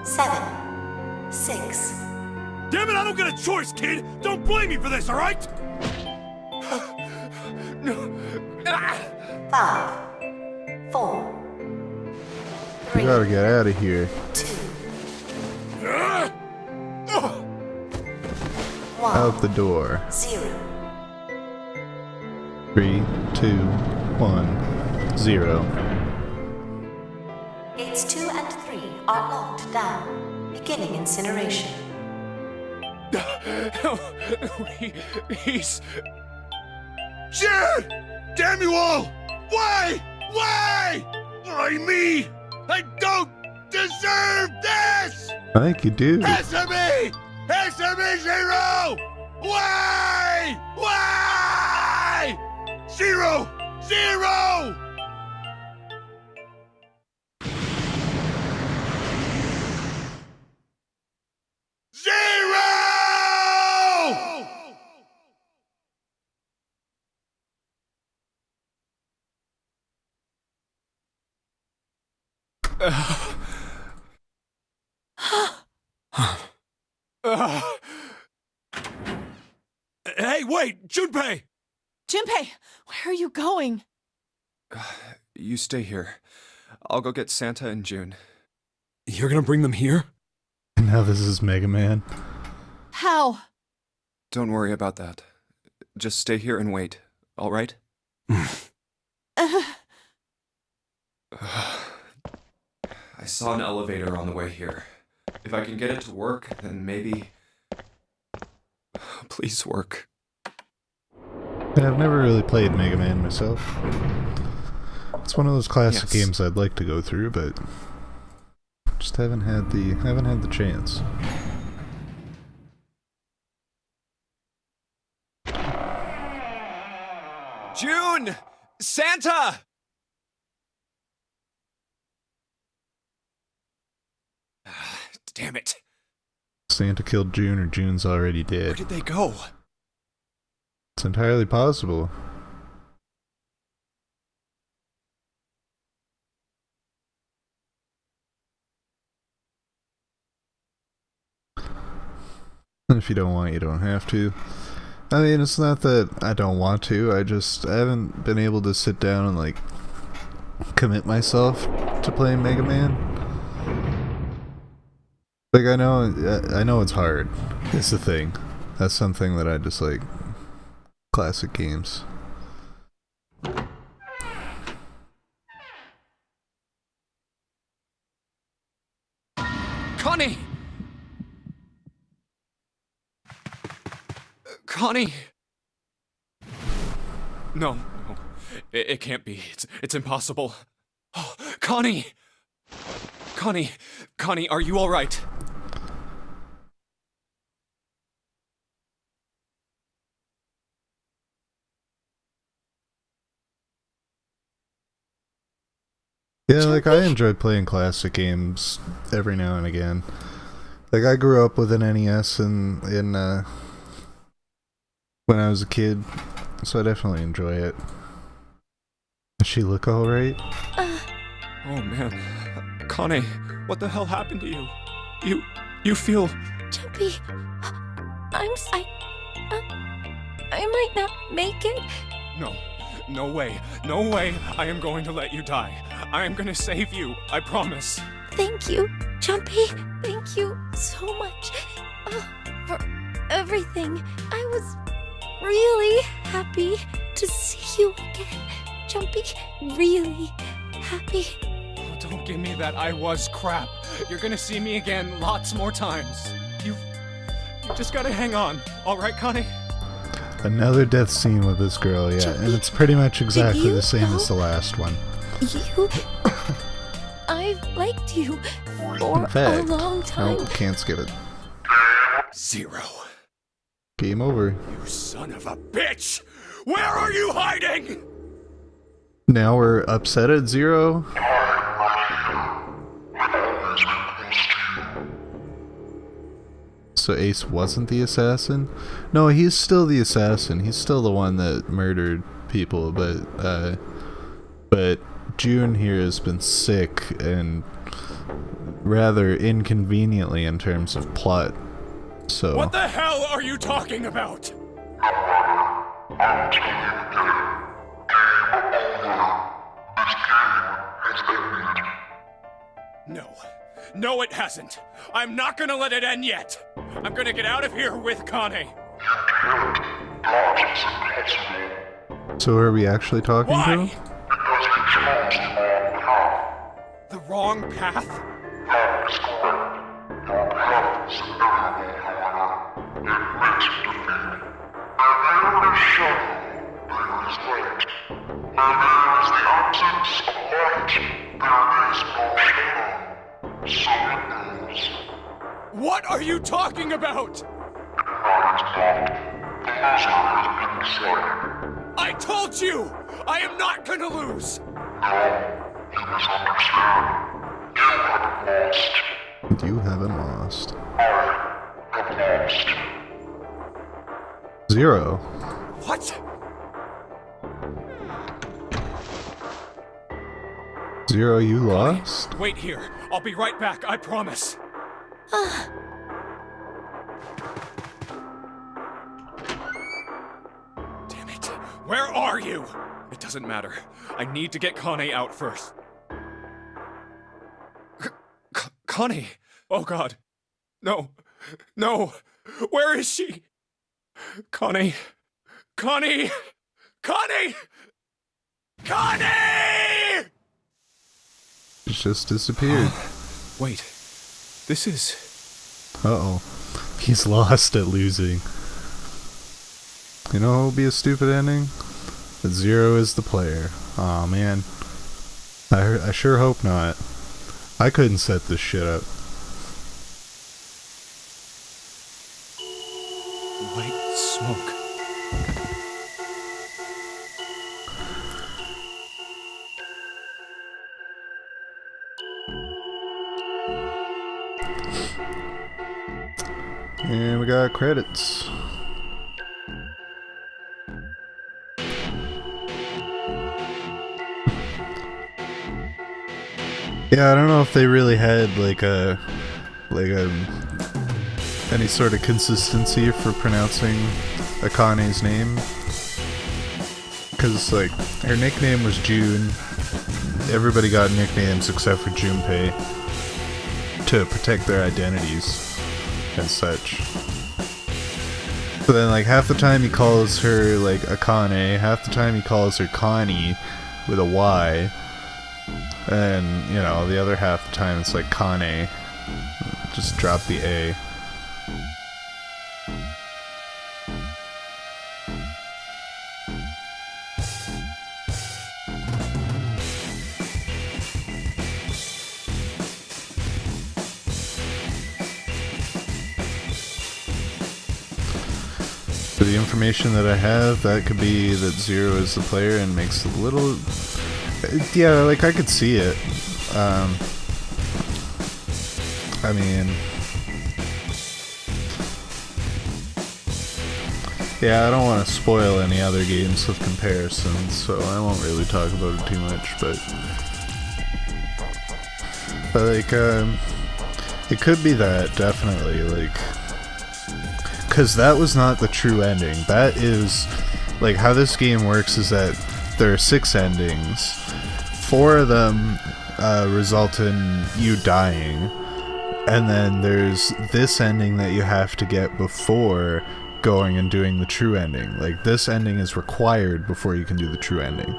S11: 7, 6.
S6: Damn it, I don't get a choice, kid! Don't blame me for this, alright?
S11: 5, 4,
S1: We gotta get out of here.
S11: 2, 1,
S1: Out the door.
S11: 0.
S1: 3, 2, 1, 0.
S11: Gates 2 and 3 are locked down, beginning incineration.
S6: He's...
S5: Shit! Damn you all! Why? Why? Why me? I don't deserve this!
S1: I think you do.
S5: Answer me! Answer me, Zero! Why? Why? Zero! Zero! Zero!
S6: Hey, wait! Junpei!
S7: Junpei, where are you going?
S3: You stay here. I'll go get Santa and June.
S6: You're gonna bring them here?
S1: Now this is Mega Man.
S7: How?
S3: Don't worry about that. Just stay here and wait, all right? I saw an elevator on the way here. If I can get it to work, then maybe... Please work.
S1: I've never really played Mega Man myself. It's one of those classic
S3: Yes.
S1: games I'd like to go through, but just haven't had the chance.
S3: June! Santa! Damn it.
S1: Santa killed June, or June's already
S3: Where
S1: dead.
S3: did they go?
S1: It's entirely possible. If you don't want, you don't have to. I mean, it's not that I don't want to, I haven't been able to sit down and, like, commit myself to playing Mega Man. Like, I know it's hard. It's the thing. That's something that I dislike. Classic games.
S3: Connie! Connie! No, no. It can't be. It's impossible. Oh, Connie! Connie! Connie, are you alright?
S1: Yeah, like, I enjoy playing classic games every now and again. Like, I grew up with an NES in when I was a kid, so I definitely enjoy it. Does she look alright?
S3: Oh man. Connie, what the hell happened to you? You feel...
S2: Jumpy, I might not make it.
S3: No. No way. No way I am going to let you die. I am going to save you. I promise.
S2: Thank you, Jumpy. Thank you so much for everything. I was really happy to see you again, Jumpy. Really happy.
S3: Oh, don't give me that I was crap. You're going to see me again lots more times. You just got to hang on. All right, Connie?
S1: Another death scene with this girl, yeah,
S2: Jumpy,
S1: and it's pretty much exactly
S2: you
S1: the same
S2: know-
S1: as the last one.
S2: I've liked you for
S1: In fact,
S2: a long time.
S1: nope, can't skip it.
S3: Zero.
S1: Game over.
S6: You son of a bitch! Where are you hiding?
S1: Now we're upset at Zero. So Ace wasn't the assassin? No, he's still the assassin. He's still the one that murdered people, but June here has been sick and rather inconveniently in terms of plot. So
S6: What the hell are you talking about? No. No, it hasn't. I'm not gonna let it end yet. I'm gonna get out of here with Connie.
S1: So are we actually talking to
S6: Why?
S1: him?
S6: The wrong path? What are you talking about? I told you! I am not gonna lose!
S1: You haven't lost. Zero.
S6: What?
S1: Zero, you lost?
S6: Wait here. I'll be right back, I promise. Damn it. Where are you? It doesn't matter. I need to get Connie out first. Connie! Oh god. No. No. Where is she? Connie. Connie! Connie! Connie!
S1: It's just disappeared.
S6: Wait. This is...
S1: Uh-oh. He's lost at losing. You know what will be a stupid ending? That Zero is the player. Aw, man. I sure hope not. I couldn't set this shit up.
S6: White smoke.
S1: And we got credits. Yeah, I don't know if they really had any sort of consistency for pronouncing Akane's name. Because, like, her nickname was June. Everybody got nicknames except for Junpei to protect their identities and such. So then, like, half the time he calls her, like, Akane, half the time he calls her Connie with a Y. And, you know, the other half the time it's like Kane. Just drop the A. For the information that I have, that could be that Zero is the player and makes a little... Yeah, like, I could see it. I mean... Yeah, I don't want to spoil any other games with comparisons, so I won't really talk about it too much, but like, it could be that, definitely, like... Because that was not the true ending. That is... Like, how this game works is that there are 6 endings. 4 of them result in you dying, and then there's this ending that you have to get before going and doing the true ending. Like, this ending is required before you can do the true ending.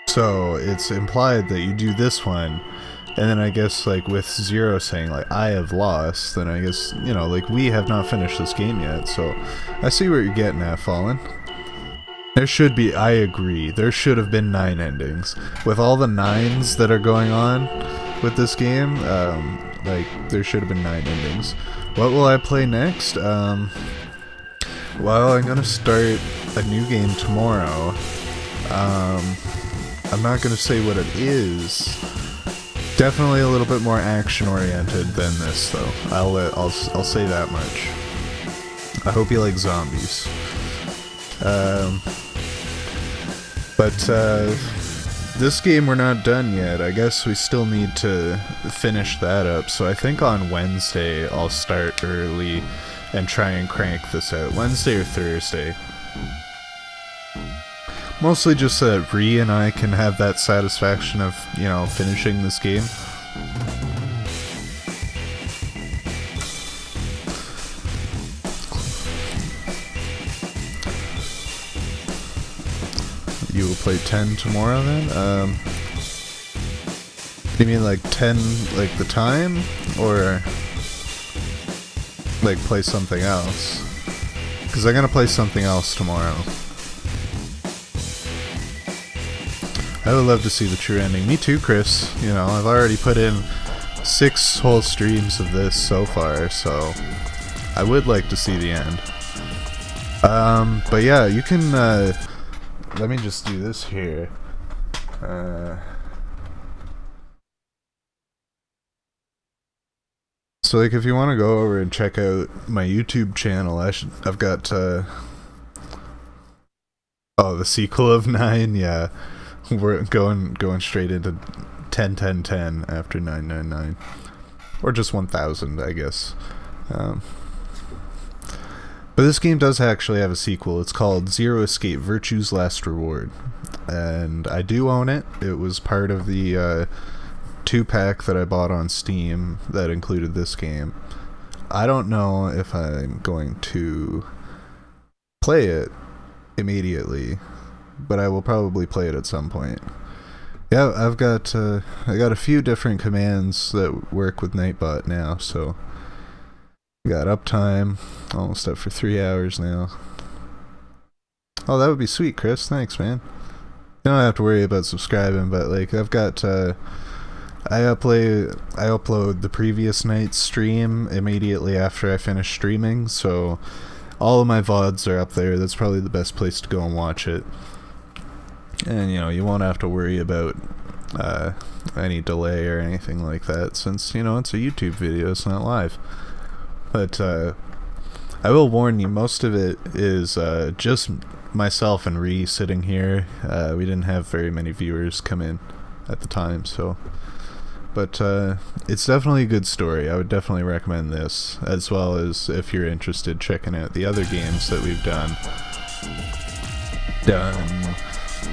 S1: So it's implied that you do this one, and then I guess, like, with Zero saying, like, I have lost, then I guess, you know, like, we have not finished this game yet, so I see what you're getting at, Fallen. There should be, I agree, there should have been 9 endings. With all the 9s that are going on with this game, like, there should have been 9 endings. What will I play next? Well, I'm gonna start a new game tomorrow. I'm not gonna say what it is. Definitely a little bit more action-oriented than this, though. I'll say that much. I hope you like zombies. But this game we're not done yet. I guess we still need to finish that up. So I think on Wednesday I'll start early and try and crank this out. Wednesday or Thursday. Mostly just so that Ree and I can have that satisfaction of, you know, finishing this game. You will play 10 tomorrow then? You mean like 10, like the time? Or like play something else? Because I'm gonna play something else tomorrow. I would love to see the true ending. Me too, Chris. You know, I've already put in 6 whole streams of this so far, so I would like to see the end. But yeah, you can, let me just do this here. So like if you want to go over and check out my YouTube channel, I've got, oh, the sequel of 9, yeah. We're going straight into 10, 10, 10 after 999. Or just 1000, I guess. But this game does actually have a sequel. It's called Zero Escape: Virtue's Last Reward. And I do own it. It was part of the 2-pack that I bought on Steam that included this game. I don't know if I'm going to play it immediately, but I will probably play it at some point. Yeah, I got a few different commands that work with Nightbot now, so we got uptime, almost up for 3 hours now. Oh, that would be sweet, Chris. Thanks, man. You don't have to worry about subscribing, but like I've got I upload the previous night's stream immediately after I finish streaming, so all of my VODs are up there. That's probably the best place to go and watch it. And you know, you won't have to worry about any delay or anything like that, since you know it's a YouTube video, it's not live. But I will warn you, most of it is just myself and Ree sitting here. We didn't have very many viewers come in at the time, so. But it's definitely a good story. I would definitely recommend this, as well as if you're interested checking out the other games that we've done.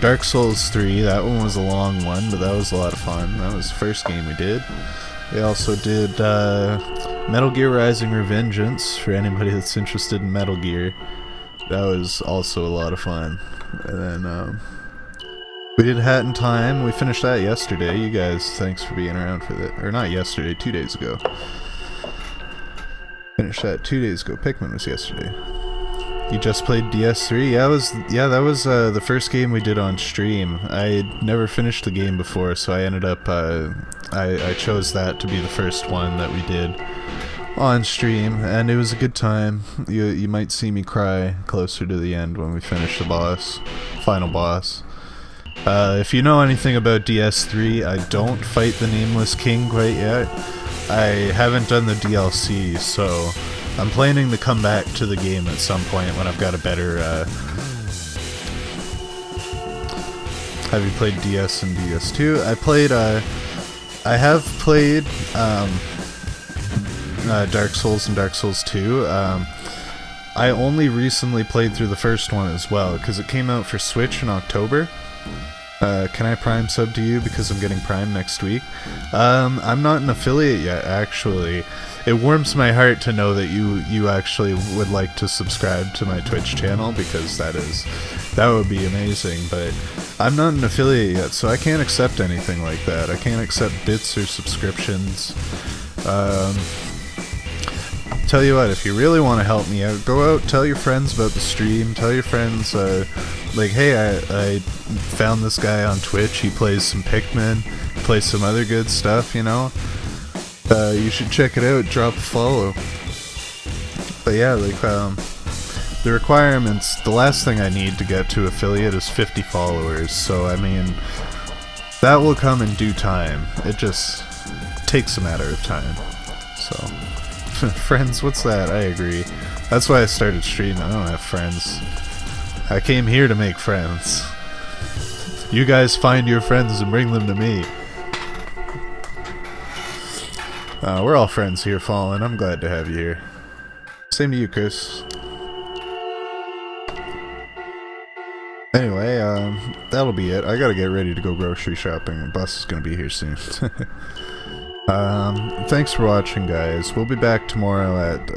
S1: Dark Souls 3, that one was a long one, but that was a lot of fun. That was the first game we did. We also did Metal Gear Rising: Revengeance, for anybody that's interested in Metal Gear. That was also a lot of fun. And then we did Hat in Time. We finished that yesterday. You guys, thanks for being around for that. Or not yesterday, 2 days ago. Finished that 2 days ago. Pikmin was yesterday. You just played DS3? Yeah, that was the first game we did on stream. I had never finished the game before, so I ended up, I chose that to be the first one that we did on stream, and it was a good time. You might see me cry closer to the end when we finish the final boss. If you know anything about DS3, I don't fight the Nameless King quite yet. I haven't done the DLC, so I'm planning to come back to the game at some point when I've got a better, Have you played DS and DS2? I have played, Dark Souls and Dark Souls 2. I only recently played through the first one as well, because it came out for Switch in October. Can I Prime sub to you because I'm getting Prime next week? I'm not an affiliate yet, actually. It warms my heart to know that you actually would like to subscribe to my Twitch channel, because that would be amazing, but I'm not an affiliate yet, so I can't accept anything like that. I can't accept bits or subscriptions. Tell you what, if you really want to help me out, go out, tell your friends about the stream, tell your friends, like, hey, I found this guy on Twitch, he plays some Pikmin, plays some other good stuff, you know? You should check it out, drop a follow. But yeah, like, the requirements, the last thing I need to get to affiliate is 50 followers, so I mean, that will come in due time. It just takes a matter of time, so. Friends, what's that? I agree. That's why I started streaming. I don't have friends. I came here to make friends. You guys find your friends and bring them to me. We're all friends here, Fallen. I'm glad to have you here. Same to you, Chris. Anyway, that'll be it. I gotta get ready to go grocery shopping. The bus is gonna be here soon. Thanks for watching, guys. We'll be back tomorrow at,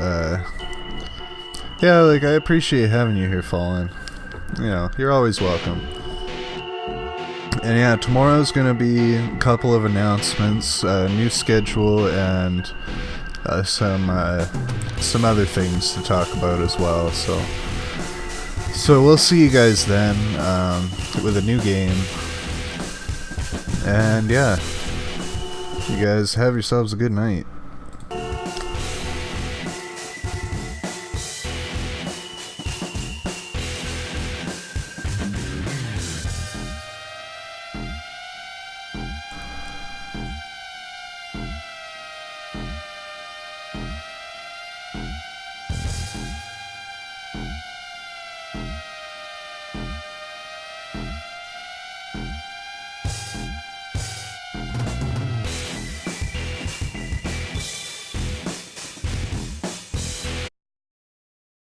S1: yeah, like, I appreciate having you here, Fallen. You know, you're always welcome. And yeah, tomorrow's gonna be a couple of announcements, new schedule, and some other things to talk about as well, so we'll see you guys then, with a new game. And yeah, you guys have yourselves a good night.